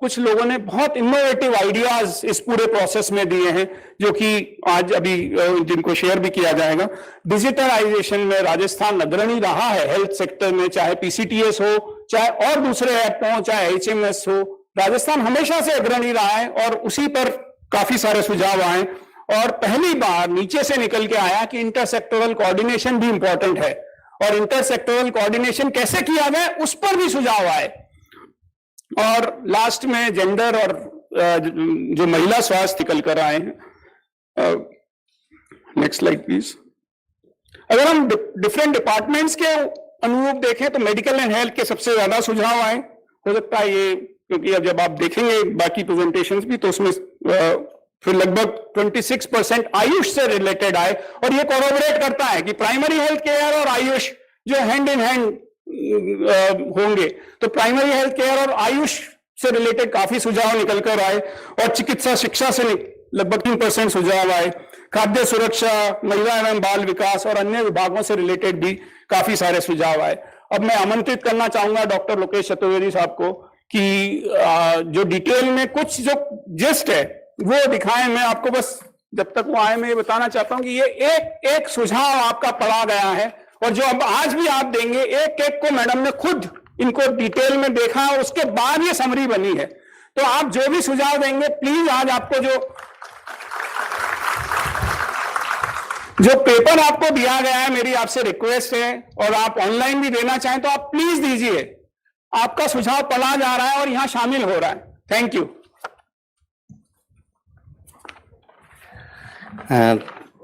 कुछ लोगों ने बहुत इनोवेटिव आइडियाज इस पूरे प्रोसेस में दिए हैं, जो कि आज अभी जिनको शेयर भी किया जाएगा। डिजिटलाइजेशन में राजस्थान अग्रणी रहा है हेल्थ सेक्टर में, चाहे पीसीटीएस हो, चाहे और दूसरे ऐप हो, चाहे एचएमएस हो। राजस्थान हमेशा से अग्रणी रहा है और उसी पर काफी सारे सुझाव आए और पहली बार नीचे से निकल के आया कि इंटरसेक्टोरल कोऑर्डिनेशन भी इंपॉर्टेंट है और इंटरसेक्टोरल कोऑर्डिनेशन कैसे किया जाए उस पर भी सुझाव आए। और लास्ट में जेंडर और जो महिला स्वास्थ्य निकल कर आए हैं। Next slide please. अगर हम डिफरेंट डिपार्टमेंट्स के अनुरूप देखें तो मेडिकल एंड हेल्थ के सबसे ज्यादा सुझाव आए। हो सकता है ये, क्योंकि अब जब आप देखेंगे बाकी प्रेजेंटेशंस भी तो उसमें फिर लगभग 26% आयुष से रिलेटेड आए और ये कोरोबोरेट करता है कि प्राइमरी हेल्थ केयर और आयुष जो हैंड इन हैंड होंगे, तो प्राइमरी हेल्थ केयर और आयुष से रिलेटेड काफी सुझाव निकल कर आए और चिकित्सा शिक्षा से लगभग 3% सुझाव आए। खाद्य सुरक्षा, महिला एवं बाल विकास और अन्य विभागों से रिलेटेड भी काफी सारे सुझाव आए। अब मैं आमंत्रित करना चाहूंगा डॉक्टर लोकेश चतुर्वेदी साहब को कि जो डिटेल में कुछ जो जिस्ट है वो दिखाएं। मैं आपको बस जब तक वो आए मैं ये बताना चाहता हूं कि ये एक एक सुझाव आपका पढ़ा गया है और जो अब आज भी आप देंगे एक एक को मैडम ने खुद इनको डिटेल में देखा और उसके बाद ये समरी बनी है। तो आप जो भी सुझाव देंगे प्लीज आज आपको जो पेपर आपको दिया गया है, मेरी आपसे रिक्वेस्ट है और आप ऑनलाइन भी देना चाहें तो आप प्लीज दीजिए। आपका सुझाव पढ़ा जा रहा है और यहां शामिल हो रहा है। Thank you.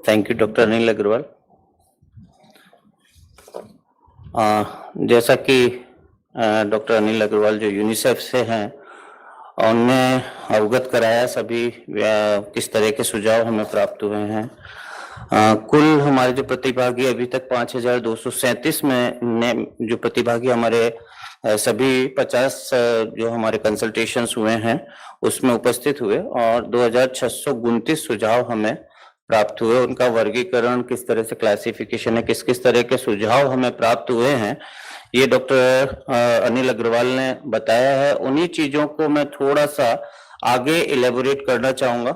Thank you doctor Anil Agarwal. जैसा कि डॉक्टर अनिल अग्रवाल जो यूनिसेफ से हैं उनने अवगत कराया सभी किस तरह के सुझाव हमें प्राप्त हुए हैं। कुल हमारे जो प्रतिभागी अभी तक 5237 में जो प्रतिभागी हमारे सभी 50 जो हमारे कंसल्टेशंस हुए हैं उसमें उपस्थित हुए और 2629 सुझाव हमें प्राप्त हुए। उनका वर्गीकरण किस तरह से क्लासिफिकेशन है, किस किस तरह के सुझाव हमें प्राप्त हुए हैं, ये डॉक्टर अनिल अग्रवाल ने बताया है। उन्हीं चीजों को मैं थोड़ा सा आगे इलेबोरेट करना चाहूंगा।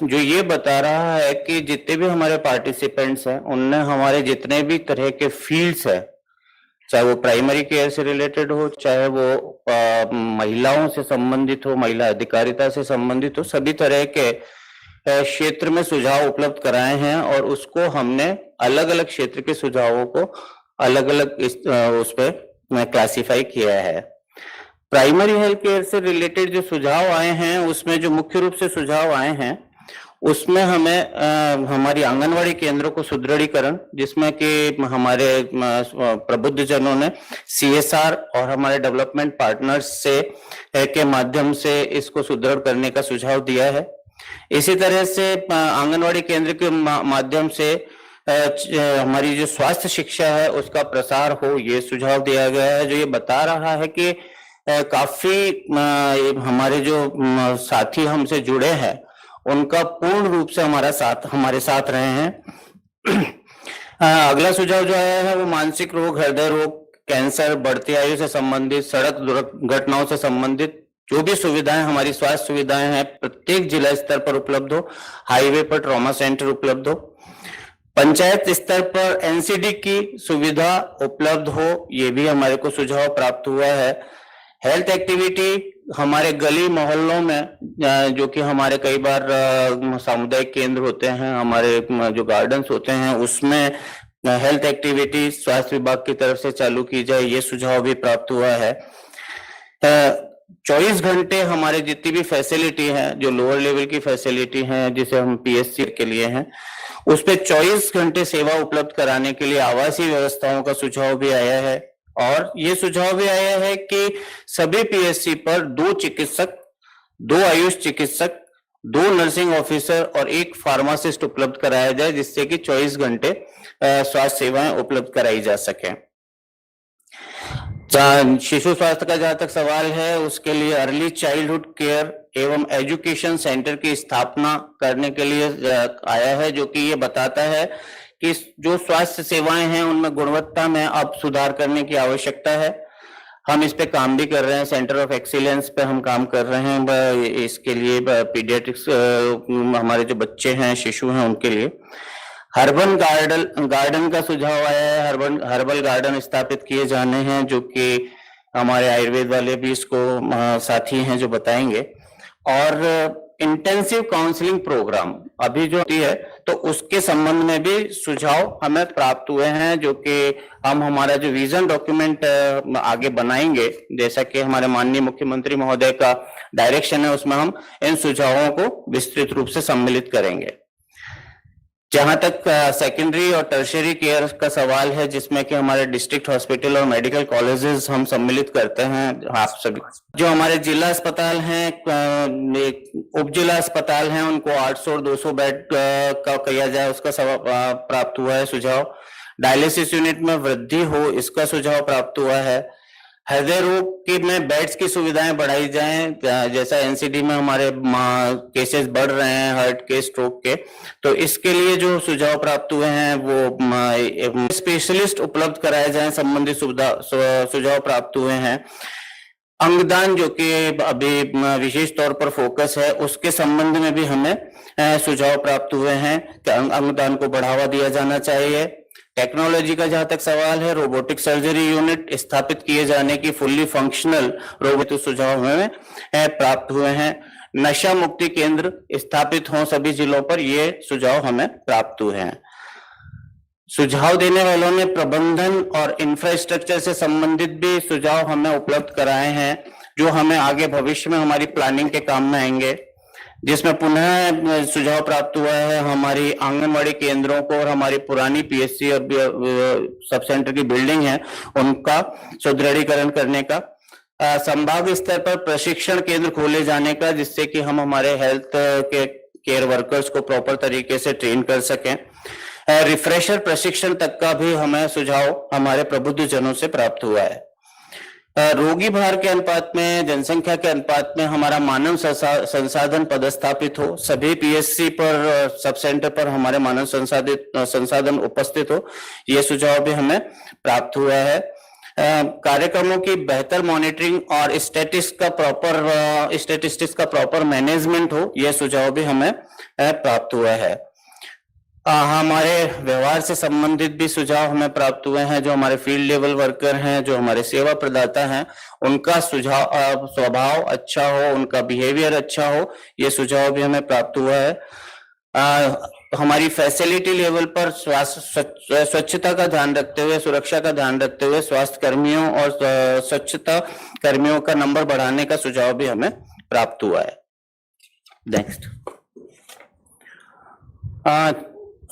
जो ये बता रहा है कि जितने भी हमारे पार्टिसिपेंट्स हैं उनने हमारे जितने भी तरह के फील्ड्स है, चाहे वो प्राइमरी केयर से रिलेटेड हो, चाहे वो महिलाओं से संबंधित हो, महिला अधिकारिता से संबंधित हो, सभी तरह के क्षेत्र में सुझाव उपलब्ध कराए हैं और उसको हमने अलग अलग क्षेत्र के सुझावों को अलग अलग उस पर क्लासिफाई किया है। प्राइमरी हेल्थ केयर से रिलेटेड जो सुझाव आए हैं उसमें जो मुख्य रूप से सुझाव आए हैं उसमें हमें हमारी आंगनवाड़ी केंद्रों को सुदृढ़ीकरण, जिसमें कि हमारे प्रबुद्ध जनों ने सीएसआर और हमारे डेवलपमेंट पार्टनर्स से के माध्यम से इसको सुदृढ़ करने का सुझाव दिया है। इसी तरह से आंगनवाड़ी केंद्र के माध्यम से हमारी जो स्वास्थ्य शिक्षा है उसका प्रसार हो, ये सुझाव दिया गया है, जो ये बता रहा है कि काफी हमारे जो साथी हमसे जुड़े हैं उनका पूर्ण रूप से हमारे साथ रहे हैं। अगला सुझाव जो आया है वो मानसिक रोग, हृदय रोग, कैंसर, बढ़ती आयु से संबंधित, सड़क दुर्घटनाओं से संबंधित जो भी सुविधाएं हमारी स्वास्थ्य सुविधाएं हैं प्रत्येक जिला स्तर पर उपलब्ध हो, हाईवे पर ट्रॉमा सेंटर उपलब्ध हो, पंचायत स्तर पर एनसीडी की सुविधा उपलब्ध हो, ये भी हमारे को सुझाव प्राप्त हुआ है। हेल्थ एक्टिविटी हमारे गली मोहल्लों में जो कि हमारे कई बार सामुदायिक केंद्र होते हैं, हमारे जो गार्डन्स होते हैं उसमें हेल्थ एक्टिविटी स्वास्थ्य विभाग की तरफ से चालू की जाए, ये सुझाव भी प्राप्त हुआ है। 24 घंटे हमारे जितनी भी फैसिलिटी है, जो लोअर लेवल की फैसिलिटी है जिसे हम पीएससी के लिए हैं, उस पे 24 घंटे सेवा उपलब्ध कराने के लिए आवासीय व्यवस्थाओं का सुझाव भी आया है। और ये सुझाव भी आया है कि सभी पीएससी पर 2 चिकित्सक, 2 आयुष चिकित्सक, 2 नर्सिंग ऑफिसर और 1 फार्मासिस्ट उपलब्ध कराया जाए, जिससे कि 24 घंटे स्वास्थ्य सेवाएं उपलब्ध कराई जा सके। शिशु स्वास्थ्य का जहां तक सवाल है उसके लिए अर्ली चाइल्डहुड केयर एवं एजुकेशन सेंटर की स्थापना करने के लिए आया है, जो कि ये बताता है कि जो स्वास्थ्य सेवाएं हैं उनमें गुणवत्ता में अब सुधार करने की आवश्यकता है। हम इस पे काम भी कर रहे हैं, सेंटर ऑफ एक्सीलेंस पे हम काम कर रहे हैं इसके लिए, पीडियाट्रिक्स हमारे जो बच्चे हैं, शिशु हैं, उनके लिए। हर्बल गार्डन का सुझाव आया है, हर्बल गार्डन स्थापित किए जाने हैं, जो कि हमारे आयुर्वेद वाले भी इसको साथी हैं जो बताएंगे। और इंटेंसिव काउंसलिंग प्रोग्राम अभी जो है तो उसके संबंध में भी सुझाव हमें प्राप्त हुए हैं, जो कि हम हमारा जो विजन डॉक्यूमेंट आगे बनाएंगे, जैसा कि हमारे माननीय मुख्यमंत्री महोदय का डायरेक्शन है, उसमें हम इन सुझावों को विस्तृत रूप से सम्मिलित करेंगे। जहां तक सेकेंडरी और टर्शियरी केयर का सवाल है, जिसमें कि हमारे डिस्ट्रिक्ट हॉस्पिटल और मेडिकल कॉलेजेस हम सम्मिलित करते हैं, आप सभी जो हमारे जिला अस्पताल हैं, उप जिला अस्पताल हैं, उनको 800 और 200 बेड का किया जाए, उसका प्राप्त हुआ है सुझाव। डायलिसिस यूनिट में वृद्धि हो, इसका सुझाव प्राप्त हुआ है। हृदय रोग के में बेड्स की सुविधाएं बढ़ाई जाएं, जैसा एनसीडी में हमारे केसेस बढ़ रहे हैं हार्ट के, स्ट्रोक के, तो इसके लिए जो सुझाव प्राप्त हुए हैं वो स्पेशलिस्ट उपलब्ध कराए जाएं, संबंधित सुझाव प्राप्त हुए हैं। अंगदान जो कि अभी विशेष तौर पर फोकस है, उसके संबंध में भी हमें सुझाव प्राप्त हुए हैं कि अंगदान को बढ़ावा दिया जाना चाहिए। टेक्नोलॉजी का जहां तक सवाल है, रोबोटिक सर्जरी यूनिट स्थापित किए जाने की फुल्ली फंक्शनल रोबोटिक सुझाव हमें प्राप्त हुए हैं। नशा मुक्ति केंद्र स्थापित हों सभी जिलों पर, ये सुझाव हमें प्राप्त हुए हैं। सुझाव देने वालों ने प्रबंधन और इंफ्रास्ट्रक्चर से संबंधित भी सुझाव हमें उपलब्ध कराए हैं, जो हमें आगे भविष्य में हमारी प्लानिंग के काम में आएंगे। जिसमें पुनः सुझाव प्राप्त हुआ है हमारी आंगनवाड़ी केंद्रों को और हमारी पुरानी पीएचसी और सब सेंटर की बिल्डिंग है, उनका सुदृढ़ीकरण करने का। संभाग स्तर पर प्रशिक्षण केंद्र खोले जाने का, जिससे कि हम हमारे हेल्थ के केयर वर्कर्स को प्रॉपर तरीके से ट्रेन कर सकें। रिफ्रेशर प्रशिक्षण तक का भी हमें सुझाव हमारे प्रबुद्ध जनों से प्राप्त हुआ है। रोगी भार के अनुपात में, जनसंख्या के अनुपात में हमारा मानव संसाधन पदस्थापित हो, सभी पीएचसी पर, सब सेंटर पर हमारे मानव संसाधन उपस्थित हो, ये सुझाव भी हमें प्राप्त हुआ है। कार्यक्रमों की बेहतर मॉनिटरिंग और स्टैटिस्टिक्स का प्रॉपर मैनेजमेंट हो, यह सुझाव भी हमें प्राप्त हुआ है। हमारे व्यवहार से संबंधित भी सुझाव हमें प्राप्त हुए हैं, जो हमारे फील्ड लेवल वर्कर हैं, जो हमारे सेवा प्रदाता हैं, उनका सुझाव स्वभाव अच्छा हो, उनका बिहेवियर अच्छा हो, ये सुझाव भी हमें प्राप्त हुआ है। हमारी फैसिलिटी लेवल पर स्वच्छता का ध्यान रखते हुए, सुरक्षा का ध्यान रखते हुए स्वास्थ्य कर्मियों और स्वच्छता कर्मियों का नंबर बढ़ाने का सुझाव भी हमें प्राप्त हुआ है। नेक्स्ट,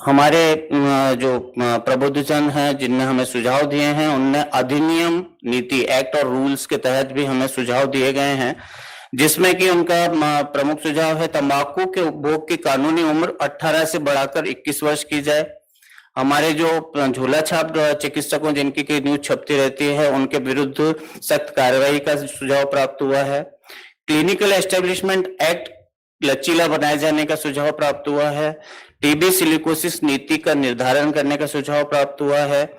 हमारे जो प्रबुद्धजन हैं जिनने हमें सुझाव दिए हैं, उनने अधिनियम, नीति, एक्ट और रूल्स के तहत भी हमें सुझाव दिए गए हैं, जिसमें कि उनका प्रमुख सुझाव है तंबाकू के उपभोग की कानूनी उम्र 18 से बढ़ाकर 21 वर्ष की जाए। हमारे जो झोला छाप चिकित्सकों जिनकी की न्यूज छपती रहती है, उनके विरुद्ध सख्त कार्रवाई का सुझाव प्राप्त हुआ है। क्लिनिकल एस्टेब्लिशमेंट एक्ट लचीला बनाए जाने का सुझाव प्राप्त हुआ है। टीबी सिलिकोसिस नीति का निर्धारण करने का सुझाव प्राप्त हुआ है।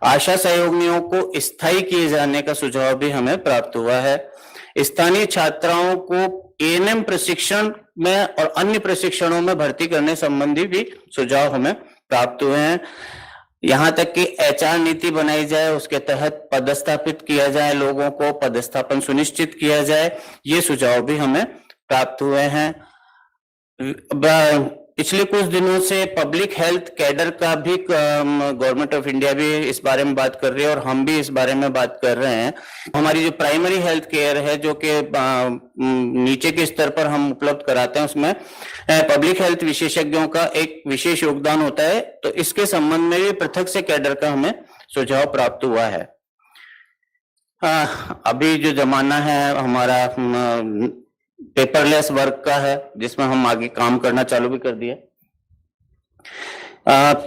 आशा सहयोगिनियों को स्थायी किए जाने का सुझाव भी हमें प्राप्त हुआ है। स्थानीय छात्राओं को एएनएम प्रशिक्षण में और अन्य प्रशिक्षणों में भर्ती करने संबंधी भी सुझाव हमें प्राप्त हुए हैं। यहाँ तक कि एचआर नीति बनाई जाए, उसके तहत पदस्थापित किया जाए, लोगों को पदस्थापन सुनिश्चित किया जाए, ये सुझाव भी हमें प्राप्त हुए हैं। पिछले कुछ दिनों से पब्लिक हेल्थ कैडर का भी गवर्नमेंट ऑफ इंडिया भी इस बारे में बात कर रही है और हम भी इस बारे में बात कर रहे हैं। हमारी जो प्राइमरी हेल्थ केयर है, जो कि नीचे के स्तर पर हम उपलब्ध कराते हैं, उसमें पब्लिक हेल्थ विशेषज्ञों का एक विशेष योगदान होता है, तो इसके संबंध में भी पृथक से कैडर का हमें सुझाव प्राप्त हुआ है। अभी जो जमाना है हमारा पेपरलेस वर्क का है, जिसमें हम आगे काम करना चालू भी कर दिया।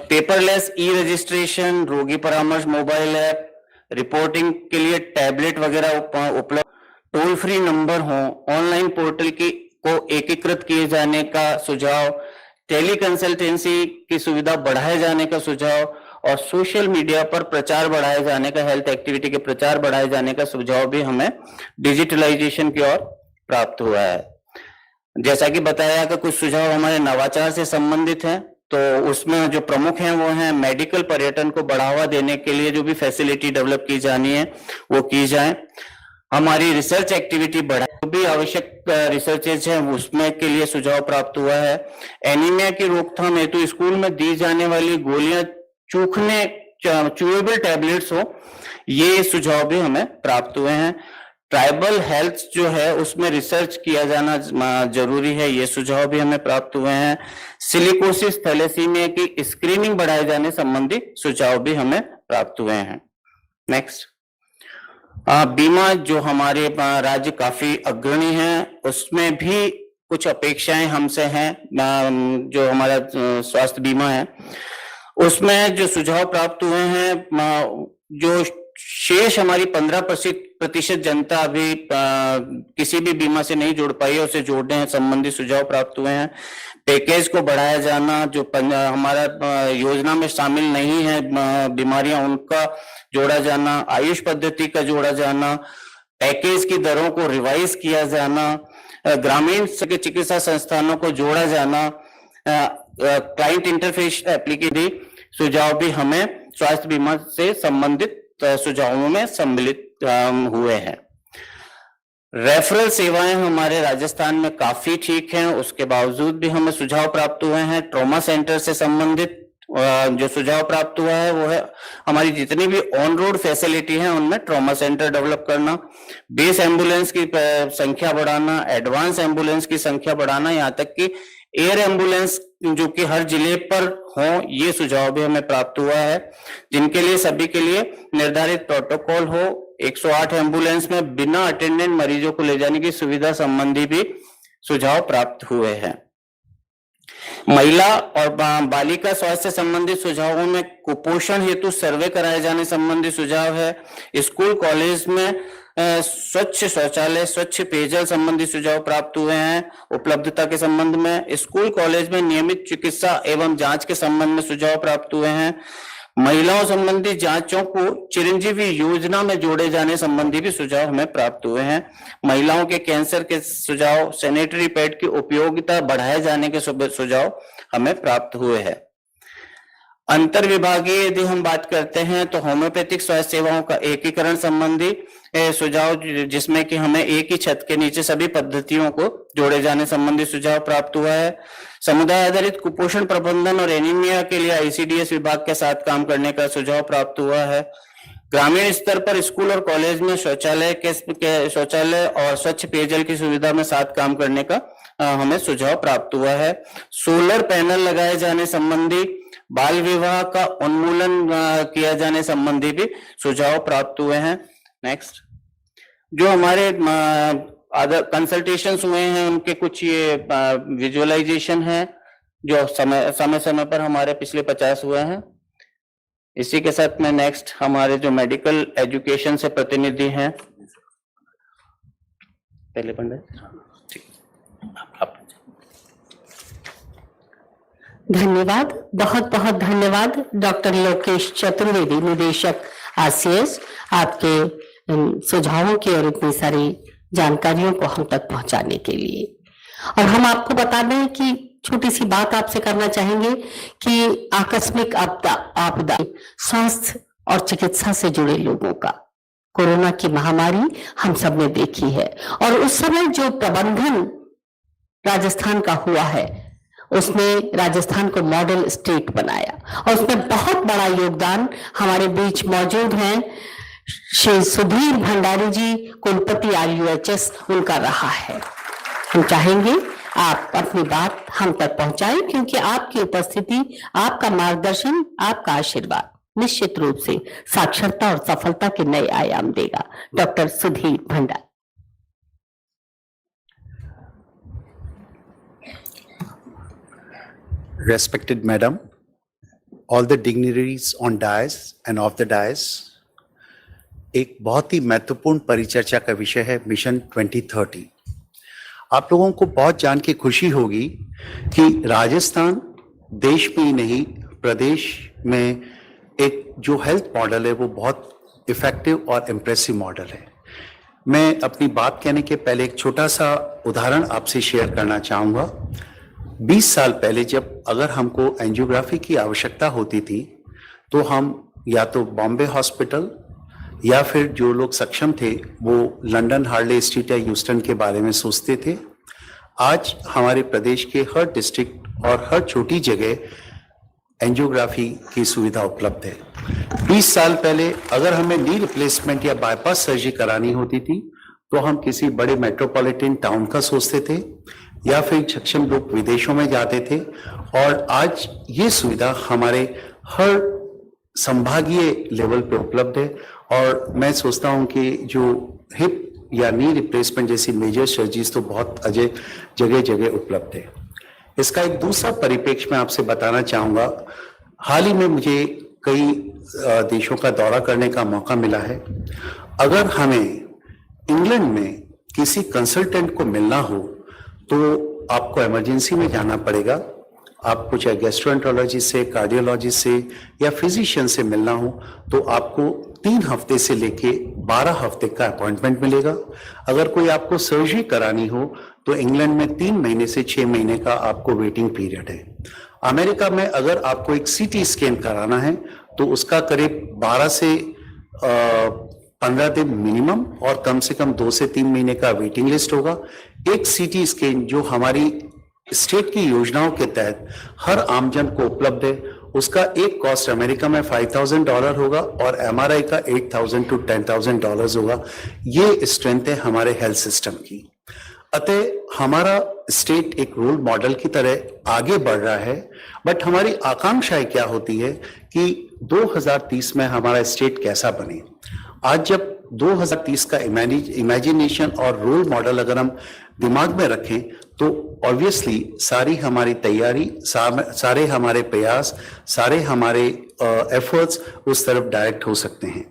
पेपरलेस ई रजिस्ट्रेशन, रोगी परामर्श मोबाइल ऐप, रिपोर्टिंग के लिए टैबलेट वगैरह उपलब्ध, टोल फ्री नंबर हो, ऑनलाइन पोर्टल को एकीकृत किए जाने का सुझाव, टेली कंसल्टेंसी की सुविधा बढ़ाए जाने का सुझाव और सोशल मीडिया पर प्रचार बढ़ाए जाने का, हेल्थ एक्टिविटी के प्रचार बढ़ाए जाने का सुझाव भी हमें डिजिटलाइजेशन की ओर प्राप्त हुआ है। जैसा कि बताया कि कुछ सुझाव हमारे नवाचार से संबंधित हैं, तो उसमें जो प्रमुख हैं वो हैं मेडिकल पर्यटन को बढ़ावा देने के लिए जो भी फैसिलिटी डेवलप की जानी है वो की जाए। हमारी रिसर्च एक्टिविटी बढ़ाए, जो भी आवश्यक रिसर्चेज हैं उसमें के लिए सुझाव प्राप्त हुआ है। एनीमिया की रोकथाम हेतु स्कूल में दी जाने वाली गोलियां चूएबल टैबलेट्स हो, ये सुझाव भी हमें प्राप्त हुए हैं। ट्राइबल हेल्थ जो है उसमें रिसर्च किया जाना जरूरी है, ये सुझाव भी हमें प्राप्त हुए हैं। सिलिकोसिस थैलेसीमिया की स्क्रीनिंग बढ़ाए जाने संबंधी सुझाव भी हमें प्राप्त हुए हैं। नेक्स्ट, बीमा जो हमारे राज्य काफी अग्रणी है, उसमें भी कुछ अपेक्षाएं हमसे हैं। जो हमारा स्वास्थ्य बीमा है उसमें जो सुझाव प्राप्त हुए हैं, जो शेष हमारी 15% जनता अभी किसी भी बीमा से नहीं जुड़ पाई है, उसे जोड़ने संबंधी सुझाव प्राप्त हुए हैं। पैकेज को बढ़ाया जाना, जो हमारा योजना में शामिल नहीं है बीमारियां, उनका जोड़ा जाना, आयुष पद्धति का जोड़ा जाना, पैकेज की दरों को रिवाइज किया जाना, ग्रामीण चिकित्सा संस्थानों को जोड़ा जाना, क्लाइंट इंटरफेस एप्लीकेशन सुझाव भी हमें स्वास्थ्य बीमा से संबंधित सुझावों में सम्मिलित हुए हैं। रेफरल सेवाएं हमारे राजस्थान में काफी ठीक हैं, उसके बावजूद भी हमें सुझाव प्राप्त हुए हैं। ट्रॉमा सेंटर से संबंधित जो सुझाव प्राप्त हुआ है वो है हमारी जितनी भी ऑन रोड फैसिलिटी है उनमें ट्रॉमा सेंटर डेवलप करना, बेस एम्बुलेंस की संख्या बढ़ाना, एडवांस एम्बुलेंस की संख्या बढ़ाना, यहाँ तक कि एयर एम्बुलेंस जो कि हर जिले पर हो, ये सुझाव भी हमें प्राप्त हुआ है। जिनके लिए सभी के लिए निर्धारित प्रोटोकॉल हो। 108 एम्बुलेंस में बिना अटेंडेंट मरीजों को ले जाने की सुविधा संबंधी भी सुझाव प्राप्त हुए हैं। महिला और बालिका स्वास्थ्य संबंधित सुझावों में कुपोषण हेतु सर्वे कराए जाने संबंधी सुझाव है। स्कूल कॉलेज में स्वच्छ शौचालय, स्वच्छ पेयजल संबंधी सुझाव प्राप्त हुए हैं। उपलब्धता के संबंध में स्कूल कॉलेज में नियमित चिकित्सा एवं जांच के संबंध में सुझाव प्राप्त हुए हैं। महिलाओं संबंधी जांचों को चिरंजीवी योजना में जोड़े जाने संबंधी भी सुझाव हमें प्राप्त हुए हैं। महिलाओं के कैंसर के सुझाव, सैनिटरी पैड की उपयोगिता बढ़ाए जाने के सुझाव हमें प्राप्त हुए हैं। अंतर विभागीय यदि हम बात करते हैं तो होम्योपैथिक स्वास्थ्य सेवाओं का एकीकरण संबंधी सुझाव, जिसमें कि हमें एक ही छत के नीचे सभी पद्धतियों को जोड़े जाने संबंधी सुझाव प्राप्त हुआ है। समुदाय आधारित कुपोषण प्रबंधन और एनीमिया के लिए आईसीडीएस विभाग के साथ काम करने का सुझाव प्राप्त हुआ है। ग्रामीण स्तर पर स्कूल और कॉलेज में शौचालय और स्वच्छ पेयजल की सुविधा में साथ काम करने का हमें सुझाव प्राप्त हुआ है। सोलर पैनल लगाए जाने संबंधी, बाल विवाह का उन्मूलन किया जाने संबंधी भी सुझाव प्राप्त हुए हैं। नेक्स्ट, जो हमारे अदर कंसल्टेशंस हुए हैं उनके कुछ ये विजुअलाइजेशन है जो समय समय पर हमारे पिछले 50 हुए हैं। इसी के साथ में नेक्स्ट हमारे जो मेडिकल एजुकेशन से प्रतिनिधि हैं, पहले पंडित। धन्यवाद, बहुत बहुत धन्यवाद डॉक्टर लोकेश चतुर्वेदी, निदेशक आरसीएस, आपके सुझावों की और इतनी सारी जानकारियों को हम तक पहुंचाने के लिए। और हम आपको बता दें कि छोटी सी बात आपसे करना चाहेंगे कि आकस्मिक आपदा स्वास्थ्य और चिकित्सा से जुड़े लोगों का, कोरोना की महामारी हम सब ने देखी है, और उस समय जो प्रबंधन राजस्थान का हुआ है उसने राजस्थान को मॉडल स्टेट बनाया, और उसमें बहुत बड़ा योगदान हमारे बीच मौजूद हैं श्री सुधीर भंडारी जी, कुलपति आरयूएचएस, उनका रहा है। हम चाहेंगे आप अपनी बात हम तक पहुंचाएं, क्योंकि आपकी उपस्थिति, आपका मार्गदर्शन, आपका आशीर्वाद निश्चित रूप से साक्षरता और सफलता के नए आयाम देगा। Doctor Sudhir Bhandari. Respected Madam, all the dignitaries on dais and off the dais, एक बहुत ही महत्वपूर्ण परिचर्चा का विषय है मिशन 2030। आप लोगों को बहुत जान के खुशी होगी कि राजस्थान देश में ही नहीं, प्रदेश में एक जो हेल्थ मॉडल है वो बहुत इफेक्टिव और इम्प्रेसिव मॉडल है। मैं अपनी बात कहने के पहले एक छोटा सा उदाहरण आपसे शेयर करना चाहूँगा। 20 साल पहले जब अगर हमको एंजियोग्राफी की आवश्यकता होती थी तो हम या तो बॉम्बे हॉस्पिटल या फिर जो लोग सक्षम थे वो लंदन हार्ले स्ट्रीट या ह्यूस्टन के बारे में सोचते थे। आज हमारे प्रदेश के हर डिस्ट्रिक्ट और हर छोटी जगह एंजियोग्राफी की सुविधा उपलब्ध है। 20 साल पहले अगर हमें नी रिप्लेसमेंट या बाईपास सर्जरी करानी होती थी तो हम किसी बड़े मेट्रोपॉलिटन टाउन का सोचते थे या फिर सक्षम लोग विदेशों में जाते थे, और आज ये सुविधा हमारे हर संभागीय लेवल पे उपलब्ध है। और मैं सोचता हूं कि जो हिप या नी रिप्लेसमेंट जैसी मेजर सर्जरीज तो बहुत जगह जगह उपलब्ध है। इसका एक दूसरा परिप्रेक्ष्य मैं आपसे बताना चाहूंगा। हाल ही में मुझे कई देशों का दौरा करने का मौका मिला है। अगर हमें इंग्लैंड में किसी कंसल्टेंट को मिलना हो तो आपको इमरजेंसी में जाना पड़ेगा। आपको चाहे गैस्ट्रोएंटरोलॉजिस्ट से, कार्डियोलॉजिस्ट से या फिजिशियन से मिलना हो तो आपको 3 हफ्ते से लेके 12 हफ्ते का अपॉइंटमेंट मिलेगा। अगर कोई आपको सर्जरी करानी हो तो इंग्लैंड में 3 महीने से 6 महीने का आपको वेटिंग पीरियड है। अमेरिका में अगर आपको एक सीटी स्कैन कराना है तो उसका करीब 12 से 15 दिन मिनिमम और कम से कम 2 से 3 महीने का वेटिंग लिस्ट होगा। एक सीटी स्कैन जो हमारी स्टेट की योजनाओं के तहत हर आमजन को उपलब्ध है, उसका एक कॉस्ट अमेरिका में $5,000 होगा और एमआरआई का $8,000 to $10,000 होगा। ये स्ट्रेंथ है हमारे हेल्थ सिस्टम की। अतः हमारा स्टेट एक रोल मॉडल की तरह आगे बढ़ रहा है, बट हमारी आकांक्षाएं क्या होती है कि 2030 में हमारा स्टेट कैसा बने। आज जब 2030 का इमेजिनेशन और रोल मॉडल अगर हम दिमाग में रखें तो ऑब्वियसली सारी हमारी तैयारी, सारे हमारे प्रयास, सारे हमारे एफर्ट्स उस तरफ डायरेक्ट हो सकते हैं।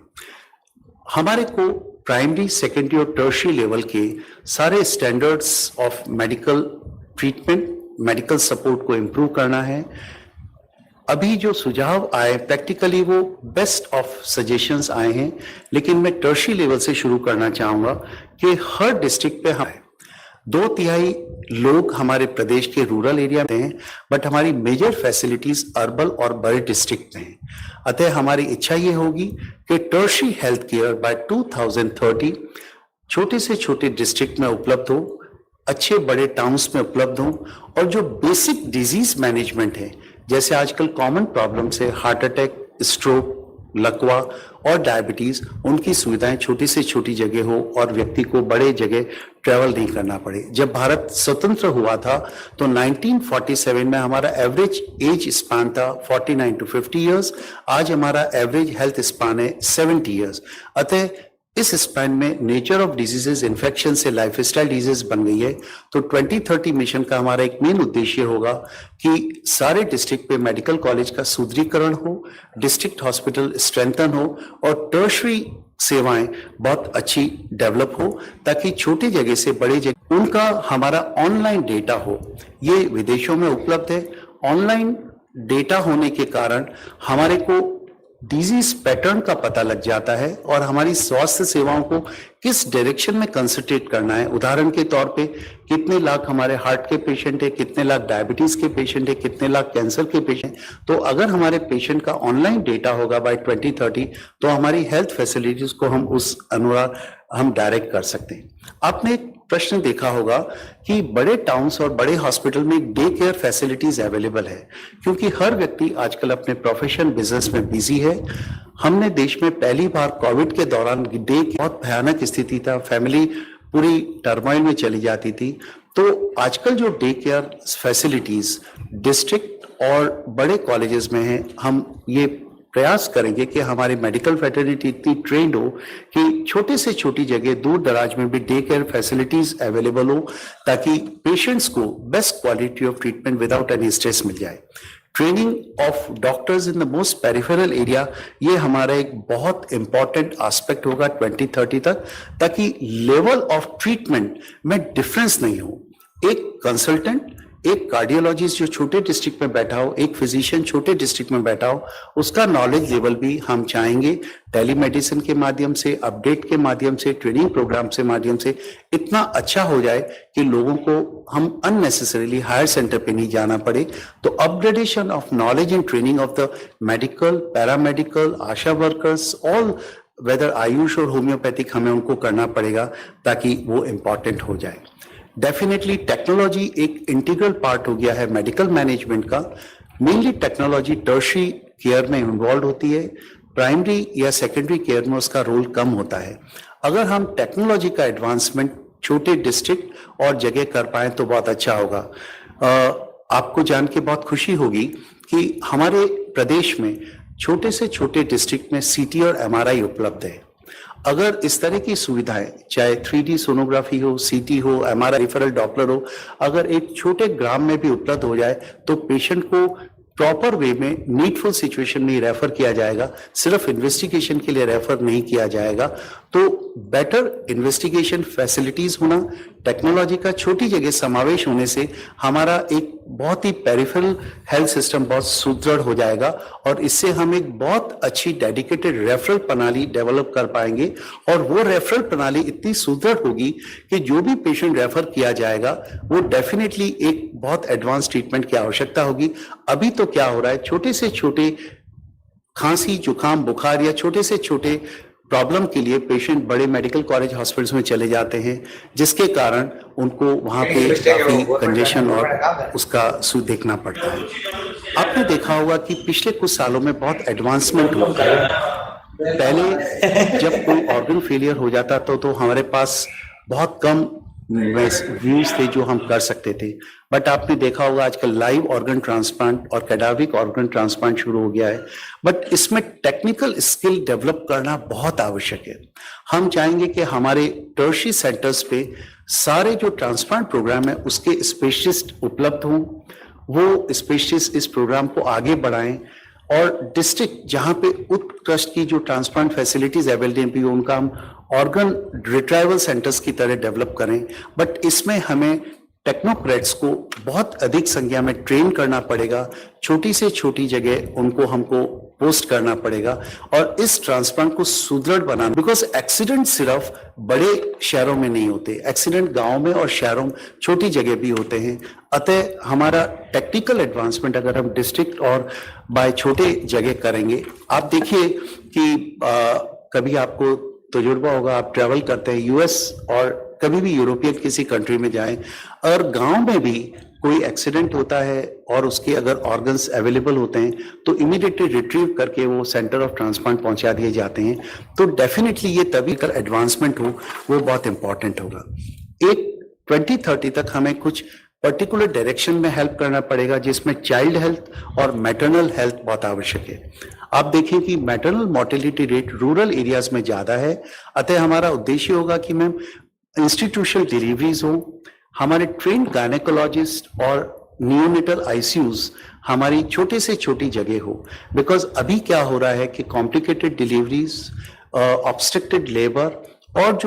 हमारे को प्राइमरी, सेकेंडरी और टर्शियरी लेवल के सारे standards of medical treatment, medical support को इम्प्रूव करना है। अभी जो सुझाव आए प्रैक्टिकली वो बेस्ट ऑफ सजेशंस आए हैं, लेकिन मैं टर्शियरी लेवल से शुरू करना चाहूंगा कि हर डिस्ट्रिक्ट पे हम 2/3 लोग हमारे प्रदेश के रूरल एरिया में हैं, बट हमारी मेजर फैसिलिटीज अर्बन और बड़े डिस्ट्रिक्ट में हैं। अतः हमारी इच्छा ये होगी कि टर्शियरी हेल्थ केयर बाय 2030 छोटे से छोटे डिस्ट्रिक्ट में उपलब्ध हो, अच्छे बड़े टाउन्स में उपलब्ध हो, और जो बेसिक डिजीज मैनेजमेंट है, जैसे आजकल कॉमन प्रॉब्लम्स है हार्ट अटैक, स्ट्रोक, लकवा और डायबिटीज, उनकी सुविधाएं छोटी से छोटी जगह हो और व्यक्ति को बड़े जगह ट्रेवल नहीं करना पड़े। जब भारत स्वतंत्र हुआ था तो 1947 में हमारा एवरेज एज स्पान था 49 to 50 ईयर्स। आज हमारा एवरेज हेल्थ स्पान है 70 ईयर्स। अतः इस स्पैन में नेचर ऑफ डिजीजेस, इन्फेक्शन से लाइफस्टाइल डिजीज बन गई है। तो 2030 मिशन का हमारा एक मेन उद्देश्य होगा कि सारे डिस्ट्रिक्ट पे मेडिकल कॉलेज का सुदृढ़ीकरण हो, डिस्ट्रिक्ट हॉस्पिटल स्ट्रेंथन हो और टर्शियरी सेवाएं बहुत अच्छी डेवलप हो, ताकि छोटी जगह से बड़ी जगह उनका हमारा ऑनलाइन डेटा हो। ये विदेशों में उपलब्ध है। ऑनलाइन डेटा होने के कारण हमारे को डिजीज पैटर्न का पता लग जाता है और हमारी स्वास्थ्य सेवाओं को किस डायरेक्शन में कंसंट्रेट करना है। उदाहरण के तौर पे कितने लाख हमारे हार्ट के पेशेंट है, कितने लाख डायबिटीज के पेशेंट है, कितने लाख कैंसर के पेशेंट। तो अगर हमारे पेशेंट का ऑनलाइन डेटा होगा बाय 2030 तो हमारी हेल्थ फैसिलिटीज को हम उस अनुसार हम डायरेक्ट कर सकते हैं। आपने एक प्रश्न देखा होगा कि बड़े टाउन्स और बड़े हॉस्पिटल में डे केयर फैसिलिटीज अवेलेबल है, क्योंकि हर व्यक्ति आजकल अपने प्रोफेशन, बिजनेस में बिजी है। हमने देश में पहली बार कोविड के दौरान डे की बहुत भयानक स्थिति था, फैमिली पूरी टर्मोइल में चली जाती थी। तो आजकल जो डे केयर फैसिलिटीज डिस्ट्रिक्ट और बड़े कॉलेजेस में है, हम ये प्रयास करेंगे कि हमारी मेडिकल फैटर्निटी इतनी ट्रेंड हो कि छोटे से छोटी जगह दूर दराज में भी डे केयर फैसिलिटीज अवेलेबल हो, ताकि पेशेंट्स को best quality of treatment without any stress मिल जाए। Training of doctors in the most peripheral area, ये हमारा एक बहुत इंपॉर्टेंट एस्पेक्ट होगा 2030 तक, ताकि लेवल ऑफ ट्रीटमेंट में डिफरेंस नहीं हो। एक कंसल्टेंट एक कार्डियोलॉजिस्ट जो छोटे डिस्ट्रिक्ट में बैठा हो, एक फिजिशियन छोटे डिस्ट्रिक्ट में बैठा हो, उसका नॉलेज लेवल भी हम चाहेंगे टेलीमेडिसिन के माध्यम से, अपडेट के माध्यम से, ट्रेनिंग प्रोग्राम से माध्यम से इतना अच्छा हो जाए कि लोगों को हम अननेसेसरीली हायर सेंटर पे नहीं जाना पड़े। तो upgradation of knowledge and training of the medical, paramedical, ASHA workers, all weather AYUSH और होम्योपैथिक हमें उनको करना पड़ेगा ताकि वो इम्पॉर्टेंट हो जाए। डेफिनेटली टेक्नोलॉजी एक इंटीग्रल पार्ट हो गया है मेडिकल मैनेजमेंट का। मेनली टेक्नोलॉजी टर्शरी केयर में इन्वॉल्व होती है, प्राइमरी या सेकेंडरी केयर में उसका रोल कम होता है। अगर हम टेक्नोलॉजी का एडवांसमेंट छोटे डिस्ट्रिक्ट और जगह कर पाए तो बहुत अच्छा होगा। आपको जान के बहुत खुशी होगी कि हमारे प्रदेश में छोटे से छोटे डिस्ट्रिक्ट में सीटी और एमआरआई उपलब्ध है। अगर इस तरह की सुविधाएं, चाहे 3D सोनोग्राफी हो, सीटी हो, एमआरआई, रेफरल डॉपलर हो, अगर एक छोटे ग्राम में भी उपलब्ध हो जाए तो पेशेंट को प्रॉपर वे में नीडफुल सिचुएशन में रेफर किया जाएगा, सिर्फ इन्वेस्टिगेशन के लिए रेफर नहीं किया जाएगा। तो बेटर इन्वेस्टिगेशन फैसिलिटीज होना, टेक्नोलॉजी का छोटी जगह समावेश होने से हमारा एक बहुत ही पेरिफेरल हेल्थ सिस्टम बहुत सुदृढ़ हो जाएगा और इससे हम एक बहुत अच्छी डेडिकेटेड रेफरल प्रणाली डेवलप कर पाएंगे। और वो रेफरल प्रणाली इतनी सुदृढ़ होगी कि जो भी पेशेंट रेफर किया जाएगा वो डेफिनेटली एक बहुत एडवांस ट्रीटमेंट की आवश्यकता होगी। अभी तो क्या हो रहा है, छोटे से छोटे खांसी, जुकाम, बुखार या छोटे से छोटे प्रॉब्लम के लिए पेशेंट बड़े मेडिकल कॉलेज हॉस्पिटल्स में चले जाते हैं, जिसके कारण उनको वहां पे काफी कंजेशन और उसका सूद देखना पड़ता है। आपने देखा होगा कि पिछले कुछ सालों में बहुत एडवांसमेंट हुआ है। पहले जब कोई ऑर्गन फेलियर हो जाता तो हमारे पास बहुत कम व्यूज थे जो हम कर सकते थे, बट आपने देखा होगा आजकल लाइव ऑर्गन ट्रांसप्लांट और कैडाविक ऑर्गन ट्रांसप्लांट शुरू हो गया है। बट इसमें टेक्निकल स्किल डेवलप करना बहुत आवश्यक है। हम चाहेंगे कि हमारे टर्शरी सेंटर्स पे सारे जो ट्रांसप्लांट प्रोग्राम है उसके स्पेशलिस्ट उपलब्ध हों, वो स्पेशलिस्ट इस प्रोग्राम को आगे बढ़ाएं और डिस्ट्रिक्ट जहां पे उत्कृष्ट की जो ट्रांसप्लांट फैसिलिटीज अवेलेबल हो उनका हम ऑर्गन रिट्राइवल सेंटर्स की तरह डेवलप करें। बट इसमें हमें टेक्नोक्रेट्स को बहुत अधिक संख्या में ट्रेन करना पड़ेगा, छोटी से छोटी जगह उनको हमको पोस्ट करना पड़ेगा और इस ट्रांसप्लांट को सुदृढ़ बनाना। बिकॉज एक्सीडेंट सिर्फ बड़े शहरों में नहीं होते, एक्सीडेंट गांव में और शहरों में छोटी जगह भी होते हैं। अतः हमारा टेक्निकल एडवांसमेंट अगर हम डिस्ट्रिक्ट और बाय छोटे जगह करेंगे, आप देखिए कि कभी आपको तजुर्बा होगा, आप ट्रैवल करते हैं यूएस और कभी भी यूरोपियन किसी कंट्री में जाएं और गांव में भी कोई एक्सीडेंट होता है और उसके अगर ऑर्गन्स अवेलेबल होते हैं तो इमीडिएटली रिट्रीव करके वो सेंटर ऑफ ट्रांसप्लांट पहुंचा दिए जाते हैं। तो डेफिनेटली ये तभी कर एडवांसमेंट हो वो बहुत इंपॉर्टेंट होगा। एक 2030 तक हमें कुछ पर्टिकुलर डायरेक्शन में हेल्प करना पड़ेगा जिसमें चाइल्ड हेल्थ और मैटरनल हेल्थ बहुत आवश्यक है। आप देखें कि maternal mortality rate rural areas में ज्यादा है, अतः हमारा उद्देश्य होगा कि मैम इंस्टीट्यूशनल डिलीवरीज हो, हमारे ट्रेन गायनेकोलॉजिस्ट और नियोनेटल आईसीयूज हमारी छोटे से छोटी जगह हो। बिकॉज अभी क्या हो रहा है कि कॉम्प्लिकेटेड डिलीवरीज, ऑब्स्ट्रक्टेड लेबर और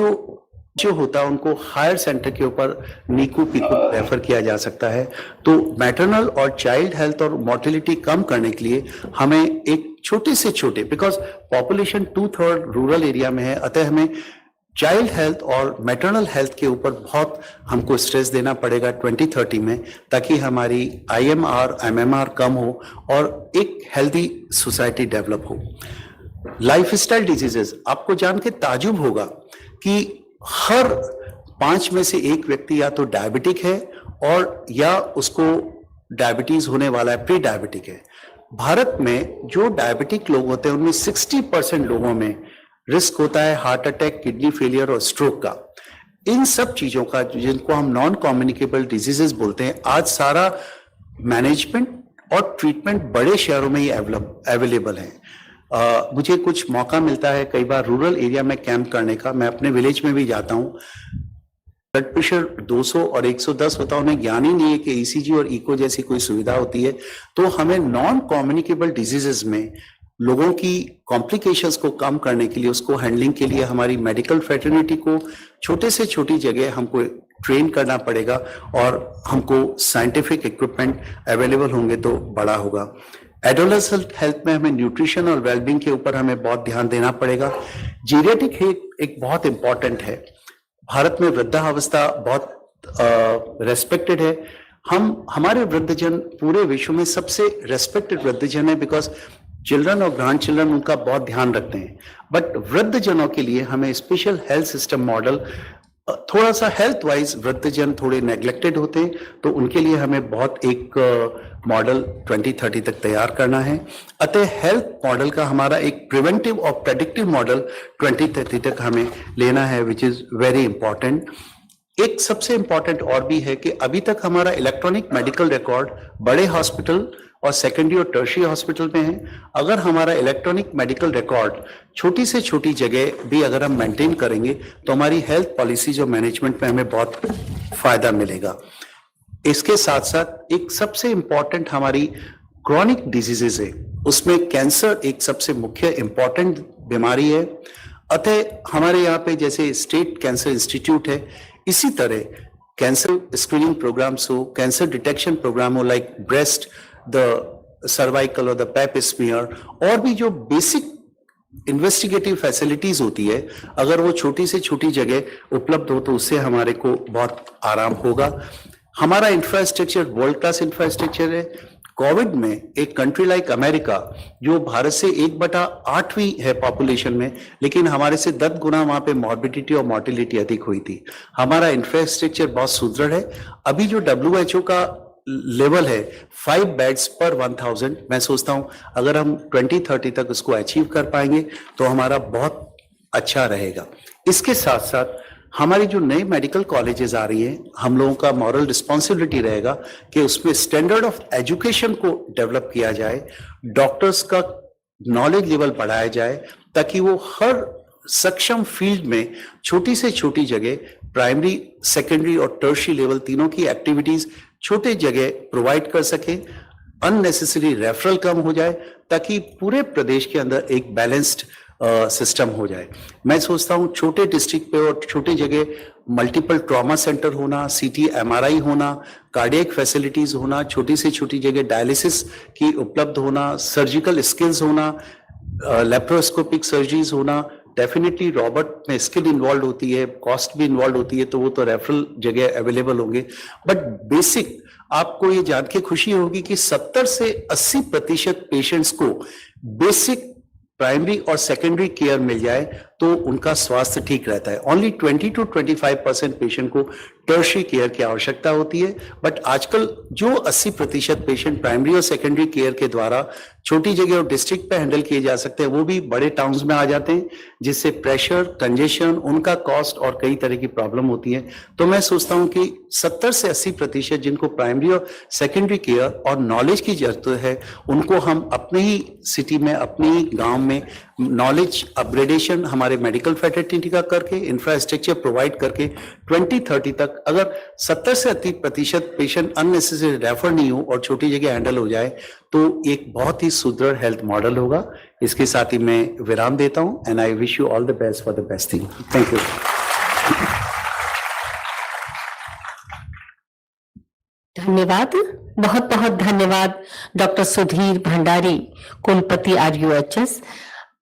जो होता है उनको हायर सेंटर के ऊपर नीकू पीकू रेफर किया जा सकता है। तो मैटरनल और चाइल्ड हेल्थ और मोर्टेलिटी कम करने के लिए हमें एक छोटे से छोटे, बिकॉज पॉपुलेशन 2/3 रूरल एरिया में है, अतः हमें चाइल्ड हेल्थ और मैटरनल हेल्थ के ऊपर बहुत हमको स्ट्रेस देना पड़ेगा 2030 में, ताकि हमारी IMR MMR कम हो और एक हेल्दी सोसाइटी डेवलप हो। लाइफस्टाइल डिजीजेस, आपको जान के ताजुब होगा कि हर 5 में से 1 व्यक्ति या तो डायबिटिक है और या उसको डायबिटीज होने वाला है, प्री डायबिटिक है। भारत में जो डायबिटिक लोग होते हैं उनमें 60% लोगों में रिस्क होता है हार्ट अटैक, किडनी फेलियर और स्ट्रोक का। इन सब चीजों का, जिनको हम नॉन कम्युनिकेबल डिजीजेस बोलते हैं, आज सारा मैनेजमेंट और ट्रीटमेंट बड़े शहरों में ही अवेलेबल है। मुझे कुछ मौका मिलता है कई बार रूरल एरिया में कैंप करने का, मैं अपने विलेज में भी जाता हूँ। ब्लड प्रेशर 200 और 110 होता है, उन्हें ज्ञान ही नहीं है कि ECG और इको जैसी कोई सुविधा होती है। तो हमें नॉन कम्युनिकेबल डिजीजेस में लोगों की कॉम्प्लिकेशंस को कम करने के लिए, उसको हैंडलिंग के लिए हमारी मेडिकल फ्रेटर्निटी को छोटे से छोटी जगह हमको ट्रेन करना पड़ेगा और हमको साइंटिफिक इक्विपमेंट अवेलेबल होंगे तो बड़ा होगा। एडोलेसेंट हेल्थ में हमें न्यूट्रिशन और वेलबींग के ऊपर हमें बहुत ध्यान देना पड़ेगा। जीरियाट्रिक एक बहुत इंपॉर्टेंट है। भारत में वृद्धावस्था बहुत रेस्पेक्टेड है। हमारे वृद्धजन पूरे विश्व में सबसे रेस्पेक्टेड वृद्धजन है, बिकॉज चिल्ड्रन और ग्रैंड चिल्ड्रन उनका बहुत ध्यान रखते हैं। बट वृद्धजनों के लिए हमें स्पेशल हेल्थ सिस्टम मॉडल, थोड़ा सा हेल्थ वाइज वृद्धजन थोड़े नेग्लेक्टेड होते हैं, तो उनके लिए हमें बहुत एक मॉडल 2030 तक तैयार करना है। अतः हेल्थ मॉडल का हमारा एक प्रिवेंटिव और प्रेडिक्टिव मॉडल 2030 तक हमें लेना है, विच इज वेरी इंपॉर्टेंट। एक सबसे इंपॉर्टेंट और भी है कि अभी तक हमारा इलेक्ट्रॉनिक मेडिकल रिकॉर्ड बड़े हॉस्पिटल और सेकेंडरी और टर्शियरी हॉस्पिटल में है। अगर हमारा इलेक्ट्रॉनिक मेडिकल रिकॉर्ड छोटी से छोटी जगह भी अगर हम मेंटेन करेंगे तो हमारी हेल्थ पॉलिसीज और मैनेजमेंट में हमें बहुत फायदा मिलेगा। इसके साथ साथ एक सबसे इंपॉर्टेंट हमारी क्रॉनिक डिजीजेस है, उसमें कैंसर एक सबसे मुख्य इंपॉर्टेंट बीमारी है। अतः हमारे यहाँ पे जैसे स्टेट कैंसर इंस्टीट्यूट है, इसी तरह कैंसर स्क्रीनिंग प्रोग्राम्स हो, कैंसर डिटेक्शन प्रोग्राम हो, लाइक ब्रेस्ट, द सर्वाइकल और द पेप स्मीयर, और भी जो बेसिक इन्वेस्टिगेटिव फैसिलिटीज होती है, अगर वो छोटी से छोटी जगह उपलब्ध हो तो उससे हमारे को बहुत आराम होगा। हमारा इंफ्रास्ट्रक्चर वर्ल्ड क्लास इंफ्रास्ट्रक्चर है। कोविड में एक कंट्री लाइक अमेरिका जो भारत से 1/8 है पॉपुलेशन में, लेकिन हमारे से 10 गुना वहां पे मॉर्बिडिटी और मोर्टिलिटी अधिक हुई थी। हमारा इंफ्रास्ट्रक्चर बहुत सुदृढ़ है। अभी जो WHO का लेवल है 5 बेड्स पर 1000, मैं सोचता हूं अगर हम 2030 तक उसको अचीव कर पाएंगे तो हमारा बहुत अच्छा रहेगा। इसके साथ साथ हमारी जो नई मेडिकल कॉलेजेस आ रही हैं, हम लोगों का मॉरल रिस्पॉन्सिबिलिटी रहेगा कि उसमें स्टैंडर्ड ऑफ एजुकेशन को डेवलप किया जाए, डॉक्टर्स का नॉलेज लेवल बढ़ाया जाए, ताकि वो हर सक्षम फील्ड में छोटी से छोटी जगह, प्राइमरी, सेकेंडरी और टर्शियरी लेवल तीनों की एक्टिविटीज छोटे जगह प्रोवाइड कर सके। अननेसेसरी रेफरल कम हो जाए, ताकि पूरे प्रदेश के अंदर एक बैलेंस्ड सिस्टम हो जाए। मैं सोचता हूँ छोटे डिस्ट्रिक्ट पे और छोटी जगह मल्टीपल ट्रॉमा सेंटर होना, CT MRI होना, कार्डियक फैसिलिटीज होना, छोटी से छोटी जगह डायलिसिस की उपलब्ध होना, सर्जिकल स्किल्स होना, लेप्रोस्कोपिक सर्जरीज होना। डेफिनेटली रॉबोट में स्किल इन्वॉल्व होती है, कॉस्ट भी इन्वॉल्व होती है, तो वो तो रेफरल जगह अवेलेबल होंगे। बट बेसिक आपको ये जान के खुशी होगी कि 70 से 80% पेशेंट्स को बेसिक प्राइमरी और सेकेंडरी केयर मिल जाए तो उनका स्वास्थ्य ठीक रहता है। ओनली 20 to 25% पेशेंट को टर्शियरी केयर की आवश्यकता होती है। बट आजकल जो 80% पेशेंट प्राइमरी और सेकेंडरी केयर के द्वारा छोटी जगह और डिस्ट्रिक्ट पे हैंडल किए जा सकते हैं, वो भी बड़े टाउन्स में आ जाते हैं, जिससे प्रेशर, कंजेशन, उनका कॉस्ट और कई तरह की प्रॉब्लम होती है। तो मैं सोचता हूं कि 70 से 80% जिनको प्राइमरी और सेकेंडरी केयर और नॉलेज की जरूरत है, उनको हम अपने ही सिटी में, अपने ही गांव में नॉलेज अपग्रेडेशन हमारे मेडिकल फैकल्टी का करके, इंफ्रास्ट्रक्चर प्रोवाइड करके 2030 तक अगर 70 से 80% पेशेंट अननेसेसरी रेफर नहीं हो और छोटी जगह हैंडल हो जाए तो एक बहुत ही सुदृढ़ हेल्थ मॉडल होगा। इसके साथ ही मैं विराम देता हूं and I wish you all the best for the best thing. Thank you. धन्यवाद, बहुत बहुत धन्यवाद डॉक्टर सुधीर भंडारी, कुलपति RUHS।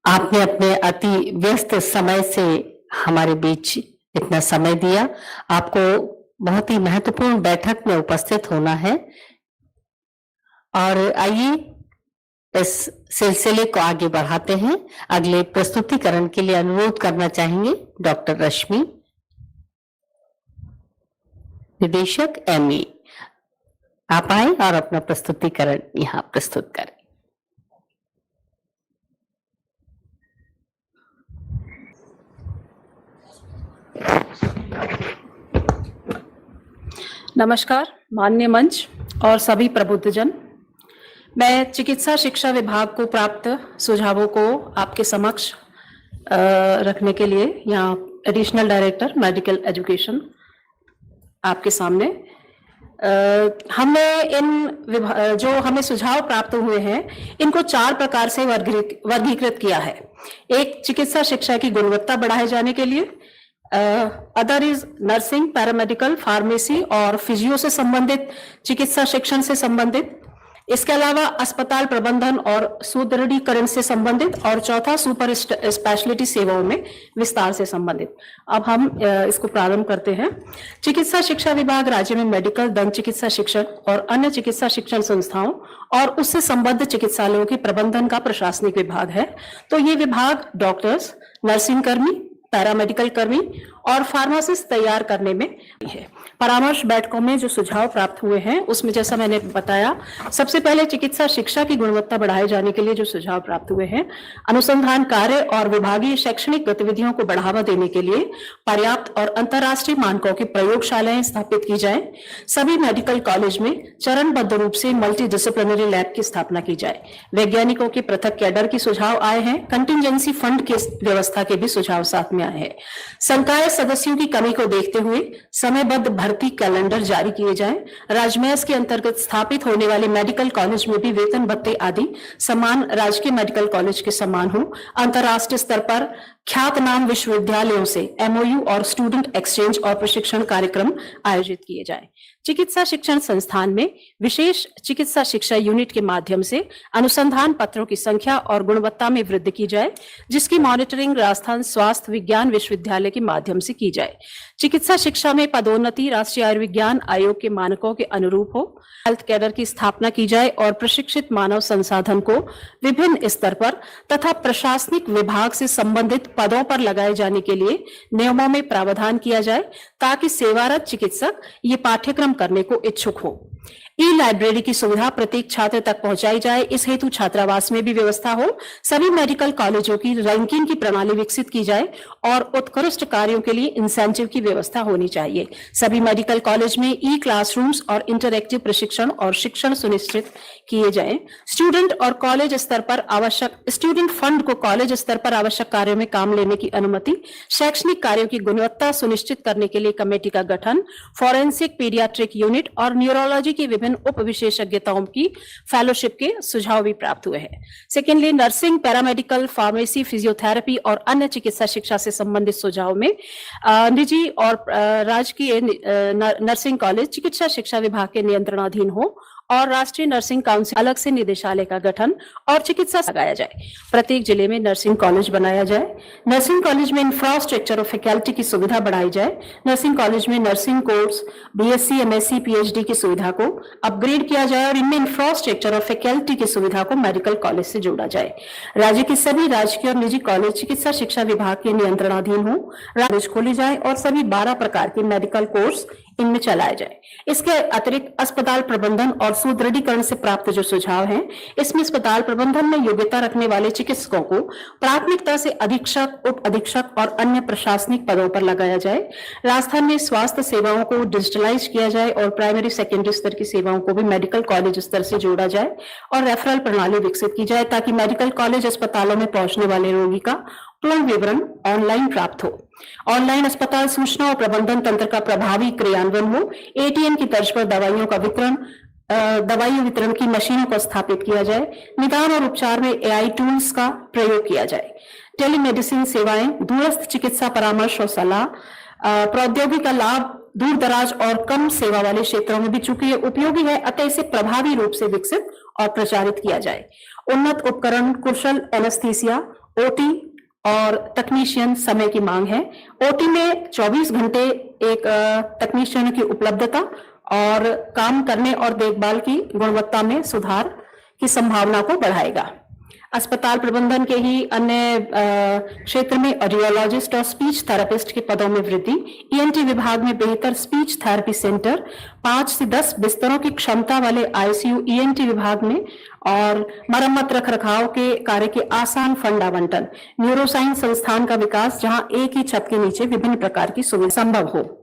आपने अपने अति व्यस्त समय से हमारे बीच इतना समय दिया। आपको बहुत ही महत्वपूर्ण बैठक में उपस्थित होना है और आइए इस सिलसिले को आगे बढ़ाते हैं। अगले प्रस्तुतिकरण के लिए अनुरोध करना चाहेंगे डॉक्टर रश्मि, निदेशक ME। आप आए और अपना प्रस्तुतिकरण यहाँ प्रस्तुत करें। नमस्कार माननीय मंच और सभी प्रबुद्धजन। मैं चिकित्सा शिक्षा विभाग को प्राप्त सुझावों को आपके समक्ष रखने के लिए यहाँ एडिशनल डायरेक्टर मेडिकल एजुकेशन आपके सामने हमने इन जो हमें सुझाव प्राप्त हुए हैं इनको 4 प्रकार से वर्गीकृत किया है। एक, चिकित्सा शिक्षा की गुणवत्ता बढ़ाए जाने के लिए, other is nursing, paramedical, pharmacy और फिजियो से संबंधित चिकित्सा शिक्षण से संबंधित। इसके अलावा अस्पताल प्रबंधन और सुदृढ़ीकरण से संबंधित, और चौथा सुपर स्पेशलिटी सेवाओं में विस्तार से संबंधित। अब हम इसको प्रारंभ करते हैं। चिकित्सा शिक्षा विभाग राज्य में मेडिकल, दंत चिकित्सा शिक्षण और अन्य चिकित्सा शिक्षण संस्थाओं और उससे संबद्ध चिकित्सालयों के प्रबंधन का प्रशासनिक विभाग है। तो ये विभाग डॉक्टर्स, नर्सिंग कर्मी, पैरामेडिकल कर्मी और फार्मासिस्ट तैयार करने में है। परामर्श बैठकों में जो सुझाव प्राप्त हुए हैं उसमें जैसा मैंने बताया, सबसे पहले चिकित्सा शिक्षा की गुणवत्ता बढ़ाए जाने के लिए जो सुझाव प्राप्त हुए हैं, अनुसंधान कार्य और विभागीय शैक्षणिक गतिविधियों को बढ़ावा देने के लिए पर्याप्त और अंतर्राष्ट्रीय मानकों की प्रयोगशालाएं स्थापित की जाए। सभी मेडिकल कॉलेज में चरणबद्ध रूप से मल्टी डिसिप्लिनरी लैब की स्थापना की जाए। वैज्ञानिकों के पृथक कैडर की सुझाव आए हैं। कंटिजेंसी फंड की व्यवस्था के भी सुझाव साथ में आए हैं। संकाय सदस्यों की कमी को देखते हुए समयबद्ध भर्ती कैलेंडर जारी किए जाएं। राजमहल के अंतर्गत स्थापित होने वाले मेडिकल कॉलेज में भी वेतन भत्ते आदि समान राजकीय मेडिकल कॉलेज के समान हो। अंतर्राष्ट्रीय स्तर पर ख्यातनाम विश्वविद्यालयों से एमओयू और स्टूडेंट एक्सचेंज और प्रशिक्षण कार्यक्रम आयोजित किए जाएं। चिकित्सा शिक्षण संस्थान में विशेष चिकित्सा शिक्षा यूनिट के माध्यम से अनुसंधान पत्रों की संख्या और गुणवत्ता में वृद्धि की जाए, जिसकी मॉनिटरिंग राजस्थान स्वास्थ्य विज्ञान विश्वविद्यालय के माध्यम से की जाए। चिकित्सा शिक्षा में पदोन्नति राष्ट्रीय आयुर्विज्ञान आयोग के मानकों के अनुरूप हो। हेल्थ कैडर की स्थापना की जाए और प्रशिक्षित मानव संसाधन को विभिन्न स्तर पर तथा प्रशासनिक विभाग से संबंधित पदों पर लगाए जाने के लिए नियमों में प्रावधान किया जाए, ताकि सेवारत चिकित्सक ये पाठ्यक्रम करने को इच्छुक हो। ई लाइब्रेरी की सुविधा प्रत्येक छात्र तक पहुंचाई जाए। इस हेतु छात्रावास में भी व्यवस्था हो। सभी मेडिकल कॉलेजों की रैंकिंग की प्रणाली विकसित की जाए और उत्कृष्ट कार्यों के लिए इंसेंटिव की व्यवस्था होनी चाहिए। सभी मेडिकल कॉलेज में ई क्लासरूम्स और इंटरएक्टिव प्रशिक्षण और शिक्षण सुनिश्चित किए जाए। स्टूडेंट फंड को कॉलेज स्तर पर आवश्यक कार्यों में काम लेने की अनुमति। शैक्षणिक कार्यों की गुणवत्ता सुनिश्चित करने के लिए कमेटी का गठन। फॉरेंसिक, पीडियाट्रिक यूनिट और न्यूरोलॉजी की विभिन्न उप विशेषज्ञताओं की फेलोशिप के सुझाव भी प्राप्त हुए हैं। Secondly, nursing, paramedical, pharmacy, physiotherapy और अन्य चिकित्सा शिक्षा से संबंधित सुझाव में निजी और राजकीय नर्सिंग कॉलेज चिकित्सा शिक्षा विभाग के नियंत्रणाधीन हो और राष्ट्रीय नर्सिंग काउंसिल अलग से निदेशालय का गठन और चिकित्सा लगाया जाए। प्रत्येक जिले में नर्सिंग कॉलेज बनाया जाए। नर्सिंग कॉलेज में इंफ्रास्ट्रक्चर और फैकल्टी की सुविधा बढ़ाई जाए। नर्सिंग कॉलेज में nursing course, BSc, MSc, PhD की सुविधा को अपग्रेड किया जाए और इनमें इंफ्रास्ट्रक्चर और फैकल्टी की सुविधा को मेडिकल कॉलेज से जोड़ा जाए। राज्य के सभी राजकीय और निजी कॉलेज चिकित्सा शिक्षा विभाग के नियंत्रणाधीन हो। कॉलेज खोली जाए और सभी 12 प्रकार के मेडिकल कोर्स इनमें चलाया जाए। इसके अतिरिक्त अस्पताल प्रबंधन और सुदृढ़ीकरण से प्राप्त जो सुझाव हैं, इसमें अस्पताल प्रबंधन में योग्यता रखने वाले चिकित्सकों को प्राथमिकता से अधीक्षक, उप अधीक्षक और अन्य प्रशासनिक पदों पर लगाया जाए। राजस्थान में स्वास्थ्य सेवाओं को डिजिटलाइज किया जाए और प्राइमरी सेकेंडरी स्तर की सेवाओं को भी मेडिकल कॉलेज स्तर से जोड़ा जाए और रेफरल प्रणाली विकसित की जाए, ताकि मेडिकल कॉलेज अस्पतालों में पहुंचने वाले रोगी का पूर्ण विवरण ऑनलाइन प्राप्त हो। ऑनलाइन अस्पताल सूचना और प्रबंधन तंत्र का प्रभावी क्रियान्वयन हो। एटीएम की तर्ज पर दवाई वितरण की मशीनों को स्थापित किया जाए। निदान और उपचार में एआई टूल्स का प्रयोग किया जाए। टेलीमेडिसिन सेवाएं, दूरस्थ चिकित्सा परामर्श और सलाह, प्रौद्योगिकी का लाभ दूर दराज और कम सेवा वाले क्षेत्रों में भी चूंकि ये उपयोगी है, अतः इसे प्रभावी रूप से विकसित और प्रचारित किया जाए। उन्नत उपकरण, कुशल एनेस्थीसिया, ओटी और तकनीशियन समय की मांग है। ओटी में 24 घंटे एक तकनीशियन की उपलब्धता और काम करने और देखभाल की गुणवत्ता में सुधार की संभावना को बढ़ाएगा। अस्पताल प्रबंधन के ही अन्य क्षेत्र में ऑडियोलॉजिस्ट और स्पीच थेरेपिस्ट के पदों में वृद्धि। ईएनटी विभाग में बेहतर स्पीच थेरेपी सेंटर, 5 से 10 बिस्तरों की क्षमता वाले आईसीयू ईएनटी विभाग में और मरम्मत रखरखाव के कार्य के आसान फंड आवंटन। न्यूरोसाइंस संस्थान का विकास, जहां एक ही छत के नीचे विभिन्न प्रकार की सुविधा संभव हो।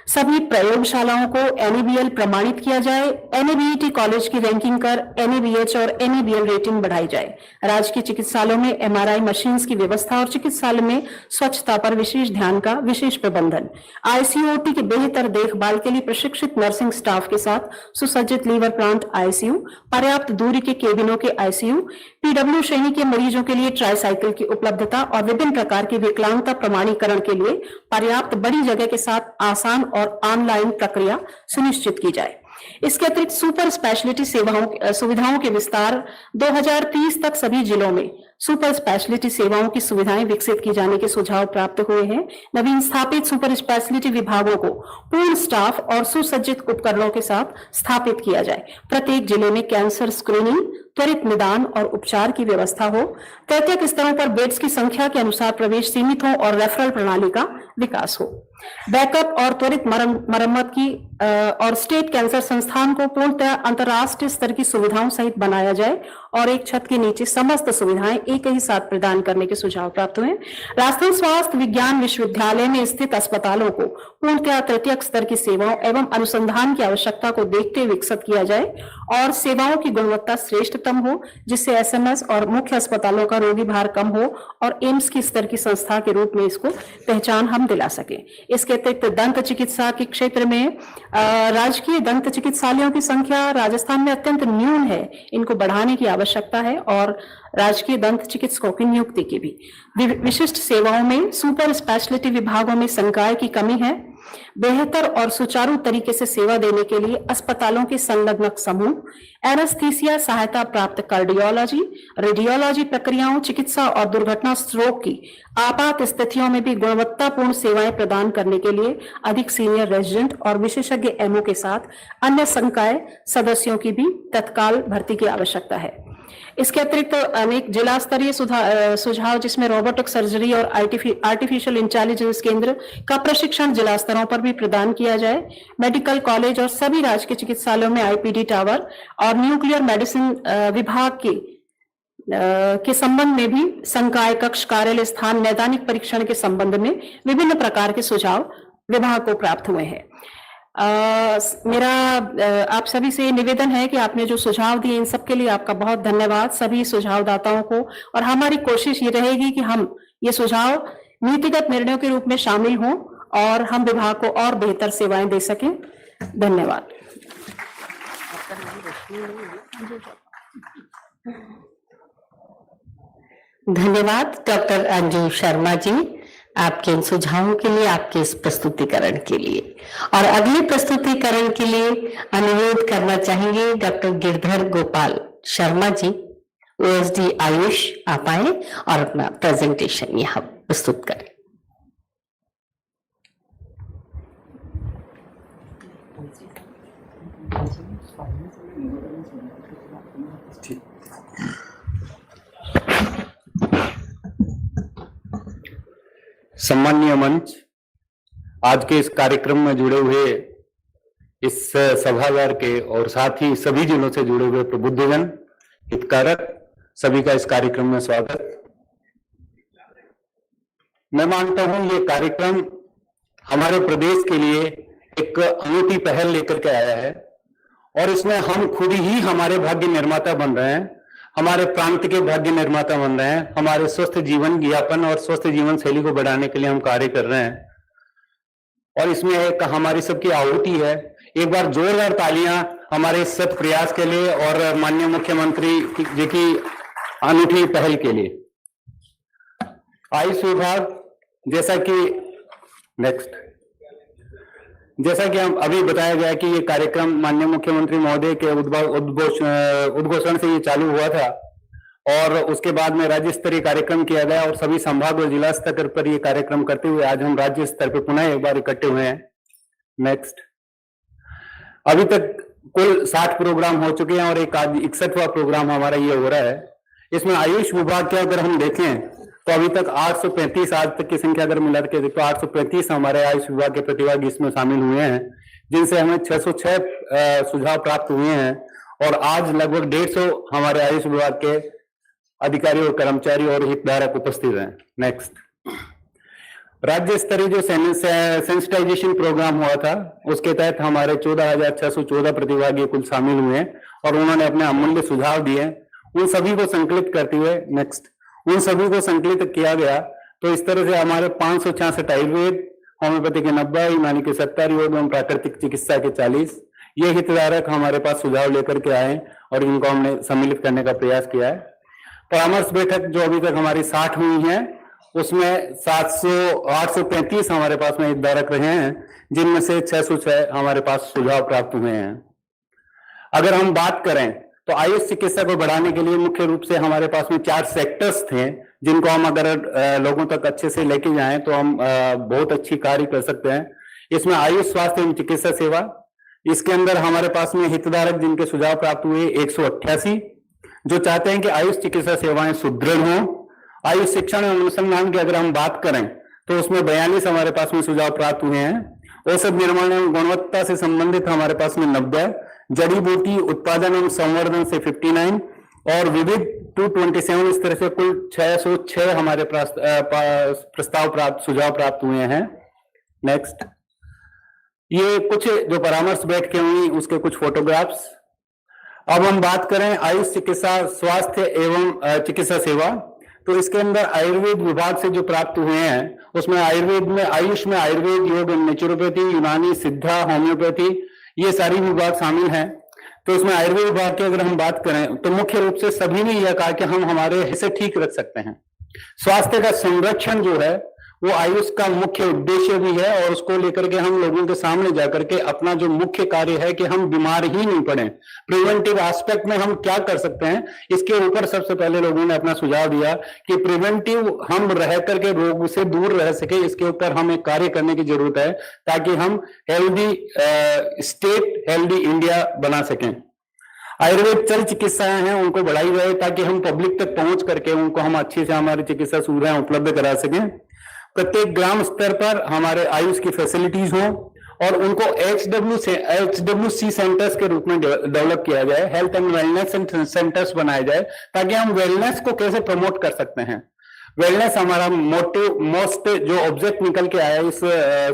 सभी प्रयोगशालाओं को NABL प्रमाणित किया जाए। NABET कॉलेज की रैंकिंग कर NABH और NABL रेटिंग बढ़ाई जाए। राजकीय चिकित्सालयों में MRI मशीन्स की व्यवस्था और चिकित्सालय में स्वच्छता पर विशेष ध्यान का विशेष प्रबंधन। ICU-OT की बेहतर देखभाल के लिए प्रशिक्षित नर्सिंग स्टाफ के साथ सुसज्जित लीवर प्लांट ICU, पर्याप्त दूरी के केबिनों के ICU, PW श्रेणी के मरीजों के लिए ट्राईसाइकिल की उपलब्धता और विभिन्न प्रकार की विकलांगता प्रमाणीकरण के लिए पर्याप्त बड़ी जगह के साथ आसान और ऑनलाइन प्रक्रिया सुनिश्चित की जाए। इसके अतिरिक्त सुपर स्पेशलिटी सुविधाओं के विस्तार 2030 तक सभी जिलों में सुपर स्पेशलिटी सेवाओं की सुविधाएं विकसित की जाने के सुझाव प्राप्त हुए हैं। नवीन स्थापित सुपर स्पेशलिटी विभागों को पूर्ण स्टाफ और सुसज्जित उपकरणों के साथ स्थापित किया जाए। प्रत्येक जिले में कैंसर स्क्रीनिंग, त्वरित निदान और उपचार की व्यवस्था हो। तृतीयक स्तरों पर बेड्स की संख्या के अनुसार प्रवेश सीमित हो और रेफरल प्रणाली का विकास हो। बैकअप और त्वरित मरम्मत की और स्टेट कैंसर संस्थान को पूर्णतः अंतर्राष्ट्रीय स्तर की सुविधाओं सहित बनाया जाए और एक छत के नीचे समस्त सुविधाएं एक ही साथ प्रदान करने के सुझाव प्राप्त हुए। राजस्थान स्वास्थ्य विज्ञान विश्वविद्यालय में स्थित अस्पतालों को पूर्णतः तृतीयक स्तर की सेवाओं एवं अनुसंधान की आवश्यकता को देखते हुए विकसित किया जाए और सेवाओं की गुणवत्ता श्रेष्ठतम हो, जिससे SMS और मुख्य अस्पतालों का रोगी भार कम हो और एम्स की स्तर की संस्था के रूप में इसको पहचान हम दिला सके। इसके अतिरिक्त दंत चिकित्सा के क्षेत्र में राजकीय दंत चिकित्सालयों की संख्या राजस्थान में अत्यंत न्यून है, इनको बढ़ाने की आवश्यकता है और राजकीय दंत चिकित्सकों की नियुक्ति की भी। विशिष्ट सेवाओं में सुपर स्पेशलिटी विभागों में संकाय की कमी है। बेहतर और सुचारू तरीके से सेवा देने के लिए अस्पतालों के संलग्न समूह, एनेस्थीसिया सहायता प्राप्त कार्डियोलॉजी, रेडियोलॉजी प्रक्रियाओं, चिकित्सा और दुर्घटना स्ट्रोक की आपात स्थितियों में भी गुणवत्तापूर्ण सेवाएं प्रदान करने के लिए अधिक सीनियर रेजिडेंट और विशेषज्ञ MO के साथ अन्य संकाय सदस्यों की भी तत्काल भर्ती की आवश्यकता है। इसके अतिरिक्त अनेक जिला स्तरीय सुझाव जिसमें रोबोटिक सर्जरी और आर्टिफिशियल इंटेलिजेंस केंद्र का प्रशिक्षण जिला स्तरों पर भी प्रदान किया जाए। मेडिकल कॉलेज और सभी राजकीय चिकित्सालयों में IPD टावर और न्यूक्लियर मेडिसिन विभाग के संबंध में भी संकाय कक्ष, कार्यालय स्थान, नैदानिक परीक्षण के संबंध में विभिन्न प्रकार के सुझाव विभाग को प्राप्त हुए हैं। मेरा आप सभी से निवेदन है कि आपने जो सुझाव दिए इन सब के लिए आपका बहुत धन्यवाद सभी सुझावदाताओं को, और हमारी कोशिश ये रहेगी कि हम ये सुझाव नीतिगत निर्णयों के रूप में शामिल हों और हम विभाग को और बेहतर सेवाएं दे सकें। धन्यवाद। धन्यवाद डॉक्टर अंजू शर्मा जी, आपके इन सुझावों के लिए, आपके इस प्रस्तुतिकरण के लिए। और अगले प्रस्तुतिकरण के लिए अनुरोध करना चाहेंगे डॉक्टर गिरधर गोपाल शर्मा जी, OSD आयुष, आप आए और अपना प्रेजेंटेशन यहाँ प्रस्तुत करें। सम्मानीय मंच, आज के इस कार्यक्रम में जुड़े हुए इस सभागार के और साथ ही सभी जिलों से जुड़े हुए प्रबुद्धजन, हितकारक, सभी का इस कार्यक्रम में स्वागत। मैं मानता हूं ये कार्यक्रम हमारे प्रदेश के लिए एक अनूठी पहल लेकर के आया है और इसमें हम खुद ही हमारे भाग्य निर्माता बन रहे हैं, हमारे प्रांत के भाग्य निर्माता बन रहे हैं। हमारे स्वस्थ जीवन यापन और स्वस्थ जीवन शैली को बढ़ाने के लिए हम कार्य कर रहे हैं और इसमें एक हमारी सबकी आहुति है। एक बार जोरदार तालियां हमारे इस सत प्रयास के लिए और माननीय मुख्यमंत्री जी की अनूठी पहल के लिए। आयुष विभाग, जैसा कि हम अभी बताया गया कि ये कार्यक्रम माननीय मुख्यमंत्री महोदय के उद्घोषण से ये चालू हुआ था और उसके बाद में राज्य स्तरीय कार्यक्रम किया गया और सभी संभाग और जिला स्तर पर ये कार्यक्रम करते हुए आज हम राज्य स्तर पर पुनः एक बार इकट्ठे हुए हैं। नेक्स्ट, अभी तक कुल 60 प्रोग्राम हो चुके हैं और एक 61वां प्रोग्राम हमारा ये हो रहा है। इसमें आयुष विभाग के अगर हम देखें तो अभी तक 835 आज तक की संख्या अगर मिला के तो 835 हमारे आयुष विभाग के प्रतिभागी इसमें शामिल हुए हैं, जिनसे हमें 606 सुझाव प्राप्त हुए हैं और आज लगभग 150 हमारे आयुष विभाग के अधिकारी और कर्मचारी और हितधारक उपस्थित हैं। नेक्स्ट, राज्य स्तरीय जो सेंसिटाइजेशन प्रोग्राम हुआ था उसके तहत हमारे 14,614 प्रतिभागी कुल शामिल हुए हैं और उन्होंने अपने अमूल्य सुझाव दिए। उन सभी को संकलित करते हुए उन सभी को संकलित किया गया। तो इस तरह से हमारे 566 आयुर्वेद, होम्योपैथी के 90, यूनानी के 70, योग एवं प्राकृतिक चिकित्सा के 40 ये हितधारक हमारे पास सुझाव लेकर के आए और इनको हमने सम्मिलित करने का प्रयास किया है। परामर्श बैठक जो अभी तक हमारी 60 हुई है उसमें 835 हमारे पास में हितधारक रहे हैं, जिनमें से 606 हमारे पास सुझाव प्राप्त हुए हैं। अगर हम बात करें तो आयुष चिकित्सा को बढ़ाने के लिए मुख्य रूप से हमारे पास में 4 सेक्टर्स थे, जिनको हम अगर लोगों तक अच्छे से लेके जाएं तो हम बहुत अच्छी कार्य कर सकते हैं। इसमें आयुष स्वास्थ्य एवं चिकित्सा सेवा, इसके अंदर हमारे पास में हितधारक जिनके सुझाव प्राप्त हुए 188, जो चाहते हैं कि आयुष चिकित्सा सेवाएं सुदृढ़ हों। आयुष शिक्षण एवं अनुसंधान की अगर हम बात करें तो उसमें 42 हमारे पास में सुझाव प्राप्त हुए हैं। औषध निर्माण एवं गुणवत्ता से संबंधित हमारे पास में 90, जड़ी बूटी उत्पादन एवं संवर्धन से 59 और विविध 227, इस तरह से कुल 606 हमारे प्रस्ताव प्राप्त सुझाव प्राप्त हुए हैं। नेक्स्ट, ये कुछ जो परामर्श बैठ के हुई उसके कुछ फोटोग्राफ्स। अब हम बात करें आयुष चिकित्सा स्वास्थ्य एवं चिकित्सा सेवा, तो इसके अंदर आयुर्वेद विभाग से जो प्राप्त हुए हैं उसमें आयुर्वेद में आयुष में आयुर्वेद, योग एवं नेचुरोपैथी, यूनानी, सिद्धा, होम्योपैथी ये सारी विभाग शामिल हैं। तो इसमें आयुर्वेद विभाग की अगर हम बात करें तो मुख्य रूप से सभी ने यह कहा कि हम हमारे हिस्से ठीक रख सकते हैं। स्वास्थ्य का संरक्षण जो है वो आयुष का मुख्य उद्देश्य भी है और उसको लेकर के हम लोगों के सामने जाकर के अपना जो मुख्य कार्य है कि हम बीमार ही नहीं पड़े, प्रिवेंटिव एस्पेक्ट में हम क्या कर सकते हैं, इसके ऊपर सबसे पहले लोगों ने अपना सुझाव दिया कि प्रिवेंटिव हम रह करके रोग से दूर रह सके, इसके ऊपर हमें कार्य करने की जरूरत है ताकि हम हेल्दी स्टेट, हेल्दी इंडिया बना सकें। आयुर्वेद चल चिकित्साएं हैं उनको बढ़ाई जाए ताकि हम पब्लिक तक पहुंच करके उनको हम अच्छी से हमारी चिकित्सा सुविधाएं उपलब्ध करा सकें। प्रत्येक ग्राम स्तर पर हमारे आयुष की फैसिलिटीज हो और उनको HWC सेंटर्स के रूप में डेवलप किया जाए, हेल्थ एंड वेलनेस सेंटर्स बनाए जाए ताकि हम वेलनेस को कैसे प्रमोट कर सकते हैं। वेलनेस हमारा मोस्ट जो ऑब्जेक्ट निकल के आया इस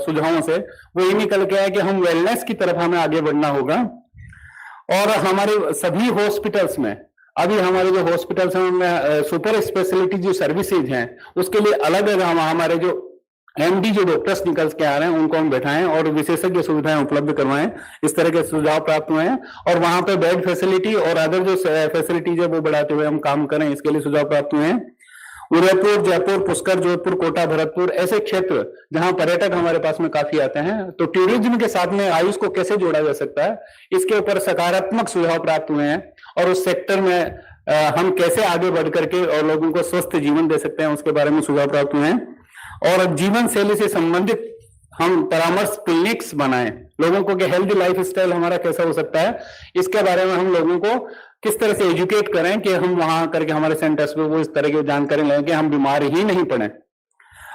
सुझावों से वो ये निकल के आया कि हम वेलनेस की तरफ हमें आगे बढ़ना होगा। और हमारे सभी हॉस्पिटल्स में अभी हमारे जो हॉस्पिटल्स हैं उनमें सुपर स्पेशलिटी जो सर्विसेज हैं उसके लिए अलग अलग हमारे जो MD जो डॉक्टर्स निकल के आ रहे हैं उनको हम बैठाएं और विशेषज्ञ सुविधाएं उपलब्ध करवाएं, इस तरह के सुझाव प्राप्त हुए हैं। और वहां पे बेड फैसिलिटी और अदर जो फैसिलिटीज है वो बढ़ाते हुए हम काम करें, इसके लिए सुझाव प्राप्त हुए हैं। उदयपुर, जयपुर, पुष्कर, जोधपुर, कोटा, भरतपुर ऐसे क्षेत्र जहां पर्यटक हमारे पास में काफी आते हैं, तो टूरिज्म के साथ में आयुष को कैसे जोड़ा जा सकता है इसके ऊपर सकारात्मक सुझाव प्राप्त हुए हैं। और उस सेक्टर में हम कैसे आगे बढ़ करके और लोगों को स्वस्थ जीवन दे सकते हैं उसके बारे में सुझाव प्राप्त हुए हैं। और जीवन शैली से संबंधित हम परामर्श क्लिनिक्स बनाएं, लोगों को कि हेल्दी लाइफ स्टाइल हमारा कैसा हो सकता है इसके बारे में हम लोगों को किस तरह से एजुकेट करें कि हम वहां करके हमारे सेंटर्स पे वो इस तरह की जानकारी लें कि हम बीमार ही नहीं पड़े।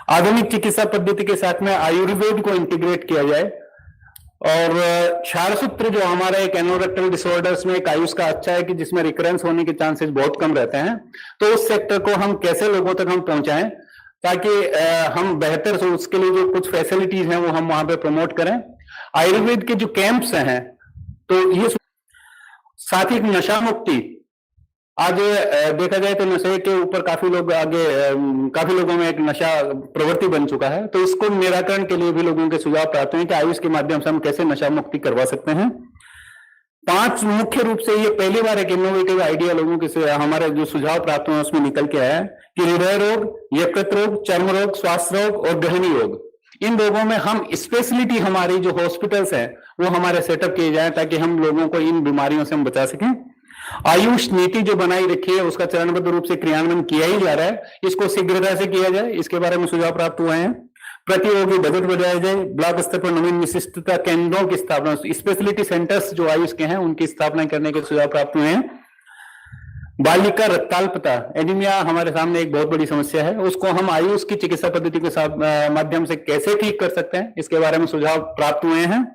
आधुनिक चिकित्सा पद्धति के साथ में आयुर्वेद को इंटीग्रेट किया जाए। और क्षारसूत्र जो हमारा एक एनोरेक्टल डिसऑर्डर्स में एक आयुष का अच्छा है कि जिसमें रिकरेंस होने के चांसेस बहुत कम रहते हैं, तो उस सेक्टर को हम कैसे लोगों तक हम पहुंचाएं ताकि हम बेहतर से उसके लिए जो कुछ फैसिलिटीज हैं वो हम वहां पे प्रमोट करें। आयुर्वेद के जो कैंप्स हैं तो ये साथ ही नशा मुक्ति, आज देखा जाए तो नशे के ऊपर काफी लोगों में एक नशा प्रवृत्ति बन चुका है, तो इसको निराकरण के लिए भी लोगों के सुझाव प्राप्त हैं कि आयुष के माध्यम से हम कैसे नशा मुक्ति करवा सकते हैं। 5 मुख्य रूप से ये पहली बार एक इनोवेटिव आइडिया लोगों के हमारे जो सुझाव प्राप्त हुए उसमें निकल के आया कि हृदय रोग, यकृत रोग, चर्म रोग, श्वास रोग और गहनी रोग, इन रोगों में हम स्पेशलिटी हमारी जो हॉस्पिटल्स हैं वो हमारे सेटअप किए जाए ताकि हम लोगों को इन बीमारियों से हम बचा सकें। आयुष नीति जो बनाई रखी है उसका चरणबद्ध रूप से क्रियान्वयन किया ही जा रहा है, इसको शीघ्रता से किया जाए, इसके बारे में सुझाव प्राप्त हुए हैं। प्रतियोगी बजट बढ़ाया जाए, ब्लॉक स्तर पर नवीन विशिष्टता केंद्रों की स्थापना, स्पेशलिटी सेंटर्स जो आयुष के हैं उनकी स्थापना करने के सुझाव प्राप्त हुए हैं। बालिका रक्ताल्पता, एनीमिया हमारे सामने एक बहुत बड़ी समस्या है, उसको हम आयुष की चिकित्सा पद्धति के साथ माध्यम से कैसे ठीक कर सकते हैं इसके बारे में सुझाव प्राप्त हुए हैं।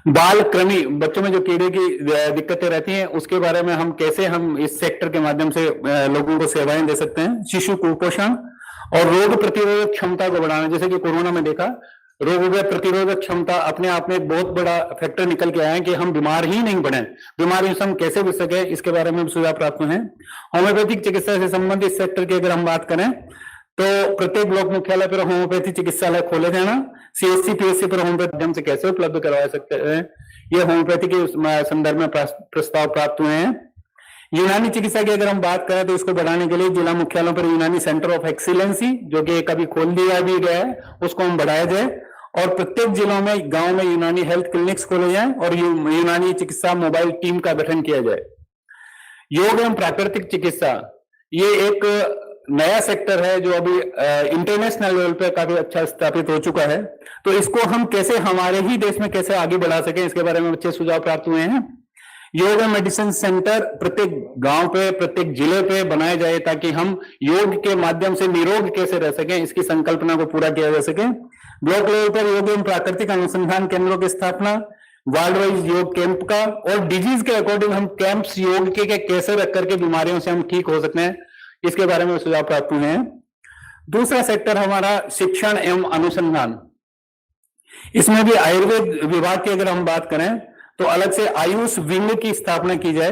बाल कृमि, बच्चों में जो कीड़े की दिक्कतें रहती हैं उसके बारे में हम कैसे हम इस सेक्टर के माध्यम से लोगों को सेवाएं दे सकते हैं। शिशु कुपोषण और रोग प्रतिरोधक क्षमता को बढ़ाना, जैसे कि कोरोना में देखा, रोग प्रतिरोधक क्षमता अपने आप में एक बहुत बड़ा फैक्टर निकल के आया है कि हम बीमार ही नहीं पड़े, बीमारियों से हम कैसे बच सके, इसके बारे में सुझाव प्राप्त हुए हैं। होम्योपैथिक चिकित्सा से संबंधित सेक्टर की अगर हम बात करें तो प्रत्येक ब्लॉक मुख्यालय पर होम्योपैथी चिकित्सालय खोले जाना, सीएससी पीएससी पर होम्योपैथी माध्यम से कैसे उपलब्ध करवा सकते हैं, ये होम्योपैथी के संदर्भ में प्रस्ताव प्राप्त हुए हैं। यूनानी चिकित्सा की अगर हम बात करें तो इसको बढ़ाने के लिए जिला मुख्यालयों पर यूनानी सेंटर ऑफ एक्सीलेंसी, जो कि कभी खोल दिया भी गया है, उसको हम बढ़ाया जाए और प्रत्येक जिलों में गांव में यूनानी हेल्थ क्लिनिक्स खोले जाएं और यूनानी चिकित्सा मोबाइल टीम का गठन किया जाए। योग एवं प्राकृतिक चिकित्सा ये एक नया सेक्टर है जो अभी इंटरनेशनल लेवल पे काफी अच्छा स्थापित हो चुका है, तो इसको हम कैसे हमारे ही देश में कैसे आगे बढ़ा सकें, इसके बारे में अच्छे सुझाव प्राप्त हुए हैं। योग एवं मेडिसिन सेंटर प्रत्येक गांव पे, प्रत्येक जिले पे बनाए जाए ताकि हम योग के माध्यम से निरोग कैसे रह सकें, इसकी संकल्पना को पूरा किया जा सके। ब्लॉक लेवल पर योग एवं प्राकृतिक अनुसंधान केंद्रों की स्थापना, वर्ल्ड वाइज योग कैंप का, और डिजीज के अकॉर्डिंग हम कैंप्स योग के कैसे रख करके बीमारियों से हम ठीक हो सकते हैं, इसके बारे में सुझाव प्राप्त हुए हैं। दूसरा सेक्टर हमारा शिक्षण एवं अनुसंधान, इसमें भी आयुर्वेद विभाग की अगर हम बात करें तो अलग से आयुष विंग की स्थापना की जाए।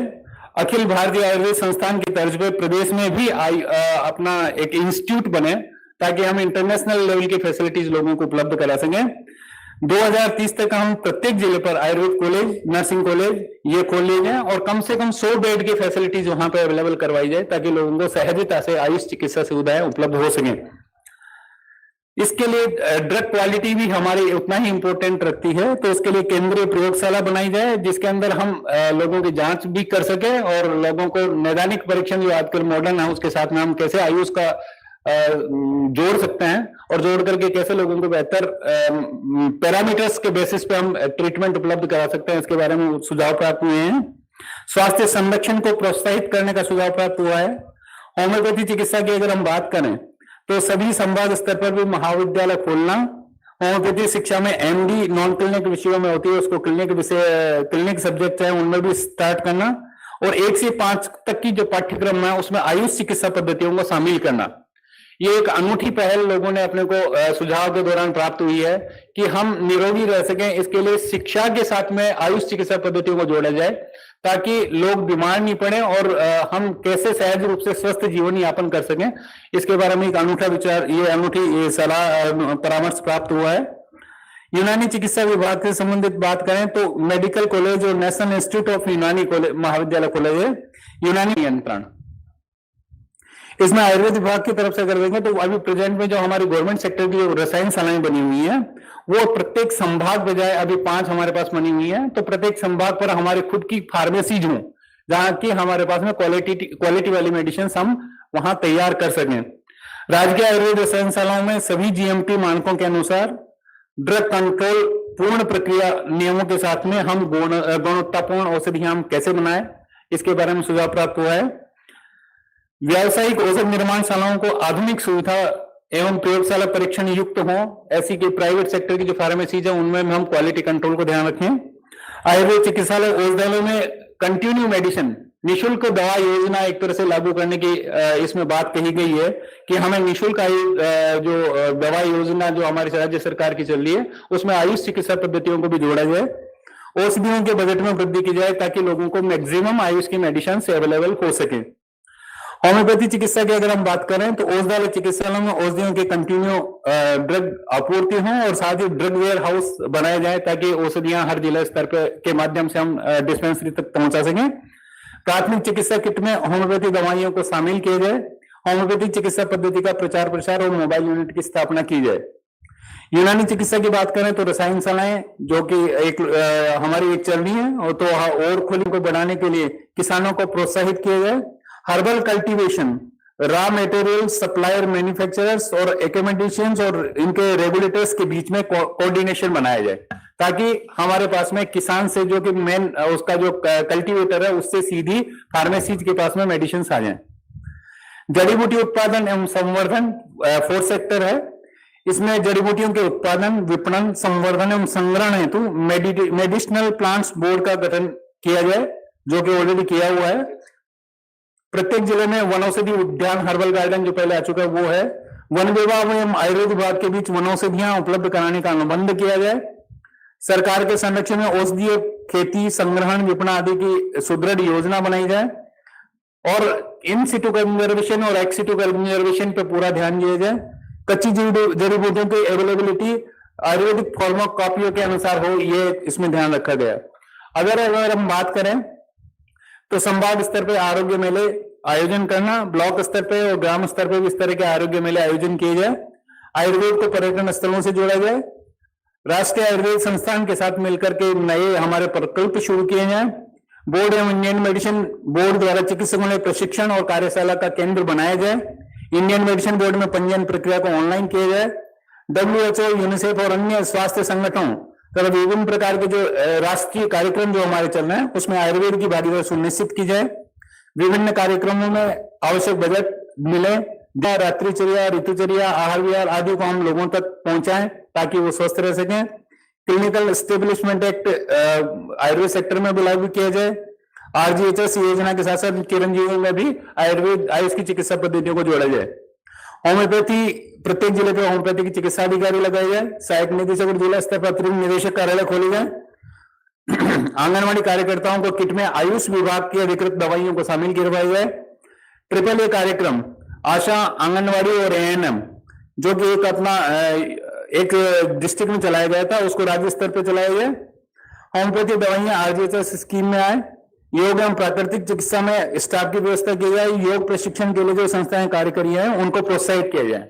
अखिल भारतीय आयुर्वेद संस्थान की तर्ज पे प्रदेश में भी अपना एक इंस्टीट्यूट बने ताकि हम इंटरनेशनल लेवल की फैसिलिटीज लोगों को उपलब्ध करा सकें। 2030 तक हम प्रत्येक जिले पर आयुर्वेद कॉलेज, नर्सिंग कॉलेज ये खोल लिए जाए और कम से कम 100 बेड की फैसिलिटीज वहां पे अवेलेबल करवाई जाए ताकि लोगों को सहजता से आयुष चिकित्सा सुविधाएं उपलब्ध हो सकें। इसके लिए ड्रग क्वालिटी भी हमारी उतना ही इंपॉर्टेंट रखती है, तो इसके लिए केंद्रीय प्रयोगशाला बनाई जाए जिसके अंदर हम लोगों की जांच भी कर सके और लोगों को नैदानिक परीक्षण जो आजकल मॉडर्न है उसके साथ में हम कैसे आयुष का जोड़ सकते हैं और जोड़ करके कैसे लोगों को बेहतर पैरामीटर्स के बेसिस पे हम ट्रीटमेंट उपलब्ध करा सकते हैं, इसके बारे में सुझाव प्राप्त हुए हैं। स्वास्थ्य संरक्षण को प्रोत्साहित करने का सुझाव प्राप्त हुआ है। होम्योपैथी चिकित्सा की अगर हम बात करें तो सभी संभाग स्तर पर भी महाविद्यालय खोलना, होम्योपैथी शिक्षा में एमडी नॉन क्लिनिक विषयों में होती है उसको क्लिनिक विषय, क्लिनिक सब्जेक्ट है उनमें भी स्टार्ट करना और 1 से 5 तक की जो पाठ्यक्रम है उसमें आयुष चिकित्सा पद्धतियों को शामिल करना। ये एक अनूठी पहल लोगों ने अपने को सुझाव के दौरान प्राप्त हुई है कि हम निरोगी रह सकें, इसके लिए शिक्षा के साथ में आयुष चिकित्सा पद्धतियों को जोड़ा जाए ताकि लोग बीमार नहीं पड़े और हम कैसे सहज रूप से स्वस्थ जीवन यापन कर सकें, इसके बारे में एक अनूठा विचार, ये अनूठी सलाह परामर्श प्राप्त हुआ है। यूनानी चिकित्सा विभाग से संबंधित बात करें तो मेडिकल कॉलेज और नेशनल इंस्टीट्यूट ऑफ यूनानी महाविद्यालय कॉलेज है। यूनानी नियंत्रण, इसमें आयुर्वेद विभाग की तरफ से अगर देखें तो अभी प्रेजेंट में जो हमारी गवर्नमेंट सेक्टर की रसायन शालाएं बनी हुई है वो प्रत्येक संभाग बजाय अभी 5 हमारे पास बनी हुई है, तो प्रत्येक संभाग पर हमारी खुद की फार्मेसीज हों जहां की हमारे पास में क्वालिटी वाली मेडिसिन हम वहां तैयार कर सकें। राजकीय आयुर्वेद रसायन शालाओं में सभी जीएमपी मानकों के अनुसार ड्रग कंट्रोल पूर्ण प्रक्रिया नियमों के साथ में हम गुणवत्तापूर्ण औषधियां हम कैसे बनाएं, इसके बारे में सुझाव प्राप्त हुआ है। व्यावसायिक औषध निर्माणशालाओं को आधुनिक सुविधा एवं प्रयोगशाला परीक्षण युक्त हो, ऐसी कि प्राइवेट सेक्टर की जो फार्मेसीज है उनमें हम क्वालिटी कंट्रोल को ध्यान रखें। आयुर्वेद चिकित्सालय औषधालयों में कंटिन्यू मेडिसिन निशुल्क दवा योजना एक तरह से लागू करने की इसमें बात कही गई है कि हमें निशुल्क जो दवा योजना जो हमारी राज्य सरकार की चल रही है उसमें आयुष चिकित्सा पद्धतियों को भी जोड़ा जाए। औषधियों के बजट में वृद्धि की जाए ताकि लोगों को मैक्सिमम आयुष की मेडिसिन अवेलेबल हो सके। होम्योपैथी चिकित्सा की अगर हम बात करें तो औषधालय चिकित्सालयों में औषधियों के कंटिन्यू ड्रग आपूर्ति हो और साथ ही ड्रग वेयर हाउस बनाए जाए ताकि औषधियां हर जिला स्तर के माध्यम से हम डिस्पेंसरी तक पहुंचा सकें। प्राथमिक चिकित्सा किट में होम्योपैथी दवाइयों को शामिल किया जाए। होम्योपैथी चिकित्सा पद्धति का प्रचार प्रसार और मोबाइल यूनिट की स्थापना की जाए। यूनानी चिकित्सा की बात करें तो रसायन शालाएं जो कि एक हमारी एक चल रही है और तो और खुली को बढ़ाने के लिए किसानों को प्रोत्साहित किया जाए। Herbal cultivation, raw material supplier, manufacturers और एकोमोडेशंस और इनके रेगुलेटर्स के बीच में कोऑर्डिनेशन बनाया जाए ताकि हमारे पास में किसान से जो कि मेन उसका जो कल्टीवेटर है उससे सीधी फार्मेसीज के पास में मेडिसिन आ जाए। जड़ी बूटी उत्पादन एवं संवर्धन 4th सेक्टर है। इसमें जड़ी बूटियों के उत्पादन, विपणन, संवर्धन एवं संग्रहण हेतु मेडिसिनल प्लांट्स बोर्ड का गठन किया जाए जो कि ऑलरेडी किया हुआ है। प्रत्येक जिले में वनौषधि उद्यान, हर्बल गार्डन जो पहले आ चुका है वो है। वन विभाग एवं आयुर्वेद विभाग के बीच वनौषधियां उपलब्ध कराने का अनुबंध किया जाए। सरकार के संरक्षण में औषधीय खेती, संग्रहण, विपणन आदि की सुदृढ़ योजना बनाई जाए और इन सिटू कंजर्वेशन और एक्स सिटू कंजर्वेशन पे पूरा ध्यान दिया जाए। कच्ची जड़ी बूटियों की अवेलेबिलिटी आयुर्वेदिक फार्माकोपिया के अनुसार हो, ये इसमें ध्यान रखा गया। अगर हम बात करें तो संभाग स्तर पर आरोग्य मेले आयोजन करना, ब्लॉक स्तर पे और ग्राम स्तर पे भी इस तरह के आरोग्य मेले आयोजन किए जाए। आयुर्वेद को पर्यटन स्थलों से जोड़ा जाए। राष्ट्रीय आयुर्वेद संस्थान के साथ मिलकर के नए हमारे प्रकल्प शुरू किए जाए। बोर्ड एवं इंडियन मेडिसिन बोर्ड द्वारा चिकित्सकों के प्रशिक्षण और कार्यशाला का केंद्र बनाया जाए। इंडियन मेडिसिन बोर्ड में पंजीयन प्रक्रिया को ऑनलाइन किया जाए। WHO, यूनिसेफ और अन्य स्वास्थ्य संगठनों तथा विभिन्न प्रकार के जो राष्ट्रीय कार्यक्रम जो हमारे चल रहे हैं उसमें आयुर्वेद की भागीदारी सुनिश्चित की जाए। विभिन्न कार्यक्रमों में आवश्यक बजट मिले। रात्रिचर्या, ऋतुचर्या, आहार विहार आदि को हम लोगों तक पहुंचाएं ताकि वो स्वस्थ रह सकें। Clinical establishment act Ayurveda sector में भी लागू किया जाए। RGHS योजना के साथ साथ चिरंजीवी में भी आयुर्वेद आयुष की चिकित्सा पद्धतियों को जोड़ा जाए। होम्योपैथी, प्रत्येक जिले पे होम्योपैथी की चिकित्सा अधिकारी लगाए जाए। सहायक निदेशक और जिला स्तर पर अतिरिक्त निदेशक कार्यालय खोले जाए। आंगनवाड़ी कार्यकर्ताओं को किट में आयुष विभाग की अधिकृत दवाइयों को शामिल करवाया जाए। AAA कार्यक्रम आशा, आंगनवाड़ी और ANM जो कि एक अपना एक डिस्ट्रिक्ट में चलाया गया था उसको राज्य स्तर पर चलाया जाए। होम्योपैथी दवाइयां RGHS स्कीम में आए। योग एवं प्राकृतिक चिकित्सा में स्टाफ की व्यवस्था की जाए। योग प्रशिक्षण के लिए जो संस्थाएं कार्य कर रही हैं उनको प्रोत्साहित किया जाए।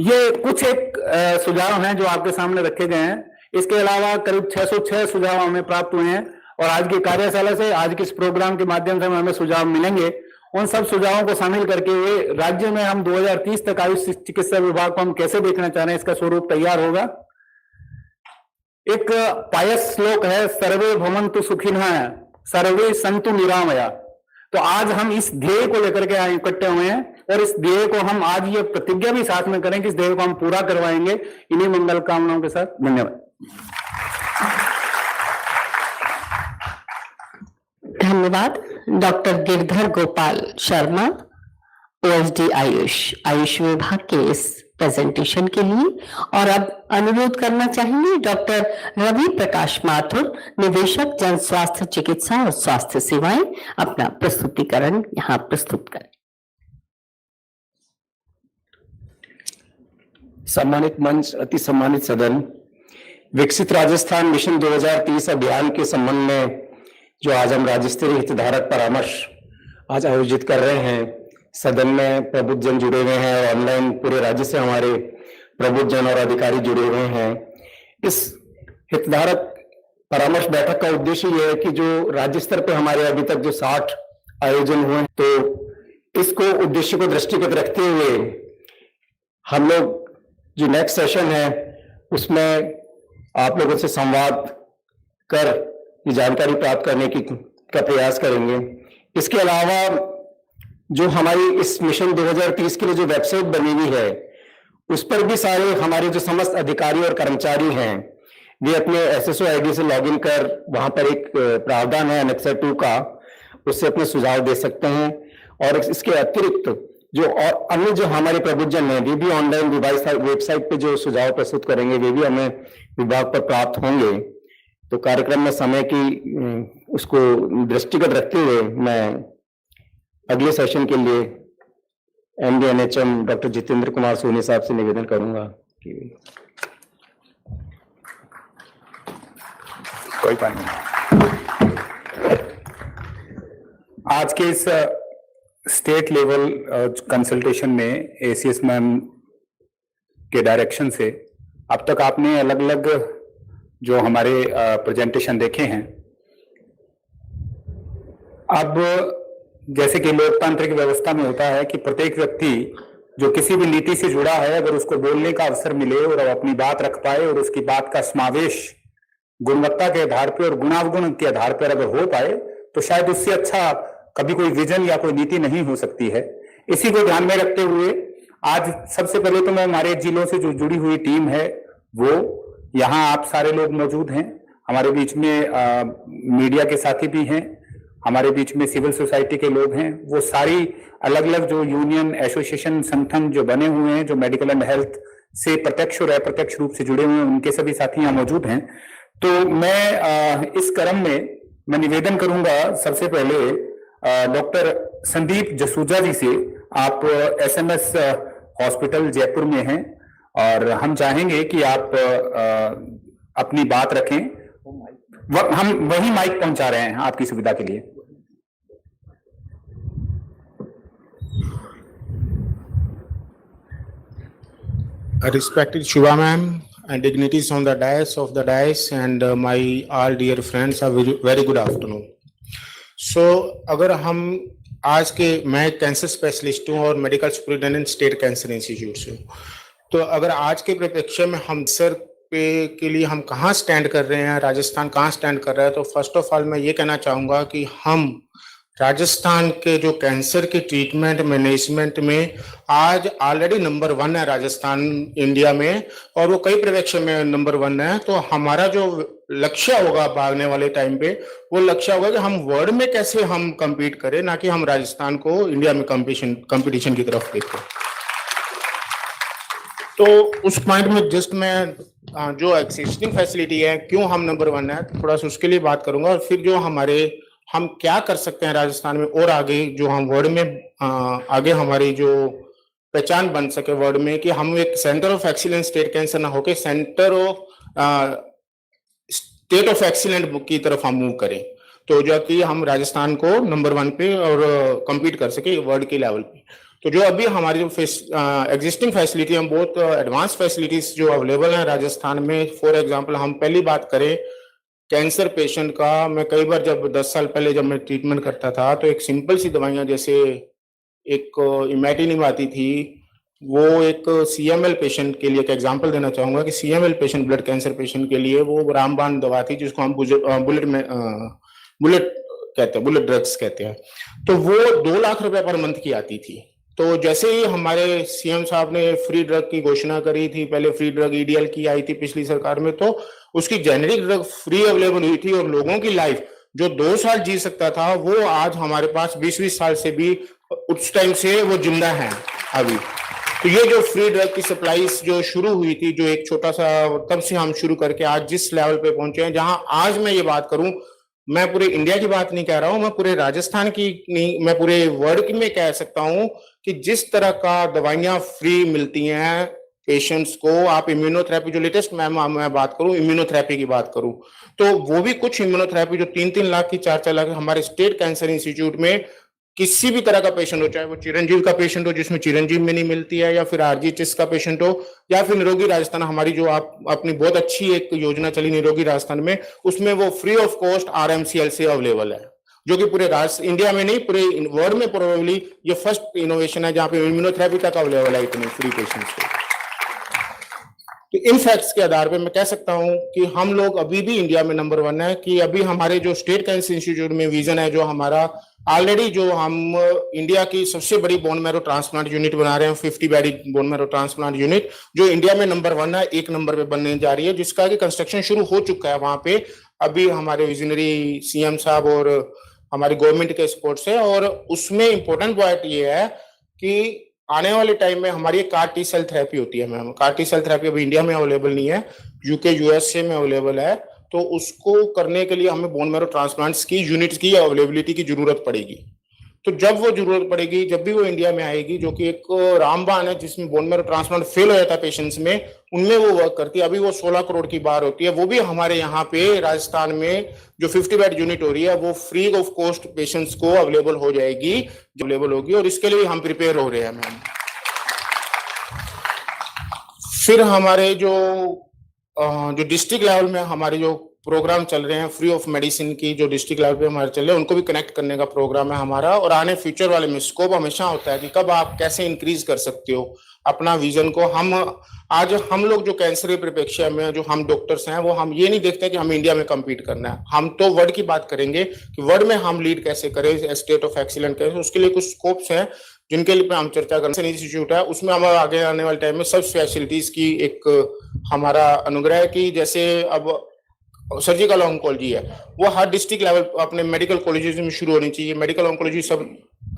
ये कुछ एक सुझाव हैं जो आपके सामने रखे गए हैं। इसके अलावा करीब 606 सुझाव हमें प्राप्त हुए हैं और आज की कार्यशाला से, आज के इस प्रोग्राम के माध्यम से हमें सुझाव मिलेंगे। उन सब सुझावों को शामिल करके हुए राज्य में हम 2030 तक आयुष चिकित्सा विभाग को हम कैसे देखना चाह रहे हैं, इसका स्वरूप तैयार होगा। एक पायस श्लोक है, सर्वे भवन्तु सुखिनः सर्वे सन्तु निरामया। तो आज हम इस ध्येय को लेकर के इकट्ठे हुए हैं और इस ध्येय को हम आज ये प्रतिज्ञा भी साथ में करें कि इस ध्येय को हम पूरा करवाएंगे। इन्हीं मंगल कामनाओं के साथ धन्यवाद। धन्यवाद डॉक्टर गिरधर गोपाल शर्मा, OSD आयुष विभाग के इस प्रेजेंटेशन के लिए। और अब अनुरोध करना चाहेंगे डॉक्टर रवि प्रकाश माथुर, निदेशक जन स्वास्थ्य चिकित्सा और स्वास्थ्य सेवाएं, अपना प्रस्तुतिकरण यहाँ प्रस्तुत करें। सम्मानित मंच, अति सम्मानित सदन, विकसित राजस्थान मिशन 2030 अभियान के संबंध में जो आज हम राज्य स्तरीय हितधारक परामर्श आज आयोजित कर रहे हैं, सदन में प्रबुद्धजन जुड़े हुए हैं और ऑनलाइन पूरे राज्य से हमारे प्रबुद्धजन और अधिकारी जुड़े हुए हैं। इस हितधारक परामर्श बैठक का उद्देश्य यह है कि जो राज्य स्तर पे हमारे अभी तक जो 60 आयोजन हुए, तो इसको उद्देश्य को दृष्टिगत रखते हुए हम लोग जो नेक्स्ट सेशन है उसमें आप लोगों से संवाद कर ये जानकारी प्राप्त करने का प्रयास करेंगे। इसके अलावा जो हमारी इस मिशन 2030 के लिए जो वेबसाइट बनी हुई है उस पर भी सारे हमारे जो समस्त अधिकारी और कर्मचारी हैं वे अपने SSO ID से लॉगिन कर वहां पर एक प्रावधान है Annexure 2 का, उससे अपने सुझाव दे सकते हैं। और इसके अतिरिक्त जो और अन्य जो हमारे प्रबुद्धजन हैं वे भी ऑनलाइन वेबसाइट पे जो सुझाव प्रस्तुत करेंगे वे भी हमें विभाग पर प्राप्त होंगे। तो कार्यक्रम में समय की उसको दृष्टिगत रखते हुए मैं अगले सेशन के लिए MD NHM doctor Jitendra Kumar Soni sahab से निवेदन करूंगा कि कोई बात नहीं। आज के इस स्टेट लेवल कंसल्टेशन में ACS मैम के डायरेक्शन से अब तक आपने अलग अलग जो हमारे प्रेजेंटेशन देखे हैं। अब जैसे कि लोकतांत्रिक व्यवस्था में होता है कि प्रत्येक व्यक्ति जो किसी भी नीति से जुड़ा है अगर उसको बोलने का अवसर मिले और अपनी बात रख पाए और उसकी बात का समावेश गुणवत्ता के आधार पर और गुणावगुण के आधार पर अगर हो पाए तो शायद उससे अच्छा कभी कोई विजन या कोई नीति नहीं हो सकती है। इसी को ध्यान में रखते हुए आज सबसे पहले तो मैं हमारे जिलों से जो जुड़ी हुई टीम है वो यहाँ आप सारे लोग मौजूद हैं, हमारे बीच में मीडिया के साथी भी हैं, हमारे बीच में सिविल सोसाइटी के लोग हैं, वो सारी अलग अलग जो यूनियन एसोसिएशन संगठन जो बने हुए हैं जो मेडिकल एंड हेल्थ से प्रत्यक्ष और अप्रत्यक्ष रूप से जुड़े हुए हैं, उनके सभी साथी यहाँ मौजूद हैं। तो मैं इस क्रम में मैं निवेदन करूंगा सबसे पहले डॉक्टर संदीप जसूजा जी से। आप एसएमएस हॉस्पिटल जयपुर में हैं और हम चाहेंगे कि आप अपनी बात रखें। हम वही माइक पहुंचा रहे हैं आपकी सुविधा के लिए। Respected Shiva ma'am and dignitaries on the dais and my all dear friends, a very good afternoon. So अगर हम आज के, मैं कैंसर स्पेशलिस्ट हूँ और medical superintendent state cancer institute से हूँ, तो अगर आज के परिप्रेक्ष्य में हम सर पे के लिए हम कहाँ स्टैंड कर रहे हैं, राजस्थान कहाँ स्टैंड कर रहा है, तो फर्स्ट ऑफ ऑल मैं ये कहना चाहूँगा कि हम राजस्थान के जो कैंसर के ट्रीटमेंट मैनेजमेंट में आज ऑलरेडी नंबर 1 है राजस्थान इंडिया में, और वो कई परिप्रेक्ष्य में नंबर 1 है। तो हमारा जो लक्ष्य होगा भागने वाले टाइम पे, वो लक्ष्य होगा कि हम वर्ल्ड में कैसे हम compete करें, ना कि हम राजस्थान को इंडिया में कंपटीशन की तरफ देखें। तो उस पॉइंट में जस्ट मैं जो एक्सिस्टिंग फैसिलिटी है, क्यों हम नंबर 1 है, थोड़ा सा उसके लिए बात करूंगा, और फिर जो हम क्या कर सकते हैं राजस्थान में और आगे, जो हम वर्ल्ड में आगे हमारी जो पहचान बन सके वर्ल्ड में, कि हम एक centre of excellence state cancer ना होके centre of state of excellent की तरफ हम मूव करें, तो जो कि हम राजस्थान को नंबर 1 पे और compete कर सके वर्ल्ड के लेवल पे। तो जो अभी हमारी जो एग्जिस्टिंग फैसिलिटी हैं, बहुत एडवांस फैसिलिटीज जो अवेलेबल हैं राजस्थान में। फॉर एग्जांपल हम पहली बात करें कैंसर पेशेंट का, मैं कई बार जब 10 साल पहले जब मैं ट्रीटमेंट करता था, तो एक सिंपल सी दवाइयां जैसे एक इमेटिनिब आती थी, वो एक CML पेशेंट के लिए एक एग्जांपल देना चाहूंगा कि CML patient, blood cancer patient के लिए वो रामबाण दवा थी, जिसको हम बुलेट ड्रग्स कहते हैं। तो वो 2 लाख रुपए पर मंथ की आती थी। तो जैसे ही हमारे CM साहब ने फ्री ड्रग की घोषणा करी थी, पहले फ्री ड्रग EDL की आई थी पिछली सरकार में, तो उसकी जेनेरिक ड्रग फ्री अवेलेबल हुई थी, और लोगों की लाइफ जो 2 साल जी सकता था, वो आज हमारे पास 20-20 साल से भी उस टाइम से वो जिंदा है अभी। तो ये जो फ्री ड्रग की सप्लाईज जो शुरू हुई थी, जो एक छोटा सा, तब से हम शुरू करके आज जिस लेवल पे पहुंचे हैं, जहां आज मैं ये बात करूं, मैं पूरे इंडिया की बात नहीं कह रहा हूं, मैं पूरे राजस्थान की नहीं, मैं पूरे वर्ल्ड में कह सकता हूं कि जिस तरह का दवाइयां फ्री मिलती हैं पेशेंट्स को, आप इम्यूनोथेरेपी जो लेटेस्ट मैं बात करूं, इम्यूनोथेरेपी की बात करूं, तो वो भी कुछ इम्यूनोथेरेपी जो 3-3 लाख की 4-4 लाख हमारे स्टेट कैंसर इंस्टीट्यूट में किसी भी तरह का पेशेंट हो, चाहे वो चिरंजीव का पेशेंट हो जिसमें चिरंजीव में नहीं मिलती है, या फिर RGHS का पेशेंट हो, या फिर निरोगी राजस्थान, हमारी जो आप अपनी बहुत अच्छी एक योजना चली निरोगी राजस्थान में, उसमें वो फ्री ऑफ कॉस्ट RMCL से अवेलेबल है, जो कि पूरे इंडिया में नहीं, पूरे वर्ल्ड में प्रोबेबली ये फर्स्ट इनोवेशन है जहां पे इम्यूनोथेरेपी तक अवेलेबल है इतने फ्री पेशेंट्स को। तो इन फैक्ट्स के आधार पे मैं कह सकता हूं कि हम लोग अभी भी इंडिया में नंबर 1 है, कि अभी हमारे जो स्टेट कैंसर इंस्टीट्यूट में विजन है, जो हमारा ऑलरेडी जो हम इंडिया की सबसे बड़ी बोन मैरो ट्रांसप्लांट यूनिट बना रहे हैं, 50 bed bone marrow transplant unit, जो इंडिया में नंबर 1 है, 1 नंबर पे बनने जा रही है, जिसका कि कंस्ट्रक्शन शुरू हो चुका है वहां पे। अभी हमारे विजनरी CM साहब और हमारी गवर्नमेंट के सपोर्ट से, और उसमें इंपॉर्टेंट पॉइंट ये है कि आने वाले टाइम में हमारी CAR T सेल थेरेपी होती है ma'am. CAR T cell therapy अभी इंडिया में अवेलेबल नहीं है, UK USA में अवेलेबल है, तो उसको करने के लिए हमें बोन मैरो ट्रांसप्लांट्स की यूनिट्स की अवेलेबिलिटी की जरूरत पड़ेगी। तो जब वो जरूरत पड़ेगी, जब भी वो इंडिया में आएगी, जो कि एक रामबाण है जिसमें बोन मैरो ट्रांसप्लांट फेल हो जाता है पेशेंट्स में, उनमें वो वर्क करती है। अभी वो 16 करोड़ की बार होती है, वो भी हमारे यहाँ पे राजस्थान में जो 50 बेड यूनिट हो रही है, वो फ्री ऑफ कॉस्ट पेशेंट्स को अवेलेबल हो जाएगी, जो अवेलेबल होगी, और इसके लिए हम प्रिपेयर हो रहे हैं मैम। फिर हमारे जो डिस्ट्रिक्ट लेवल में हमारे जो प्रोग्राम चल रहे हैं फ्री ऑफ मेडिसिन की, जो डिस्ट्रिक्ट लेवल पे हमारे चल रहे हैं, उनको भी कनेक्ट करने का प्रोग्राम है हमारा। और आने फ्यूचर वाले में स्कोप हमेशा होता है कि कब आप कैसे इंक्रीज कर सकते हो अपना विजन को। हम लोग जो कैंसर के परिप्रेक्ष्य में जो हम डॉक्टर्स हैं, वो हम ये नहीं देखते कि हम इंडिया में कम्पीट करना है, हम तो वर्ल्ड की बात करेंगे कि वर्ल्ड में हम लीड कैसे करें, स्टेट ऑफ एक्सीलेंट कैसे। उसके लिए कुछ स्कोप्स हैं जिनके लिए हम चर्चा करें। इंस्टीट्यूट है, उसमें हमारा आगे आने वाले टाइम में सब स्पेशलिटीज की एक हमारा अनुग्रह है कि जैसे अब सर्जिकल ऑन्कोलॉजी है वो हर डिस्ट्रिक्ट लेवल अपने मेडिकल कॉलेजेस में शुरू होनी चाहिए। मेडिकल ऑन्कोलॉजी सब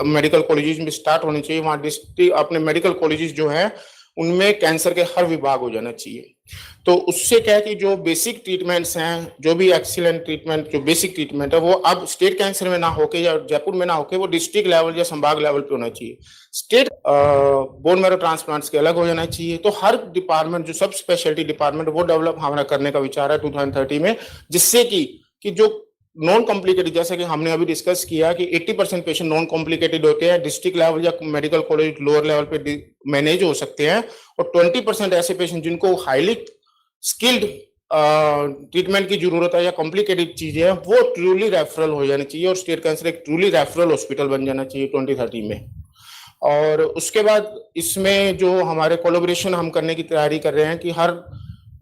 मेडिकल कॉलेजेस में स्टार्ट होनी चाहिए। वहाँ डिस्ट्रिक्ट अपने मेडिकल कॉलेजेस जो हैं उनमें कैंसर के हर विभाग हो जाना चाहिए। तो उससे क्या है कि जो बेसिक ट्रीटमेंट्स हैं, जो भी एक्सीलेंट ट्रीटमेंट, जो बेसिक ट्रीटमेंट है वो अब स्टेट कैंसर में ना होके या जयपुर में ना होके वो डिस्ट्रिक्ट लेवल या संभाग लेवल पे होना चाहिए। स्टेट बोन मैरो ट्रांसप्लांट्स के अलग हो जाना चाहिए। तो हर डिपार्टमेंट जो सब स्पेशलिटी डिपार्टमेंट वो डेवलप हमारा करने का विचार है 2030 में, जिससे कि जो नॉन कॉम्प्लिकेटेड, जैसे कि हमने अभी डिस्कस किया कि 80% पेशेंट नॉन कॉम्प्लिकेटेड होते हैं, डिस्ट्रिक्ट लेवल या मेडिकल कॉलेज लोअर लेवल पे मैनेज हो सकते हैं, और 20% ऐसे पेशेंट जिनको हाईली स्किल्ड ट्रीटमेंट की जरूरत है या कॉम्प्लिकेटेड चीजें हैं वो ट्रूली रेफरल हो जानी चाहिए, और स्टेट कैंसर एक ट्रूली रेफरल हॉस्पिटल बन जाना चाहिए 2030 में। और उसके बाद इसमें जो हमारे कोलैबोरेशन हम करने की तैयारी कर रहे हैं कि हर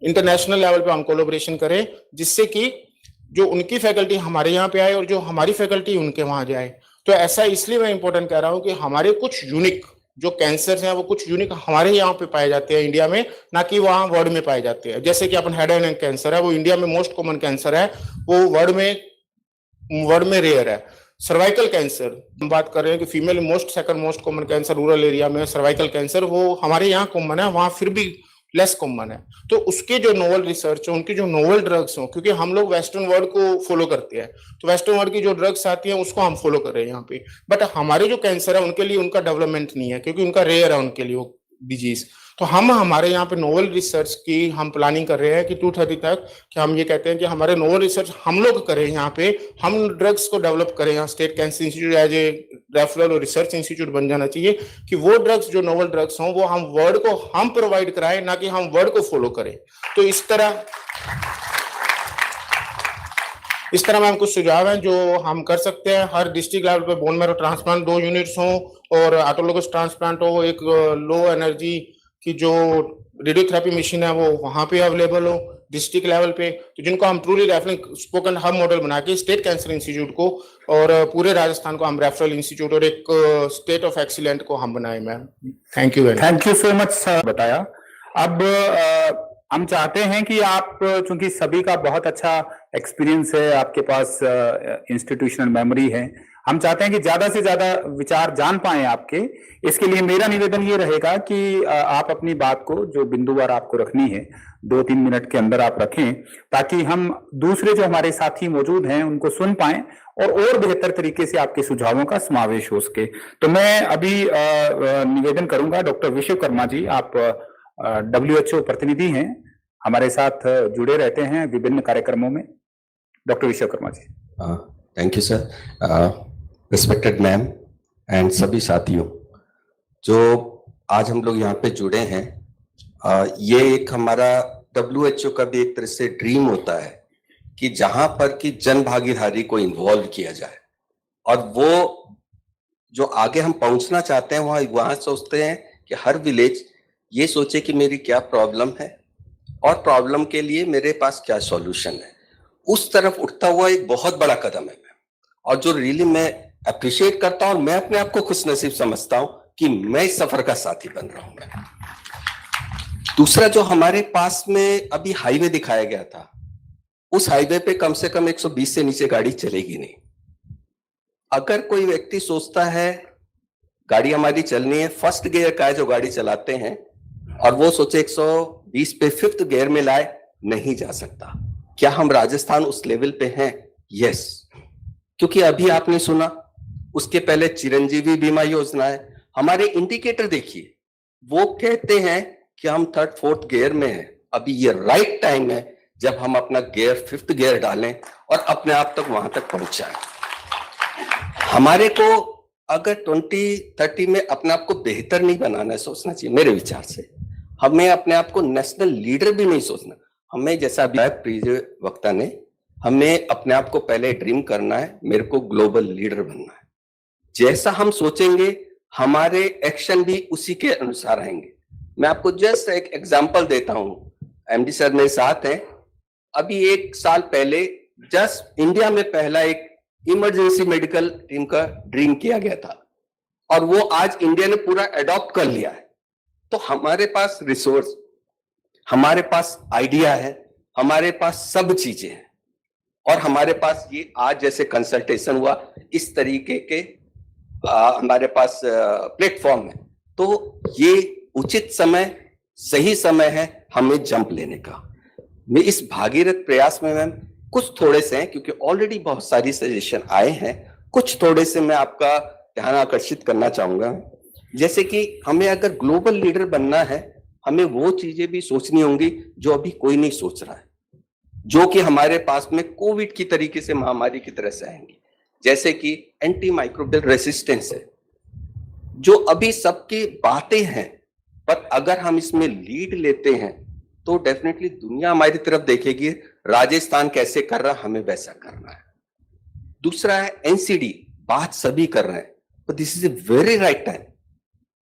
इंटरनेशनल लेवल पे हम कोलैबोरेशन करें, जिससे कि जो उनकी फैकल्टी हमारे यहाँ पे आए और जो हमारी फैकल्टी उनके वहां जाए। तो ऐसा इसलिए मैं इंपॉर्टेंट कह रहा हूँ कि हमारे कुछ यूनिक जो कैंसर हैं वो कुछ यूनिक हमारे यहाँ पे पाए जाते हैं इंडिया में, ना कि वहाँ वर्ल्ड में पाए जाते हैं। जैसे कि अपन हेड एंड नेक कैंसर है वो इंडिया में मोस्ट कॉमन कैंसर है, वो वर्ल्ड में रेयर है। सर्वाइकल कैंसर हम बात कर रहे हैं कि female second most common cancer rural area में सर्वाइकल कैंसर, वो हमारे यहाँ कॉमन है, वहाँ फिर भी लेस कॉमन है। तो उसके जो नोवल रिसर्च हो, उनकी जो नोवल ड्रग्स हो, क्योंकि हम लोग वेस्टर्न वर्ल्ड को फॉलो करते हैं, तो वेस्टर्न वर्ल्ड की जो ड्रग्स आती हैं उसको हम फॉलो कर रहे हैं यहाँ पे। बट हमारे जो कैंसर है उनके लिए उनका डेवलपमेंट नहीं है, क्योंकि उनका रेयर है उनके लिए वो डिजीज। तो हम हमारे यहाँ पे नोवल रिसर्च की हम प्लानिंग कर रहे हैं कि 2030 तक कि हम ये कहते हैं कि हमारे नोवल रिसर्च हम लोग करें यहाँ पे, हम ड्रग्स को डेवलप करें। यहाँ state cancer institute as a referral और रिसर्च इंस्टीट्यूट बन जाना चाहिए कि वो ड्रग्स जो नोवल ड्रग्स हों वो हम वर्ल्ड को हम प्रोवाइड कराएं, ना कि हम वर्ल्ड को फॉलो करें। तो इस तरह में कुछ सुझाव हैं जो हम कर सकते हैं। हर डिस्ट्रिक्ट लेवल पे बोन मैरो ट्रांसप्लांट 2 यूनिट्स हों, और ऑटोलोगस ट्रांसप्लांट हो, एक लो एनर्जी की जो रेडियोथेरेपी मशीन है वो वहां पे अवेलेबल हो डिस्ट्रिक्ट लेवल पे। तो जिनको हम truly referral spoken hub model बना के स्टेट कैंसर इंस्टीट्यूट को और पूरे राजस्थान को हम रेफरल इंस्टीट्यूट और एक स्टेट ऑफ एक्सीलेंट को हम बनाए। Ma'am thank you so much sir बताया। अब हम चाहते हैं कि आप, चूंकि सभी का बहुत अच्छा एक्सपीरियंस है, आपके पास इंस्टीट्यूशनल मेमोरी है, हम चाहते हैं कि ज्यादा से ज्यादा विचार जान पाए आपके। इसके लिए मेरा निवेदन ये रहेगा कि आप अपनी बात को, जो बिंदुवार आपको रखनी है, 2-3 मिनट के अंदर आप रखें, ताकि हम दूसरे जो हमारे साथी मौजूद हैं उनको सुन पाएं और बेहतर तरीके से आपके सुझावों का समावेश हो सके। तो मैं अभी निवेदन करूंगा, डॉक्टर विश्वकर्मा जी, आप WHO प्रतिनिधि हैं, हमारे साथ जुड़े रहते हैं विभिन्न कार्यक्रमों में। Doctor Vishwakarma ji. Thank you sir. Respected ma'am and सभी साथियों जो आज हम लोग यहाँ पे जुड़े हैं, ये एक हमारा WHO का भी एक तरह से ड्रीम होता है कि जहां पर कि जन भागीदारी को इन्वॉल्व किया जाए, और वो जो आगे हम पहुंचना चाहते हैं वहां सोचते हैं कि हर विलेज ये सोचे कि मेरी क्या प्रॉब्लम है और प्रॉब्लम के लिए मेरे पास क्या सॉल्यूशन है। उस तरफ उठता हुआ एक बहुत बड़ा कदम है मैम, और जो रियली मैं अप्रिशिएट करता हूं, मैं अपने आप को खुशनसीब समझता हूं कि मैं इस सफर का साथी बन रहा हूं। दूसरा, जो हमारे पास में अभी हाईवे दिखाया गया था, उस हाईवे पे कम से कम 120 से नीचे गाड़ी चलेगी नहीं। अगर कोई व्यक्ति सोचता है गाड़ी हमारी चलनी है, फर्स्ट गियर का है जो गाड़ी चलाते हैं, और वो सोचे 120 पे 5th गियर में लाए, नहीं जा सकता। क्या हम राजस्थान उस लेवल पे हैं? यस, क्योंकि अभी आपने सुना, उसके पहले चिरंजीवी बीमा योजना है। हमारे इंडिकेटर देखिए, वो कहते हैं कि हम 3rd 4th गियर में हैं। अभी ये राइट टाइम है जब हम अपना गियर 5th गियर डालें और अपने आप तक वहां तक पहुंच जाए। हमारे को अगर 2030 में अपने आप को बेहतर नहीं बनाना है, सोचना चाहिए मेरे विचार से, हमें अपने आप को नेशनल लीडर भी नहीं सोचना। हमें, जैसा अभी प्रीवियस वक्ता ने, हमें अपने आप को पहले ड्रीम करना है, मेरे को ग्लोबल लीडर बनना है। जैसा हम सोचेंगे हमारे एक्शन भी उसी के अनुसार आएंगे। मैं आपको जस्ट एक एग्जांपल देता हूं, MD सर मेरे साथ हैं। अभी 1 साल पहले जस्ट इंडिया में पहला एक इमरजेंसी मेडिकल टीम का ड्रीम किया गया था, और वो आज इंडिया ने पूरा अडॉप्ट कर लिया है। तो हमारे पास रिसोर्स, हमारे पास आइडिया है, हमारे पास सब चीजें हैं, और हमारे पास ये आज जैसे कंसल्टेशन हुआ, इस तरीके के हमारे पास प्लेटफॉर्म है, तो ये उचित समय, सही समय है हमें जंप लेने का। मैं इस भागीरथ प्रयास में मैम कुछ थोड़े से हैं, क्योंकि ऑलरेडी बहुत सारी सजेशन आए हैं, कुछ थोड़े से मैं आपका ध्यान आकर्षित करना चाहूंगा। जैसे कि हमें अगर ग्लोबल लीडर बनना है, हमें वो चीजें भी सोचनी होंगी जो अभी कोई नहीं सोच रहा है, जो कि हमारे पास में कोविड की तरीके से महामारी की तरह से आएंगी। जैसे कि एंटी माइक्रोबियल रेसिस्टेंस है, जो अभी सबकी बातें हैं, पर अगर हम इसमें लीड लेते हैं तो डेफिनेटली दुनिया हमारी तरफ देखेगी, राजस्थान कैसे कर रहा, हमें वैसा करना है। दूसरा है एनसीडी, बात सभी कर रहे हैं, तो this is a very right time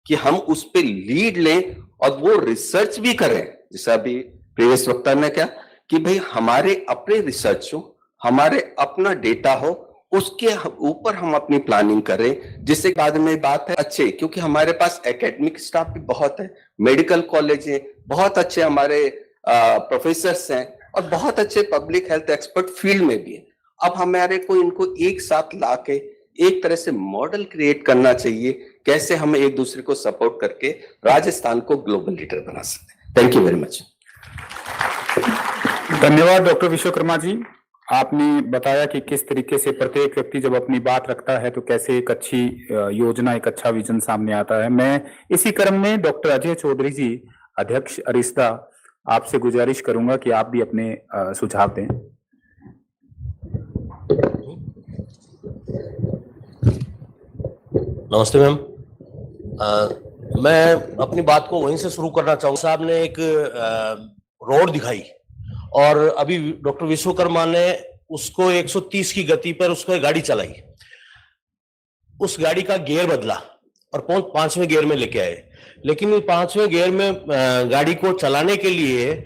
कि हम उस पर लीड लें और वो रिसर्च भी करें। जैसे अभी प्रीवियस वक्ता ने क्या कि भाई हमारे अपने रिसर्च हो, हमारे अपना डेटा हो, उसके ऊपर हम अपनी प्लानिंग करें। जिससे बाद में बात है अच्छे, क्योंकि हमारे पास एकेडमिक स्टाफ भी बहुत है, मेडिकल कॉलेज है, बहुत अच्छे हमारे प्रोफेसर्स हैं और बहुत अच्छे पब्लिक हेल्थ एक्सपर्ट फील्ड में भी है। अब हमारे को इनको एक साथ लाके एक तरह से मॉडल क्रिएट करना चाहिए, कैसे हम एक दूसरे को सपोर्ट करके राजस्थान को ग्लोबल लीडर बना सकते हैं। Thank you very much. धन्यवाद डॉक्टर विश्वकर्मा जी। आपने बताया कि किस तरीके से प्रत्येक व्यक्ति जब अपनी बात रखता है तो कैसे एक अच्छी योजना, एक अच्छा विजन सामने आता है। मैं इसी क्रम में डॉक्टर अजय चौधरी जी, अध्यक्ष अरिस्ता, आपसे गुजारिश करूंगा कि आप भी अपने सुझाव दें। नमस्ते मैम। मैं अपनी बात को वहीं से शुरू करना चाहूँ। साहब ने एक रोड दिखाई और अभी डॉक्टर विश्वकर्मा ने उसको 130 की गति पर उसको गाड़ी चलाई, उस गाड़ी का गियर बदला और 5वें गियर में लेके आए। लेकिन 5वें गियर में गाड़ी को चलाने के लिए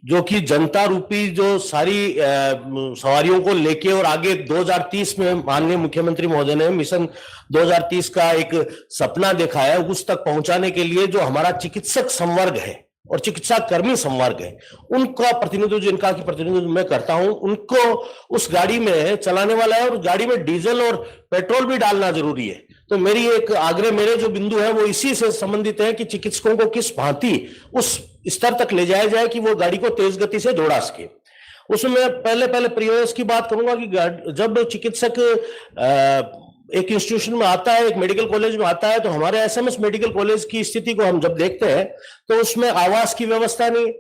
जो कि जनता रूपी जो सारी सवारियों को लेके और आगे 2030 में माननीय मुख्यमंत्री महोदय ने मिशन 2030 का एक सपना देखा है, उस तक पहुंचाने के लिए जो हमारा चिकित्सक संवर्ग है और चिकित्सा कर्मी संवर्ग है, उनका प्रतिनिधित्व, जिनका की प्रतिनिधित्व मैं करता हूं, उनको उस गाड़ी में चलाने वाला है और गाड़ी में डीजल और पेट्रोल भी डालना जरूरी है। तो मेरी एक आग्रह, मेरे जो बिंदु है वो इसी से संबंधित है कि चिकित्सकों को किस भांति उस स्तर तक ले जाया जाए कि वो गाड़ी को तेज गति से दौड़ा सके। उसमें पहले प्रयास की बात करूंगा कि जब चिकित्सक एक इंस्टीट्यूशन में आता है, एक मेडिकल कॉलेज में आता है, तो हमारे एसएमएस मेडिकल कॉलेज की स्थिति को हम जब देखते हैं तो उसमें आवास की व्यवस्था नहीं,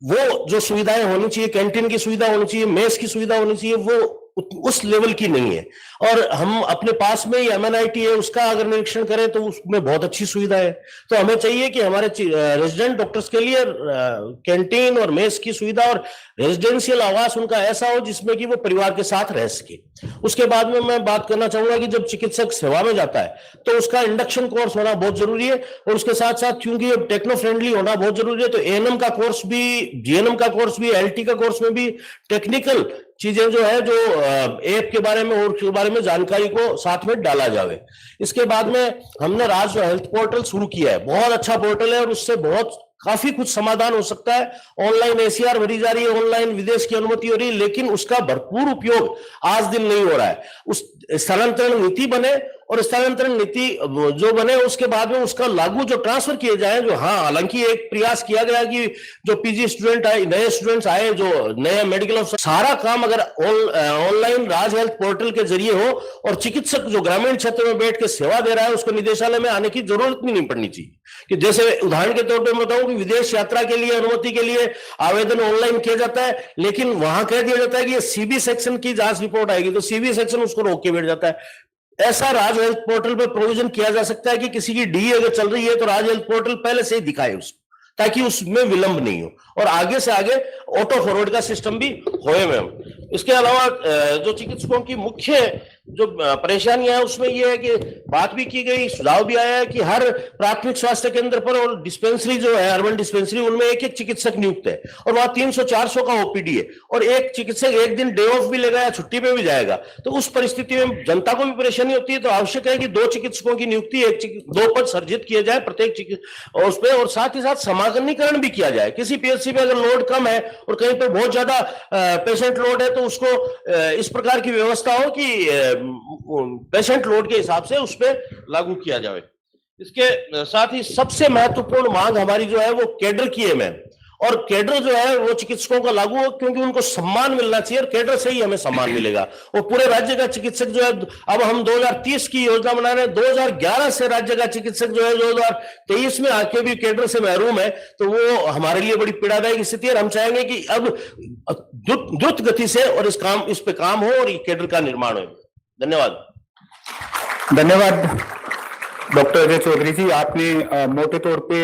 वो जो सुविधाएं होनी चाहिए, कैंटीन की सुविधा होनी चाहिए, मेस की सुविधा होनी चाहिए, वो उस लेवल की नहीं है। और हम अपने पास में ही एमएनआईटी है, उसका अगर निरीक्षण करें तो उसमें बहुत अच्छी सुविधा है। तो हमें चाहिए कि हमारे रेजिडेंट डॉक्टर्स के लिए कैंटीन और मेस की सुविधा और रेजिडेंशियल आवास उनका ऐसा हो जिसमें कि वो परिवार के साथ रह सके। उसके बाद में मैं बात करना चाहूंगा कि जब चिकित्सक सेवा में जाता है तो उसका इंडक्शन कोर्स होना बहुत जरूरी है और उसके साथ साथ क्योंकि अब टेक्नो फ्रेंडली होना बहुत जरूरी है, तो एएनएम का कोर्स भी, जीएनएम का कोर्स भी, एलटी का कोर्स में भी टेक्निकल चीजें जो है, जो ऐप के बारे में और के बारे में जानकारी को साथ में डाला जावे। इसके बाद में हमने राज्य हेल्थ पोर्टल शुरू किया है, बहुत अच्छा पोर्टल है और उससे बहुत काफी कुछ समाधान हो सकता है। ऑनलाइन एसीआर भरी जा रही है, ऑनलाइन विदेश की अनुमति हो रही है, लेकिन उसका भरपूर उपयोग आज दिन नहीं हो रहा है। उस स्थानांतरण नीति बने और स्थानांतरण नीति जो बने उसके बाद में उसका लागू जो ट्रांसफर किए जाए, जो हाँ हालांकि एक प्रयास किया गया कि जो पीजी स्टूडेंट आए, नए स्टूडेंट्स आए, जो नए मेडिकल ऑफिसर, सारा काम अगर ऑनलाइन राज हेल्थ पोर्टल के जरिए हो और चिकित्सक जो ग्रामीण क्षेत्र में बैठ के सेवा दे रहा है उसको निदेशालय में आने की जरूरत नहीं पड़नी चाहिए। कि जैसे उदाहरण के तौर पर मैं बताऊं कि विदेश यात्रा के लिए अनुमति के लिए आवेदन ऑनलाइन किया जाता है, लेकिन वहां कह दिया जाता है कि ये सीबी सेक्शन की जांच रिपोर्ट आएगी, तो सीबी सेक्शन उसको रोक के बैठ जाता है। ऐसा राज हेल्थ पोर्टल पे प्रोविजन किया जा सकता है कि किसी की डी अगर चल रही है तो राज हेल्थ पोर्टल पहले से ही दिखाए उसको, ताकि उसमें विलंब नहीं हो और आगे से आगे ऑटो फॉरवर्ड का सिस्टम भी होए मैम। इसके अलावा जो चिकित्सकों की मुख्य जो परेशानियां है उसमें ये है कि बात भी की गई, सुझाव भी आया है कि हर प्राथमिक स्वास्थ्य केंद्र पर और डिस्पेंसरी जो है, अर्बन डिस्पेंसरी, उनमें एक एक चिकित्सक नियुक्त है और वहां 300-400 का ओपीडी है और एक चिकित्सक एक दिन डे ऑफ भी लेगा या छुट्टी पे भी जाएगा। तो उस परिस्थिति में जनता को भी परेशानी होती है। तो आवश्यक है कि 2 चिकित्सकों की नियुक्ति, 2 पद सर्जित किए जाए प्रत्येक और उस पे, और साथ ही साथ समाकलनीकरण भी किया जाए। किसी पीएचसी पे अगर लोड कम है और कहीं पे बहुत ज्यादा पेशेंट लोड है तो उसको इस प्रकार की व्यवस्था हो कि पेशेंट लोड के हिसाब से उस पर लागू किया जाए। इसके साथ ही सबसे महत्वपूर्ण मांग हमारी जो है वो कैडर की है मैम, और कैडर जो है वो चिकित्सकों का लागू हो, क्योंकि उनको सम्मान मिलना चाहिए और कैडर से ही हमें सम्मान मिलेगा। और पूरे राज्य का चिकित्सक जो है, अब हम 2030 की योजना बना रहे हैं, 2011 से राज्य का चिकित्सक जो है 2023 में आके भी कैडर से महरूम है, तो वो हमारे लिए बड़ी पीड़ादायक स्थिति है। हम चाहेंगे कि अब द्रुत गति से और इस पे काम हो और ये कैडर का निर्माण हो। धन्यवाद। धन्यवाद डॉक्टर अजय चौधरी जी। आपने मोटे तौर पे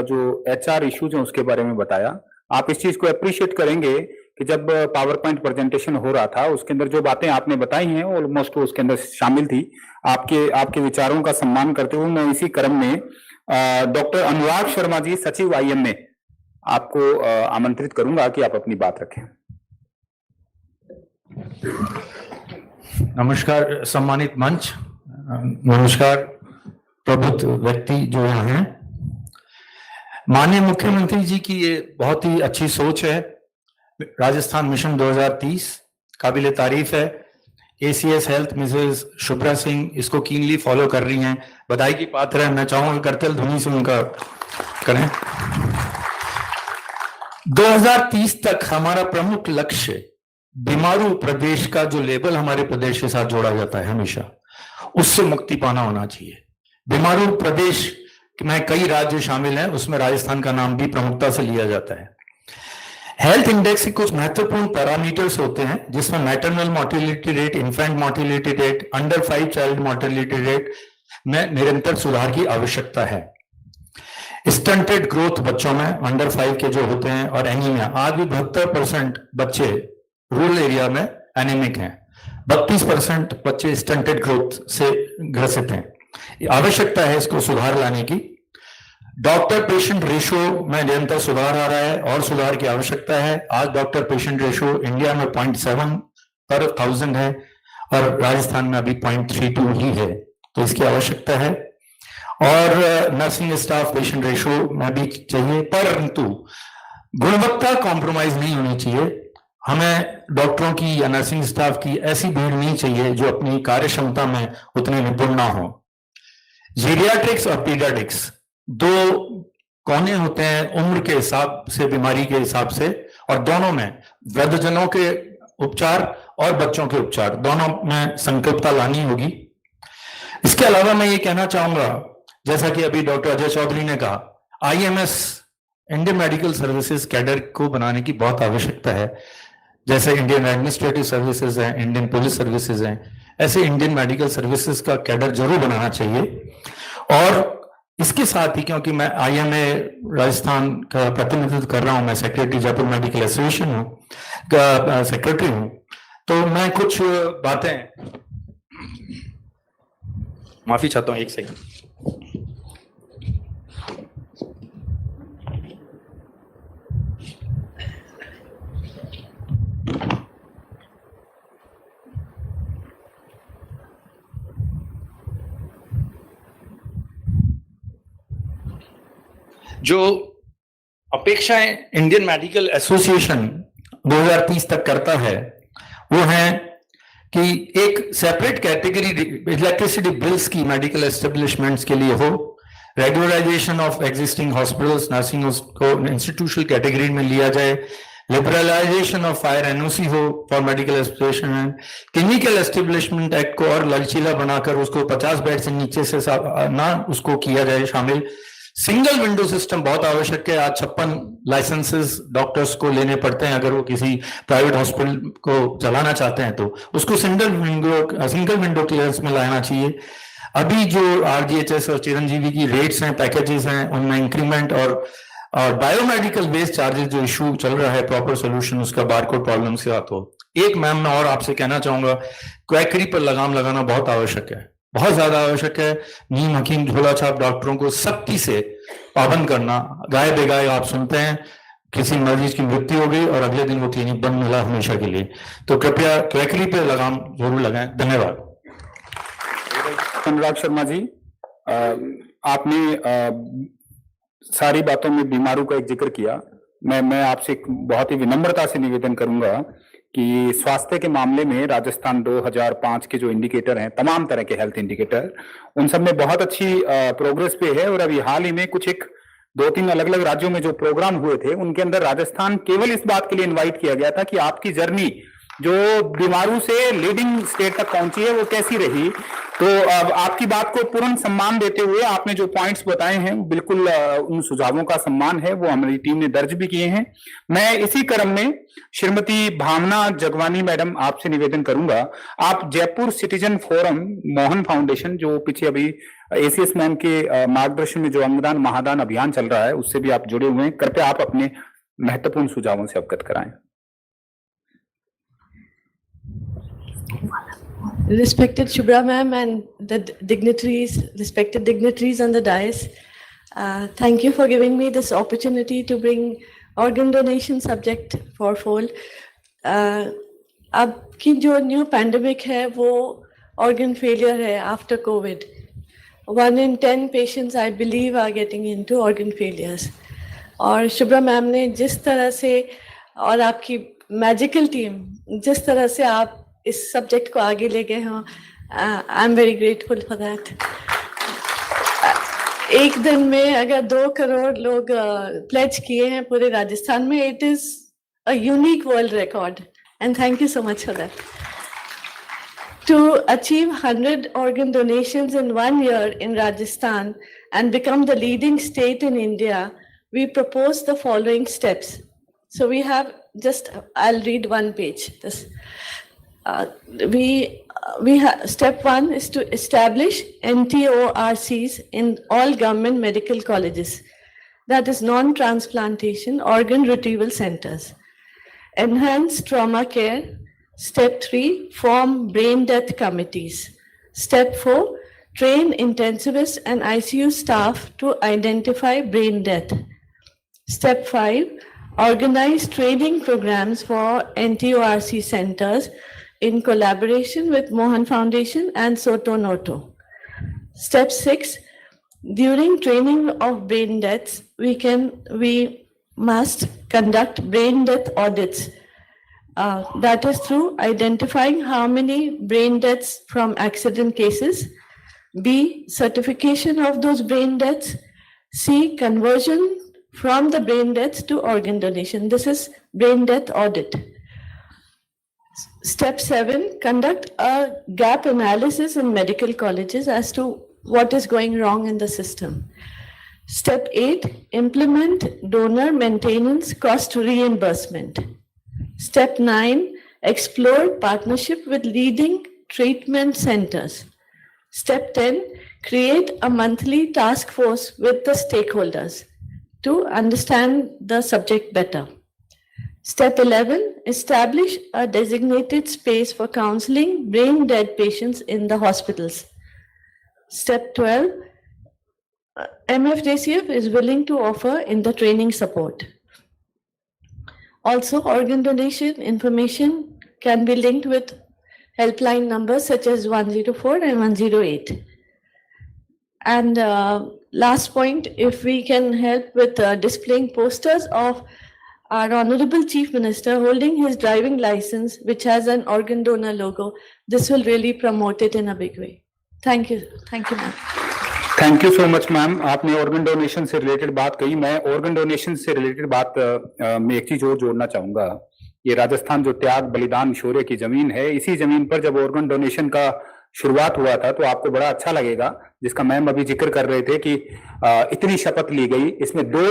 जो एचआर इश्यूज हैं उसके बारे में बताया। आप इस चीज को अप्रिशिएट करेंगे कि जब पावर पॉइंट प्रेजेंटेशन हो रहा था उसके अंदर जो बातें आपने बताई हैं ऑलमोस्ट उसके अंदर शामिल थी। आपके विचारों का सम्मान करते हुए मैं इसी क्रम में डॉक्टर अनुराग शर्मा जी, सचिव IMA, आपको आमंत्रित करूंगा कि आप अपनी बात रखें। नमस्कार सम्मानित मंच, नमस्कार प्रबुद्ध व्यक्ति जो यहाँ हैं। माननीय मुख्यमंत्री जी की ये बहुत ही अच्छी सोच है। राजस्थान मिशन 2030 काबिले तारीफ है। ACS health Mrs Shubhra Singh इसको कीनली फॉलो कर रही हैं, बधाई की पात्र है। मैं चाहूंगा करतल ध्वनि से उनका करें। 2030 तक हमारा प्रमुख लक्ष्य बीमारू प्रदेश का जो लेबल हमारे प्रदेश के साथ जोड़ा जाता है हमेशा, उससे मुक्ति पाना होना चाहिए। बीमारू प्रदेश में कई राज्य शामिल हैं, उसमें राजस्थान का नाम भी प्रमुखता से लिया जाता है। हेल्थ इंडेक्स के कुछ महत्वपूर्ण पैरामीटर्स होते हैं जिसमें maternal mortality rate, infant mortality rate, under 5 child mortality rate में निरंतर सुधार की आवश्यकता है। स्टंटेड ग्रोथ बच्चों में अंडर 5 के जो होते हैं और एनीमिया, आज भी 72% बच्चे रूरल एरिया में एनीमिक हैं, 32% बच्चे स्टंटेड ग्रोथ से ग्रसित हैं। आवश्यकता है इसको सुधार लाने की। डॉक्टर पेशेंट रेशियो में निरंतर सुधार आ रहा है और सुधार की आवश्यकता है। आज डॉक्टर पेशेंट रेशियो इंडिया में 0.7 पर 1000 है और राजस्थान में अभी 0.32 ही है, तो इसकी आवश्यकता है। और नर्सिंग स्टाफ पेशेंट रेशियो में भी चाहिए, परंतु गुणवत्ता कॉम्प्रोमाइज नहीं होनी चाहिए। हमें डॉक्टरों की या नर्सिंग स्टाफ की ऐसी भीड़ नहीं चाहिए जो अपनी कार्य क्षमता में उतने निपुण ना हो। जीरियाट्रिक्स और पीडियाट्रिक्स 2 कोने होते हैं उम्र के हिसाब से, बीमारी के हिसाब से, और दोनों में वृद्धजनों के उपचार और बच्चों के उपचार दोनों में संकल्पता लानी होगी। इसके अलावा मैं ये कहना चाहूंगा, जैसा कि अभी डॉक्टर अजय चौधरी ने कहा, IMS Indian medical services cadre को बनाने की बहुत आवश्यकता है। जैसे इंडियन एडमिनिस्ट्रेटिव सर्विसेज हैं, इंडियन पुलिस सर्विसेज हैं, ऐसे इंडियन मेडिकल सर्विसेज का कैडर जरूर बनाना चाहिए। और इसके साथ ही, क्योंकि मैं IMA राजस्थान का प्रतिनिधित्व कर रहा हूं, मैं सेक्रेटरी जयपुर मेडिकल एसोसिएशन हूँ, सेक्रेटरी हूँ, तो मैं कुछ बातें माफी चाहता हूँ, एक सेकंड। जो अपेक्षाएं इंडियन मेडिकल एसोसिएशन 2030 तक करता है वो है कि एक सेपरेट कैटेगरी इलेक्ट्रिसिटी बिल्स की मेडिकल एस्टेब्लिशमेंट्स के लिए हो, regularisation of existing hospitals, nursing को इंस्टीट्यूशनल कैटेगरी में लिया जाए, लिबरलाइजेशन ऑफ फायर NOC हो for medical establishment, clinical establishment act को और लचीला बनाकर उसको 50 बेड से नीचे से ना उसको किया जाए शामिल। सिंगल विंडो सिस्टम बहुत आवश्यक है। आज 56 लाइसेंसेस डॉक्टर्स को लेने पड़ते हैं अगर वो किसी प्राइवेट हॉस्पिटल को चलाना चाहते हैं, तो उसको सिंगल विंडो क्लियरेंस में लाना चाहिए। अभी जो RGHS और चिरंजीवी की रेट्स हैं, पैकेजेस हैं, उनमें इंक्रीमेंट और बायोमेडिकल वेस्ट चार्जेस जो इशू चल रहा है, प्रॉपर सोल्यूशन उसका बारकोड प्रॉब्लम से साथ हो, एक मैम मैं और आपसे कहना चाहूंगा, क्वैकरी पर लगाम लगाना बहुत आवश्यक है, बहुत ज्यादा आवश्यक है। नीम हकीम झोला छाप डॉक्टरों को सख्ती से पाबंद करना। गाय बेगाय आप सुनते हैं किसी मरीज की मृत्यु हो गई और अगले दिन वो क्लिनिक बंद मिला हमेशा के लिए, तो कृपया क्वैकरी पे लगाम जरूर लगाएं। धन्यवाद। अनुराग शर्मा जी, आपने सारी बातों में बीमारों का एक जिक्र किया। मैं आपसे एक बहुत ही विनम्रता से निवेदन करूंगा कि स्वास्थ्य के मामले में राजस्थान 2005 के जो इंडिकेटर हैं, तमाम तरह के हेल्थ इंडिकेटर, उन सब में बहुत अच्छी प्रोग्रेस पे है। और अभी हाल ही में कुछ एक 2-3 अलग अलग राज्यों में जो प्रोग्राम हुए थे, उनके अंदर राजस्थान केवल इस बात के लिए इनवाइट किया गया था कि आपकी जर्नी जो बीमारू से लीडिंग स्टेट तक पहुंची है वो कैसी रही। तो अब आपकी बात को पूर्ण सम्मान देते हुए आपने जो पॉइंट्स बताए हैं, बिल्कुल उन सुझावों का सम्मान है, वो हमारी टीम ने दर्ज भी किए हैं। मैं इसी क्रम में श्रीमती भावना जगवानी मैडम आपसे निवेदन करूंगा, आप Jaipur citizen forum Mohan foundation, जो पीछे अभी एसीएस मैम के मार्गदर्शन में जो अंगदान महादान अभियान चल रहा है, उससे भी आप जुड़े हुए हैं, कृपया आप अपने महत्वपूर्ण सुझावों से अवगत कराएं। Respected Shubhra ma'am and the respected dignitaries on the dais, thank you for giving me this opportunity to bring organ donation subject for fold. अब की जो न्यू पैंडेमिक है वो organ failure है after COVID. 1 in 10 patients I believe are getting into organ failures. और Shubhra ma'am ने जिस तरह से और आपकी मैजिकल टीम जिस तरह से आप इस सब्जेक्ट को आगे ले गए हो, I am very grateful for that. एक दिन में अगर 2 करोड़ लोग प्लेज किए हैं पूरे राजस्थान में, it is a unique world record and thank you so much for that. To achieve 100 organ donations in 1 year in Rajasthan and become the leading state in India, we propose the following steps. So we have I'll read one page. Step 1 is to establish NTORCs in all government medical colleges. That is non-transplantation organ retrieval centers. Enhance trauma care. Step 3, form brain death committees. Step 4, train intensivists and ICU staff to identify brain death. Step 5, organize training programs for NTORC centers in collaboration with Mohan Foundation and Soto Noto. Step 6, during training of brain deaths, we must conduct brain death audits. That is through identifying how many brain deaths from accident cases, B, certification of those brain deaths, C, conversion from the brain deaths to organ donation. This is brain death audit. Step 7, conduct a gap analysis in medical colleges as to what is going wrong in the system. Step 8, implement donor maintenance cost reimbursement. Step 9, explore partnership with leading treatment centers. Step 10, create a monthly task force with the stakeholders to understand the subject better. Step 11, establish a designated space for counseling brain dead patients in the hospitals. Step 12, MFJCF is willing to offer in the training support. Also, organ donation information can be linked with helpline numbers such as 104 and 108. And last point, if we can help with displaying posters of our Honorable Chief Minister holding his driving license, which has an organ donor logo, this will really promote it in a big way. Thank you. Thank you, ma'am. Thank you so much ma'am. आपने organ donation से related बात कही, मैं organ donation से related बात में एक चीज और जोड़ना चाहूंगा। ये राजस्थान जो त्याग बलिदान शौर्य की जमीन है, इसी जमीन पर जब ऑर्गन डोनेशन का शुरुआत हुआ था तो आपको बड़ा अच्छा लगेगा, जिसका मैम अभी जिक्र कर रहे थे कि इतनी शपथ ली गई। इसमें 2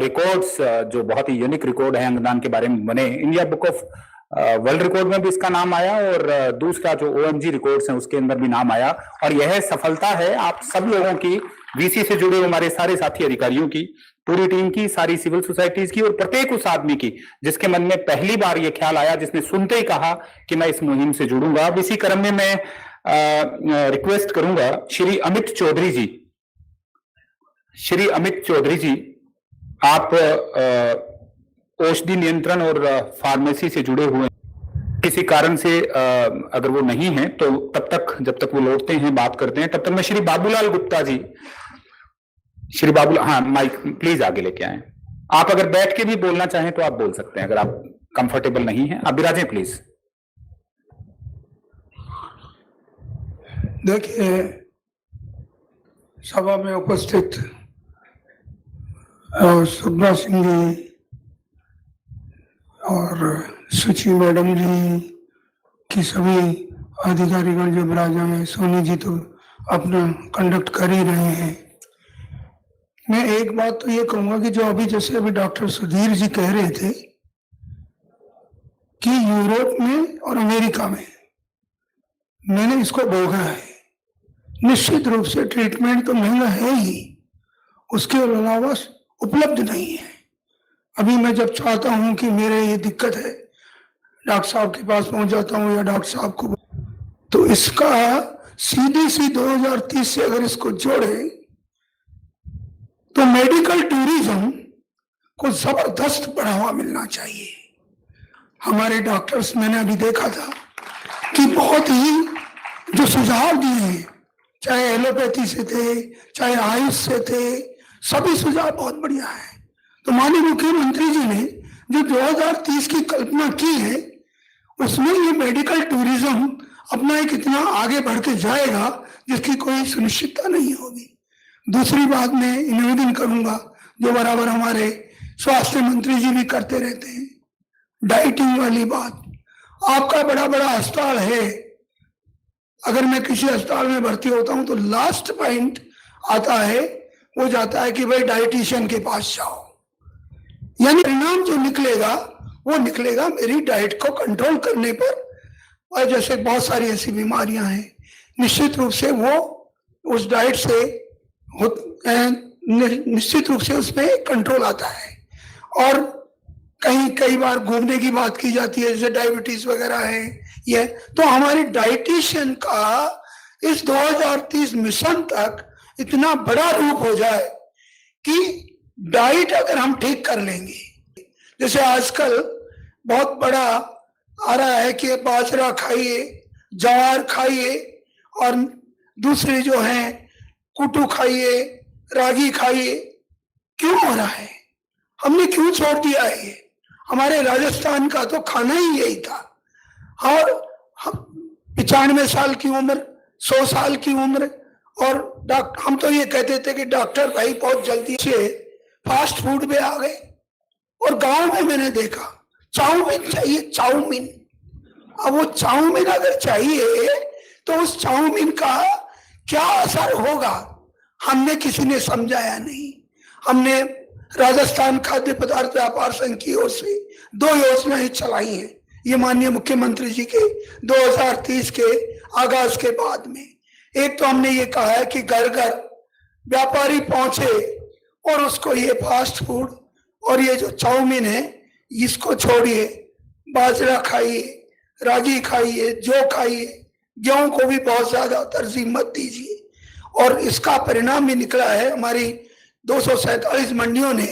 रिकॉर्ड्स जो बहुत ही यूनिक रिकॉर्ड है अंगदान के बारे में बने, India book of world record में भी इसका नाम आया और दूसरा जो OMG रिकॉर्ड्स हैं उसके अंदर भी नाम आया। और यह सफलता है आप सब लोगों की वीसी से जुड़े हमारे सारे साथी अधिकारियों की, पूरी टीम की, सारी सिविल सोसाइटीज की और प्रत्येक उस आदमी की जिसके मन में पहली बार ये ख्याल आया, जिसने सुनते ही कहा कि मैं इस मुहिम से जुड़ूंगा। अब इसी क्रम में मैं रिक्वेस्ट करूंगा श्री अमित चौधरी जी, श्री अमित चौधरी जी, आप औषधि नियंत्रण और फार्मेसी से जुड़े हुए, किसी कारण से अगर वो नहीं है तो तब तक, जब तक वो लौटते हैं बात करते हैं, तब तक मैं श्री बाबूलाल गुप्ता जी, श्री बाबूलाल, हाँ माइक प्लीज आगे लेके आए। आप अगर बैठ के भी बोलना चाहें तो आप बोल सकते हैं, अगर आप कंफर्टेबल नहीं है आप विराजें प्लीज। देखिए, सभा में उपस्थित सुब्रा सिंह जी और सुची मैडम जी की सभी अधिकारीगण जो विराजमान हैं, सोनी जी तो अपना कंडक्ट कर ही रहे हैं। मैं एक बात तो ये कहूंगा कि जो जैसे अभी डॉक्टर सुधीर जी कह रहे थे कि यूरोप में और अमेरिका में मैंने इसको भोगा है। निश्चित रूप से ट्रीटमेंट तो महंगा है ही, उसके अलावा उपलब्ध नहीं है। अभी मैं जब चाहता हूं कि मेरे ये दिक्कत है, डॉक्टर साहब के पास पहुंच जाता हूं या डॉक्टर साहब को, तो इसका CDC 2030 से अगर इसको जोड़े तो मेडिकल टूरिज्म को जबरदस्त बढ़ावा मिलना चाहिए। हमारे डॉक्टर्स, मैंने अभी देखा था कि बहुत ही जो सुझाव दिए हैं, चाहे एलोपैथी से थे, चाहे आयुष से थे, सभी सुझाव बहुत बढ़िया है। तो माननीय मुख्यमंत्री जी ने जो 2030 की कल्पना की है, उसमें ये मेडिकल टूरिज्म अपना एक इतना आगे बढ़ के जाएगा जिसकी कोई सुनिश्चितता नहीं होगी। दूसरी बात मैं निवेदन करूंगा, जो बराबर हमारे स्वास्थ्य मंत्री जी भी करते रहते हैं, डाइटिंग वाली बात। आपका बड़ा बड़ा अस्पताल है, अगर मैं किसी अस्पताल में भर्ती होता हूं तो लास्ट पॉइंट आता है, वो जाता है कि भाई डाइटिशियन के पास जाओ। यानी परिणाम जो निकलेगा वो निकलेगा मेरी डाइट को कंट्रोल करने पर। और जैसे बहुत सारी ऐसी बीमारियां हैं, निश्चित रूप से वो उस डाइट से निश्चित रूप से उसमें कंट्रोल आता है। और कई बार घूमने की बात की जाती है, जैसे डायबिटीज वगैरह है ये, तो हमारे डाइटिशियन का इस 2030 मिशन तक इतना बड़ा रूप हो जाए कि डाइट अगर हम ठीक कर लेंगे, जैसे आजकल बहुत बड़ा आ रहा है कि बाजरा खाइए, ज्वार खाइए और दूसरे जो हैं कुटू खाइए, रागी खाइए। क्यों हो रहा है? हमने क्यों छोड़ दिया है ये? हमारे राजस्थान का तो खाना ही यही था। और 95 साल की उम्र, 100 साल की उम्र, और हम तो ये कहते थे कि डॉक्टर भाई बहुत जल्दी से फास्ट फूड में आ गए। और गांव में मैंने देखा चाउमीन चाहिए, चाउमीन। अब वो चाउमीन अगर चाहिए तो उस चाउमीन का क्या असर होगा, हमने किसी ने समझाया नहीं। हमने राजस्थान खाद्य पदार्थ व्यापार संघ की ओर से 2 योजनाएं चलाई हैं, ये माननीय मुख्यमंत्री जी के 2030 के आगाज के बाद में। एक तो हमने ये कहा है कि घर घर व्यापारी पहुंचे और उसको ये फास्ट फूड और ये जो चाउमीन है इसको छोड़िए, बाजरा खाइए, रागी खाइए, जौ खाइए, गेहूं को भी बहुत ज्यादा तरजीह मत दीजिए। और इसका परिणाम भी निकला है, हमारी 247 मंडियों ने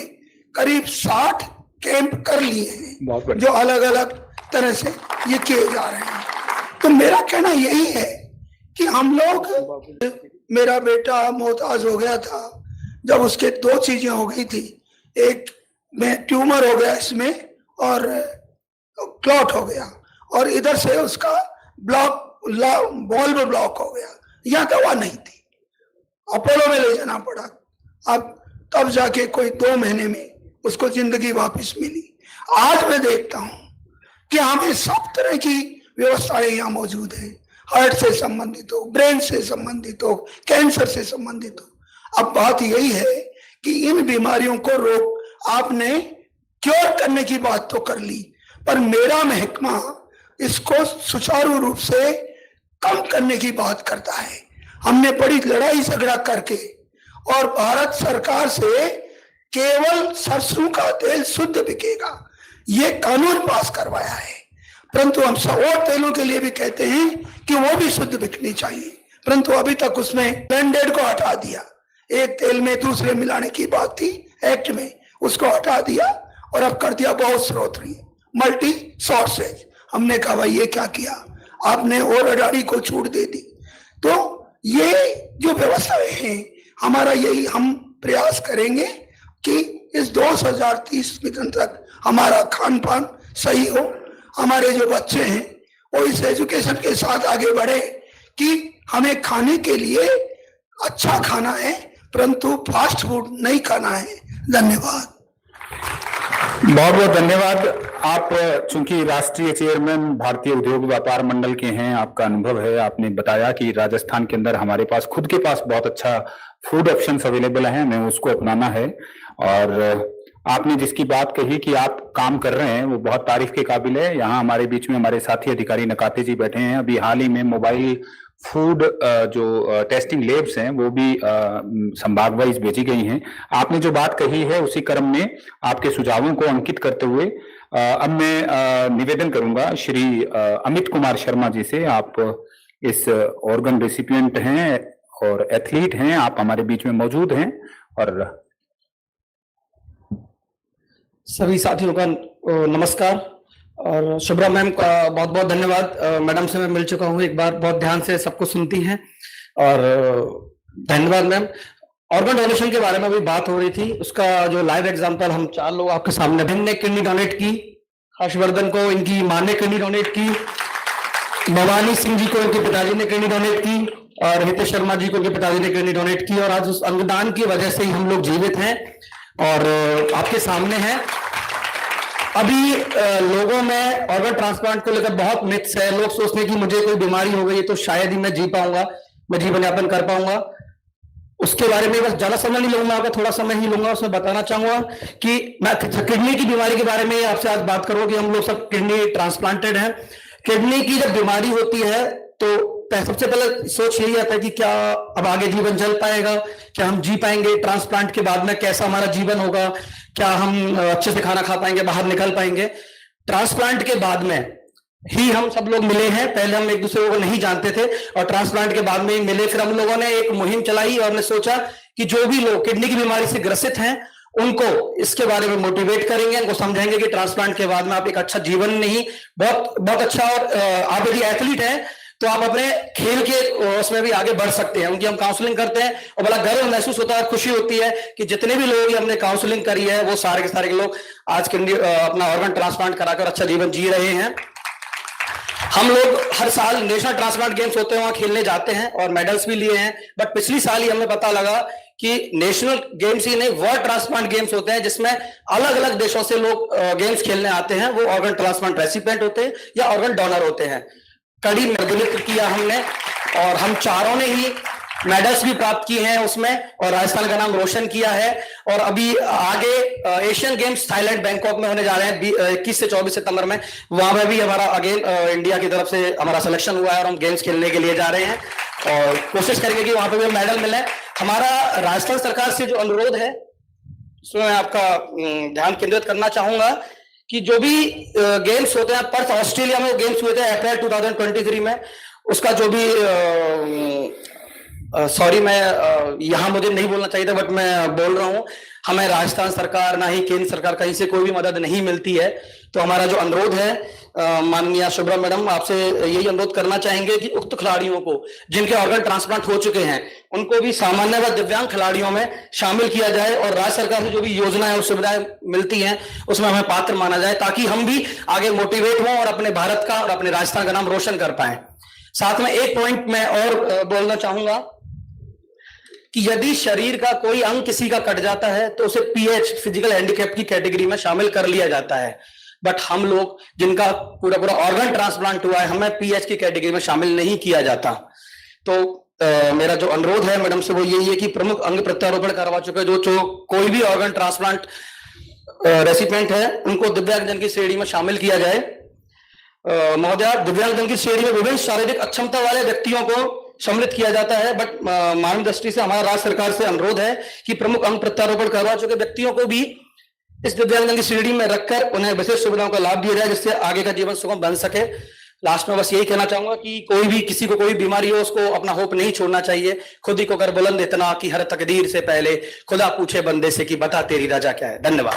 करीब 60 कैंप कर लिए हैं जो अलग अलग तरह से ये किए जा रहे हैं। तो मेरा कहना यही है कि हम लोग, मेरा बेटा मोहताज हो गया था जब उसके 2 चीजें हो गई थी, एक में ट्यूमर हो गया इसमें और क्लॉट हो गया, और इधर से उसका बॉल्व ब्लॉक हो गया। यहाँ दवा नहीं थी, अपोलो में ले जाना पड़ा। अब तब जाके कोई 2 महीने में उसको जिंदगी वापस मिली। आज मैं देखता हूं कि हमें सब तरह की व्यवस्थाएं यहाँ मौजूद है, हार्ट से संबंधित हो, ब्रेन से संबंधित हो, कैंसर से संबंधित हो। अब बात यही है कि इन बीमारियों को रोक, आपने क्योर करने की बात तो कर ली, पर मेरा महकमा इसको सुचारू रूप से कम करने की बात करता है। हमने बड़ी लड़ाई झगड़ा करके और भारत सरकार से केवल सरसों का तेल शुद्ध बिकेगा, ये कानून पास करवाया है। परंतु हम और तेलों के लिए भी कहते हैं कि वो भी शुद्ध बिकनी चाहिए, परंतु अभी तक उसमें ब्लेंडेड को हटा दिया। एक तेल में दूसरे मिलाने की बात थी एक्ट में, उसको हटा दिया और अब कर दिया बहुत स्रोतरी, मल्टी सोर्सेज। हमने कहा भाई ये क्या किया आपने, और अडानी को छूट दे दी। तो ये जो व्यवस्थाएं हैं, हमारा यही हम प्रयास करेंगे कि इस 2030 मिशन तक हमारा खान पान सही हो, हमारे जो बच्चे हैं वो इस एजुकेशन के साथ आगे बढ़े कि हमें खाने के लिए अच्छा खाना है परंतु फास्ट फूड नहीं खाना है। धन्यवाद। बहुत बहुत धन्यवाद। आप चूंकि राष्ट्रीय चेयरमैन भारतीय उद्योग व्यापार मंडल के हैं, आपका अनुभव है, आपने बताया कि राजस्थान के अंदर हमारे पास खुद के पास बहुत अच्छा फूड ऑप्शंस अवेलेबल हैं, हमें उसको अपनाना है। और आपने जिसकी बात कही कि आप काम कर रहे हैं वो बहुत तारीफ के काबिल है। यहाँ हमारे बीच में हमारे साथी अधिकारी नकाते जी बैठे हैं। अभी हाल ही में मोबाइल फूड जो टेस्टिंग लेब्स हैं वो भी संभाग वाइज भेजी गई हैं। आपने जो बात कही है उसी क्रम में आपके सुझावों को अंकित करते हुए अब मैं निवेदन करूंगा श्री अमित कुमार शर्मा जी से। आप इस ऑर्गन रेसिपिएंट हैं और एथलीट हैं, आप हमारे बीच में मौजूद हैं। और सभी साथियों का नमस्कार और शुभ्रा मैम का बहुत बहुत धन्यवाद। मैडम से मैं मिल चुका हूँ एक बार, बहुत ध्यान से सबको सुनती हैं और धन्यवाद मैम। ऑर्गन डोनेशन के बारे में भी बात हो रही थी, उसका जो लाइव एग्जांपल हम 4 लोग आपके सामने, बहन ने किडनी डोनेट की, हर्षवर्धन को इनकी मां ने किडनी डोनेट की, भवानी सिंह जी को इनके पिताजी ने किडनी डोनेट की और हितेश शर्मा जी को इनके पिताजी ने किडनी डोनेट की। और आज उस अंगदान की वजह से ही हम लोग जीवित हैं और आपके सामने हैं। अभी लोगों में ऑर्गन ट्रांसप्लांट को लेकर बहुत मिथ्स है। लोग सोचते हैं कि मुझे कोई बीमारी हो गई तो शायद ही मैं जी पाऊंगा, मैं जीवन यापन कर पाऊंगा। उसके बारे में बस ज्यादा समय नहीं लूंगा, आपका थोड़ा समय ही लूंगा। उसमें बताना चाहूंगा कि मैं किडनी की बीमारी के बारे में आपसे आज बात करूंगा कि हम लोग सब किडनी ट्रांसप्लांटेड हैं। किडनी की जब बीमारी होती है तो सबसे पहले सोच यही आता है कि क्या अब आगे जीवन चल पाएगा, क्या हम जी पाएंगे, ट्रांसप्लांट के बाद में कैसा हमारा जीवन होगा, क्या हम अच्छे से खाना खा पाएंगे, बाहर निकल पाएंगे। ट्रांसप्लांट के बाद में ही हम सब लोग मिले हैं, पहले हम एक दूसरे को नहीं जानते थे और ट्रांसप्लांट के बाद में ही मिले। फिर हम लोगों ने एक मुहिम चलाई और हमने सोचा कि जो भी लोग किडनी की बीमारी से ग्रसित हैं उनको इसके बारे में मोटिवेट करेंगे, उनको समझाएंगे कि ट्रांसप्लांट के बाद में आप एक अच्छा जीवन नहीं, बहुत बहुत अच्छा, और आप यदि एथलीट हैं तो आप अपने खेल के उसमें भी आगे बढ़ सकते हैं। उनकी हम काउंसलिंग करते हैं और बड़ा गर्व महसूस होता है, खुशी होती है कि जितने भी लोग हमने काउंसलिंग करी है वो सारे के सारे लोग आज अपना ऑर्गन ट्रांसप्लांट कराकर अच्छा जीवन जी रहे हैं। हम लोग हर साल नेशनल ट्रांसप्लांट गेम्स होते हैं वहां खेलने जाते हैं और मेडल्स भी लिए हैं, बट पिछली साल ही हमें पता लगा कि नेशनल गेम्स ही नहीं, वर्ल्ड ट्रांसप्लांट गेम्स होते हैं जिसमें अलग अलग देशों से लोग गेम्स खेलने आते हैं। वो ऑर्गन ट्रांसप्लांट रेसिपिएंट होते हैं या ऑर्गन डोनर होते हैं। कड़ी प्रतिनिधित्व किया हमने और हम चारों ने ही मेडल्स भी प्राप्त किए हैं उसमें और राजस्थान का नाम रोशन किया है। और अभी आगे एशियन गेम्स थाईलैंड बैंकॉक में होने जा रहे हैं 21 से 24 सितंबर में, वहां पर भी हमारा अगेन इंडिया की तरफ से हमारा सिलेक्शन हुआ है और हम गेम्स खेलने के लिए जा रहे हैं और कोशिश करेंगे कि वहां पर भी मेडल मिले। हमारा राजस्थान सरकार से जो अनुरोध है उसमें मैं आपका ध्यान केंद्रित करना चाहूंगा कि जो भी गेम्स होते हैं, पर्थ ऑस्ट्रेलिया में गेम्स हुए थे अप्रैल 2023 में, उसका जो भी सॉरी मैं यहां मुझे नहीं बोलना चाहिए था बट मैं बोल रहा हूं, हमें राजस्थान सरकार ना ही केंद्र सरकार कहीं से कोई भी मदद नहीं मिलती है। तो हमारा जो अनुरोध है माननीय शुभ्रा मैडम, आपसे यही अनुरोध करना चाहेंगे कि उक्त खिलाड़ियों को जिनके ऑर्गन ट्रांसप्लांट हो चुके हैं उनको भी सामान्य व दिव्यांग खिलाड़ियों में शामिल किया जाए और राज्य सरकार से जो भी योजनाएं और सुविधाएं मिलती हैं उसमें हमें पात्र माना जाए ताकि हम भी आगे मोटिवेट हों और अपने भारत का और अपने राजस्थान का नाम रोशन कर पाए। साथ में एक पॉइंट मैं और बोलना चाहूंगा कि यदि शरीर का कोई अंग किसी का कट जाता है तो उसे पीएच फिजिकल हैंडीकैप की कैटेगरी में शामिल कर लिया जाता है, बट हम लोग जिनका पूरा पूरा ऑर्गन ट्रांसप्लांट हुआ है हमें पीएच की कैटेगरी में शामिल नहीं किया जाता। तो मेरा जो अनुरोध है मैडम से वो यही है कि प्रमुख अंग प्रत्यारोपण करवा चुके जो कोई भी ऑर्गन ट्रांसप्लांट रेसिपिएंट है उनको दिव्यांगजन की श्रेणी में शामिल किया जाए। महोदया, दिव्यांगजन की श्रेणी में विभिन्न शारीरिक अक्षमता वाले व्यक्तियों को सम्मिलित किया जाता है, बट मानव दृष्टि से हमारा राज्य सरकार से अनुरोध है कि प्रमुख अंग प्रत्यारोपण करवा चुके व्यक्तियों को भी इस दिव्यांगजन की श्रेणी में रखकर उन्हें विशेष सुविधाओं का लाभ दिया जाए, जिससे आगे का जीवन सुगम बन सके। लास्ट में बस यही कहना चाहूंगा कि कोई भी किसी को कोई बीमारी हो, उसको अपना होप नहीं छोड़ना चाहिए। खुद ही को कर बुलंद इतना कि हर तकदीर से पहले खुदा पूछे बंदे से कि बता तेरी रजा क्या है। धन्यवाद।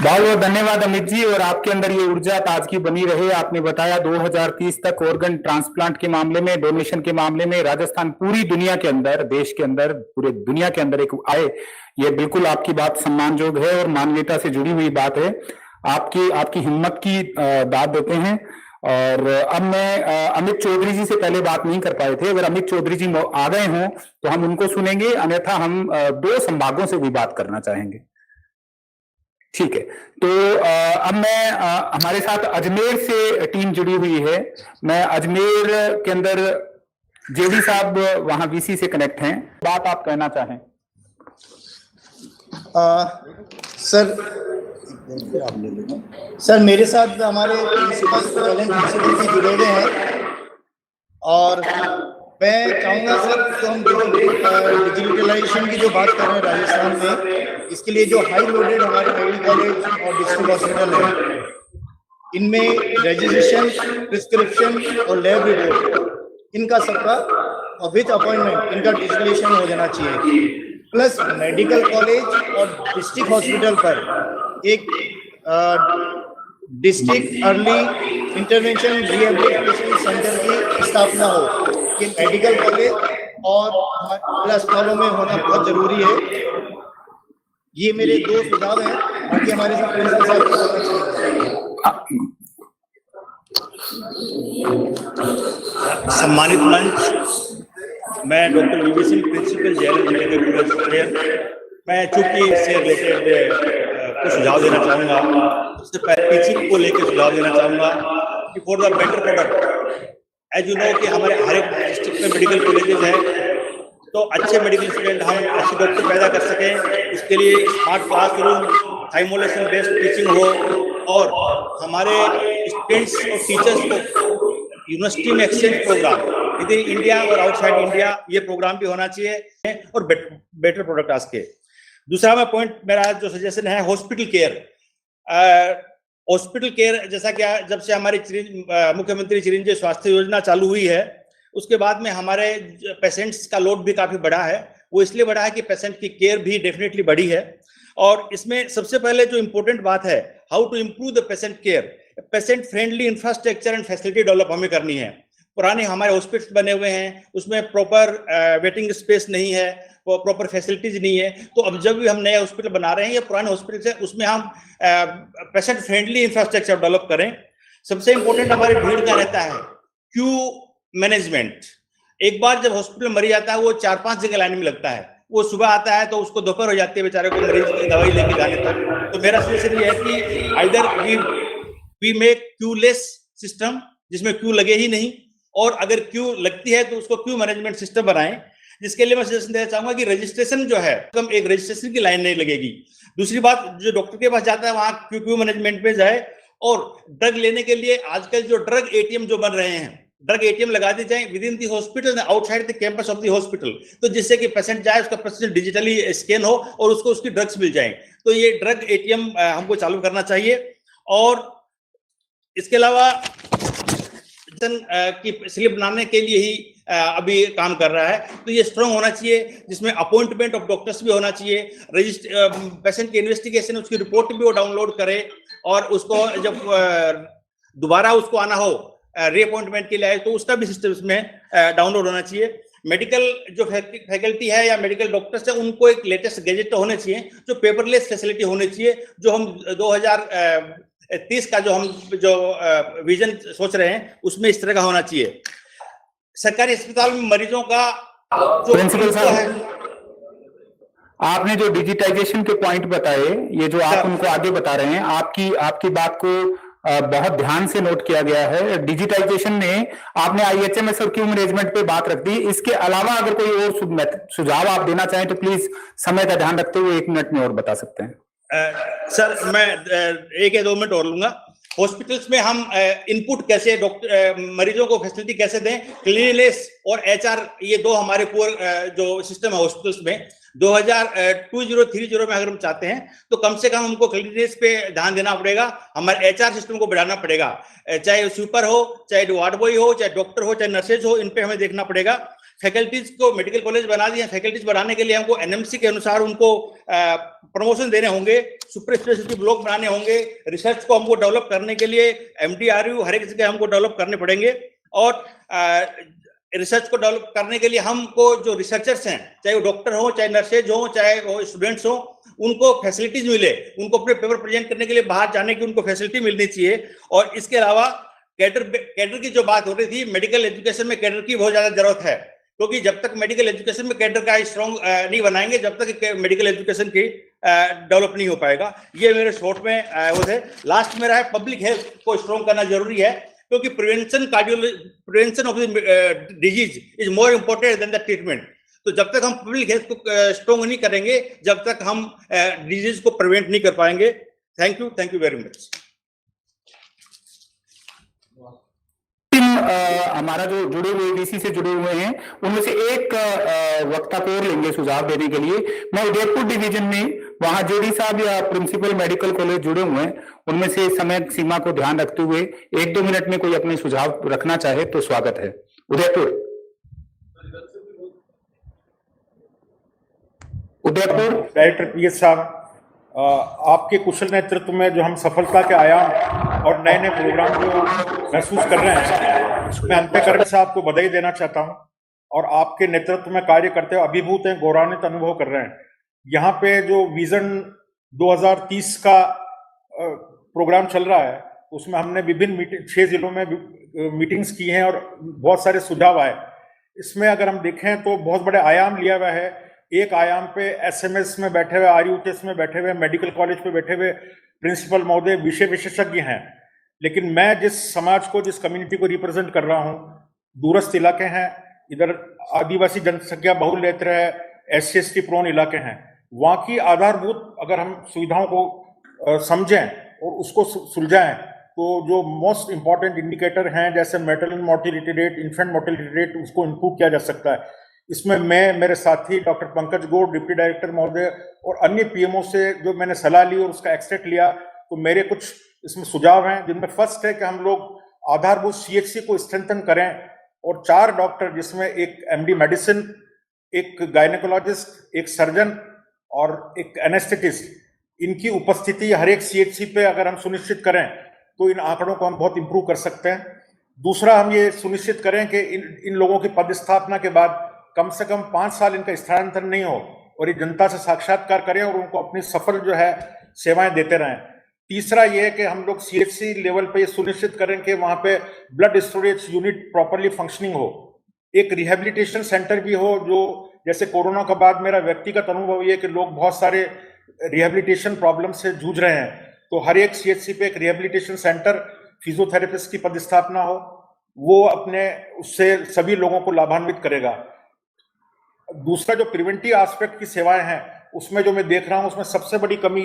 बहुत बहुत धन्यवाद अमित जी, और आपके अंदर ये ऊर्जा ताजगी बनी रहे। आपने बताया 2030 तक ऑर्गन ट्रांसप्लांट के मामले में, डोनेशन के मामले में राजस्थान पूरी दुनिया के अंदर, देश के अंदर, पूरे दुनिया के अंदर एक आए, ये बिल्कुल आपकी बात सम्मानजोग है और मानवीयता से जुड़ी हुई बात है। आपकी हिम्मत की दाद देते हैं। और अब मैं अमित चौधरी जी से पहले बात नहीं कर पाए थे, अगर अमित चौधरी जी आ गए हों तो हम उनको सुनेंगे, अन्यथा हम 2 संभागों से भी बात करना चाहेंगे। ठीक है, तो अब मैं हमारे साथ अजमेर से टीम जुड़ी हुई है। मैं अजमेर के अंदर जेडी साहब वहां वीसी से कनेक्ट हैं, बात आप कहना चाहें। सर मेरे साथ हमारे प्रिंसिपल भी जुड़े हुए हैं, और मैं चाहूँगा सर तो हम डिजिटलाइजेशन की जो बात कर रहे हैं राजस्थान में, इसके लिए जो हाई लोडेड हमारे मेडिकल कॉलेज और डिस्ट्रिक्ट हॉस्पिटल है, इनमें रजिस्ट्रेशन, प्रिस्क्रिप्शन और लैब रिपोर्ट इनका सबका और विथ अपॉइंटमेंट इनका डिजिटलाइजेशन हो जाना चाहिए। प्लस मेडिकल कॉलेज और डिस्ट्रिक्ट हॉस्पिटल पर एक district early intervention rehabilitation centre की स्थापना हो, कि मेडिकल कॉलेज और अस्पतालों में होना बहुत जरूरी है। ये मेरे 2 सुझाव हैं, बाकी हमारे साथ प्रिंसिपल साहब को बोलना चाहिए। सम्मानित मंच, मैं doctor VV Singh, principal JLN medical college, मैं चूंकि इससे रिलेटेड कुछ सुझाव देना चाहूँगा। सबसे पहले टीचिंग को लेकर सुझाव देना चाहूँगा कि for the better product, as you know कि हमारे हर एक डिस्ट्रिक्ट में मेडिकल कॉलेजेस हैं, तो अच्छे मेडिकल स्टूडेंट हम अच्छे डॉक्टर पैदा कर सकें, इसके लिए smart classroom, simulation based teaching हो, और हमारे स्टूडेंट्स और टीचर्स को यूनिवर्सिटी में exchange programme within India और आउटसाइड इंडिया, ये प्रोग्राम भी होना चाहिए, और बेटर प्रोडक्ट आज के। दूसरा मैं पॉइंट, मेरा जो सजेशन है हॉस्पिटल केयर। हॉस्पिटल केयर जैसा कि जब से हमारी मुख्यमंत्री चिरंजीवी स्वास्थ्य योजना चालू हुई है, उसके बाद में हमारे पेशेंट्स का लोड भी काफी बढ़ा है। वो इसलिए बढ़ा है कि पेशेंट की केयर भी डेफिनेटली बढ़ी है, और इसमें सबसे पहले जो इम्पोर्टेंट बात है, how to improve the patient care. Patient friendly infrastructure and facility develop हमें करनी है। पुराने हमारे हॉस्पिटल बने हुए हैं, उसमें प्रॉपर वेटिंग स्पेस नहीं है, प्रॉपर फैसिलिटीज नहीं है। तो अब जब भी हम नए हॉस्पिटल बना रहे हैं या पुराने हॉस्पिटल से, उसमें हम पेशेंट फ्रेंडली इंफ्रास्ट्रक्चर डेवलप करें। सबसे इंपॉर्टेंट हमारी भीड़ का रहता है क्यू मैनेजमेंट। एक बार जब हॉस्पिटल मरीज जाता है, वो 4-5 जगह लाइन में लगता है। वो सुबह आता है तो उसको दोपहर हो जाती है बेचारे को मरीज की दवाई लेके जाने तक। तो मेरा सजेशन ये है कि either we make queue less system, जिसमें क्यू लगे ही नहीं, और अगर क्यू लगती है तो उसको क्यू मैनेजमेंट सिस्टम बनाएं। जिसके लिए मैं सजेशन देना चाहूंगा कि रजिस्ट्रेशन जो है, कम एक रजिस्ट्रेशन की लाइन नहीं लगेगी। दूसरी बात, जो डॉक्टर के पास जाता है वहां क्यू मैनेजमेंट में जाए, और ड्रग लेने के लिए आजकल जो ड्रग एटीएम जो बन रहे हैं, ड्रग एटीएम लगा दी जाए with in the hospital, outside the campus of the hospital, तो जिससे कि पेशेंट जाए, उसका पेशेंट डिजिटली स्कैन हो और उसको उसकी ड्रग्स मिल जाए। तो ये ड्रग एटीएम हमको चालू करना चाहिए। और इसके अलावा की स्लिप बनाने के लिए ही अभी काम कर रहा है, तो ये स्ट्रांग होना चाहिए, जिसमें अपॉइंटमेंट ऑफ डॉक्टर्स भी होना चाहिए। पेशेंट की इन्वेस्टिगेशन, उसकी रिपोर्ट भी वो डाउनलोड करे, और उसको जब दोबारा उसको आना हो रीअपॉइंटमेंट के लिए आए, तो उसका भी सिस्टम इसमें डाउनलोड होना चाहिए। मेडिकल जो फैकल्टी है या मेडिकल डॉक्टर्स है, उनको एक लेटेस्ट गैजेट तो होने चाहिए, जो पेपरलेस फैसिलिटी होनी चाहिए, जो हम 2030 का जो हम विजन सोच रहे हैं, उसमें इस तरह का होना चाहिए। सरकारी अस्पताल में मरीजों का जो प्रिंसिपल साहब, आपने जो डिजिटाइजेशन के पॉइंट बताए, ये जो आप उनको आगे बता रहे हैं, आपकी बात को बहुत ध्यान से नोट किया गया है। डिजिटाइजेशन में आपने IHMS और क्यू मैनेजमेंट पे बात रख दी। इसके अलावा अगर कोई और सुझाव आप देना चाहें तो प्लीज समय का ध्यान रखते हुए 1 मिनट में और बता सकते हैं। सर मैं 1 या 2 मिनट और लूंगा। हॉस्पिटल्स में हम इनपुट कैसे डॉक्टर मरीजों को फैसिलिटी कैसे दें, क्लीनलीनेस और एचआर, ये दो हमारे पूरे जो सिस्टम है हॉस्पिटल्स में 2030 में अगर हम चाहते हैं तो कम से कम हमको क्लीनलीनेस पे ध्यान देना पड़ेगा, हमारे एचआर सिस्टम को बढ़ाना पड़ेगा, चाहे स्वीपर हो, चाहे वार्ड बॉय हो, चाहे डॉक्टर हो, चाहे नर्सेज हो, इन पे हमें देखना पड़ेगा। फैकल्टीज को मेडिकल कॉलेज बना दिए, फैकल्टीज बढ़ाने के लिए हमको एनएमसी के अनुसार उनको प्रमोशन देने होंगे, सुपर स्पेशलिटी ब्लॉक बनाने होंगे, रिसर्च को हमको डेवलप करने के लिए एमडीआरयू हर एक जगह हमको डेवलप करने पड़ेंगे, और रिसर्च को डेवलप करने के लिए हमको जो रिसर्चर्स हैं, चाहे वो डॉक्टर हो, चाहे नर्सेज हो, चाहे वो स्टूडेंट्स हो, उनको फैसिलिटीज मिले, उनको अपने पेपर प्रेजेंट करने के लिए बाहर जाने की उनको फैसिलिटी मिलनी चाहिए। और इसके अलावा कैडर की जो बात हो रही थी, मेडिकल एजुकेशन में कैडर की बहुत ज्यादा जरूरत है, क्योंकि जब तक मेडिकल एजुकेशन में कैडर का स्ट्रॉन्ग नहीं बनाएंगे, जब तक मेडिकल एजुकेशन की डेवलप नहीं हो पाएगा। ये मेरे शॉर्ट में वो थे। लास्ट मेरा है, पब्लिक हेल्थ को स्ट्रॉन्ग करना जरूरी है, क्योंकि prevention of the disease is more important then the treatment. तो जब तक हम पब्लिक हेल्थ को स्ट्रॉन्ग नहीं करेंगे, जब तक हम डिजीज को प्रिवेंट नहीं कर पाएंगे। Thank you very much. हमारा जो जुड़े हुए एडीसी से जुड़े हुए हैं, उनमें से एक वक्ता को और लेंगे सुझाव देने के लिए। मैं उदयपुर डिवीजन में वहां जेडी साहब या प्रिंसिपल मेडिकल कॉलेज जुड़े हुए हैं, उनमें से समय सीमा को ध्यान रखते हुए 1-2 मिनट में कोई अपने सुझाव रखना चाहे तो स्वागत है। उदयपुर डायरेक्टर पीएस साहब, आपके कुशल नेतृत्व में जो हम सफलता के आयाम और नए नए प्रोग्राम को महसूस कर रहे हैं, मैं अंतःकरण से आपको बधाई देना चाहता हूं, और आपके नेतृत्व में कार्य करते हुए अभिभूत हैं, गौरवान्वित अनुभव कर रहे हैं। यहाँ पे जो विजन 2030 का प्रोग्राम चल रहा है, उसमें हमने विभिन्न 6 जिलों में मीटिंग्स की हैं और बहुत सारे सुझाव आए। इसमें अगर हम देखें तो बहुत बड़े आयाम लिया हुआ है। एक आयाम पे एसएमएस में बैठे हुए, आरयूटीएस में बैठे हुए, मेडिकल कॉलेज पे बैठे हुए प्रिंसिपल महोदय विषय विशेषज्ञ हैं, लेकिन मैं जिस समाज को, जिस कम्युनिटी को रिप्रेजेंट कर रहा हूँ, दूरस्थ इलाके हैं, इधर आदिवासी जनसंख्या बहुल क्षेत्र है, SC/ST प्रोन इलाके हैं, वहाँ की आधारभूत अगर हम सुविधाओं को समझें और उसको सुलझाएं, तो जो मोस्ट इंपॉर्टेंट इंडिकेटर हैं जैसे maternal mortality rate, infant mortality rate, उसको इम्प्रूव किया जा सकता है। इसमें मैं, मेरे साथी doctor Pankaj Gaur, deputy director महोदय और अन्य पीएमओ से जो मैंने सलाह ली और उसका एक्सट्रैक्ट लिया, तो मेरे कुछ इसमें सुझाव हैं, जिनमें फर्स्ट है कि हम लोग आधारभूत CHC को स्ट्रेंथन करें और 4 डॉक्टर, जिसमें एक MD मेडिसिन, एक गायनेकोलॉजिस्ट, एक सर्जन और एक एनेस्थेटिस्ट, इनकी उपस्थिति हर एक CHC पे अगर हम सुनिश्चित करें तो इन आंकड़ों को हम बहुत इंप्रूव कर सकते हैं। दूसरा, हम ये सुनिश्चित करें कि इन लोगों की पदस्थापना के बाद कम से कम 5 साल इनका स्थानांतरण नहीं हो और ये जनता से साक्षात्कार करें और उनको अपनी सफल जो है सेवाएं देते रहें। तीसरा ये है कि हम लोग CHC लेवल पे ये सुनिश्चित करें कि वहाँ पे blood storage unit properly functioning हो, एक रिहेबिलिटेशन सेंटर भी हो, जो जैसे कोरोना के बाद मेरा व्यक्तिगत अनुभव ये कि लोग बहुत सारे रिहेबिलिटेशन प्रॉब्लम से जूझ रहे हैं, तो हर एक CHC पे एक रिहेबिलिटेशन सेंटर, फिजियोथेरेपिस्ट की पदस्थापना हो, वो अपने उससे सभी लोगों को लाभान्वित करेगा। दूसरा, जो प्रिवेंटिव एस्पेक्ट की सेवाएं हैं, उसमें जो मैं देख रहा हूं, उसमें सबसे बड़ी कमी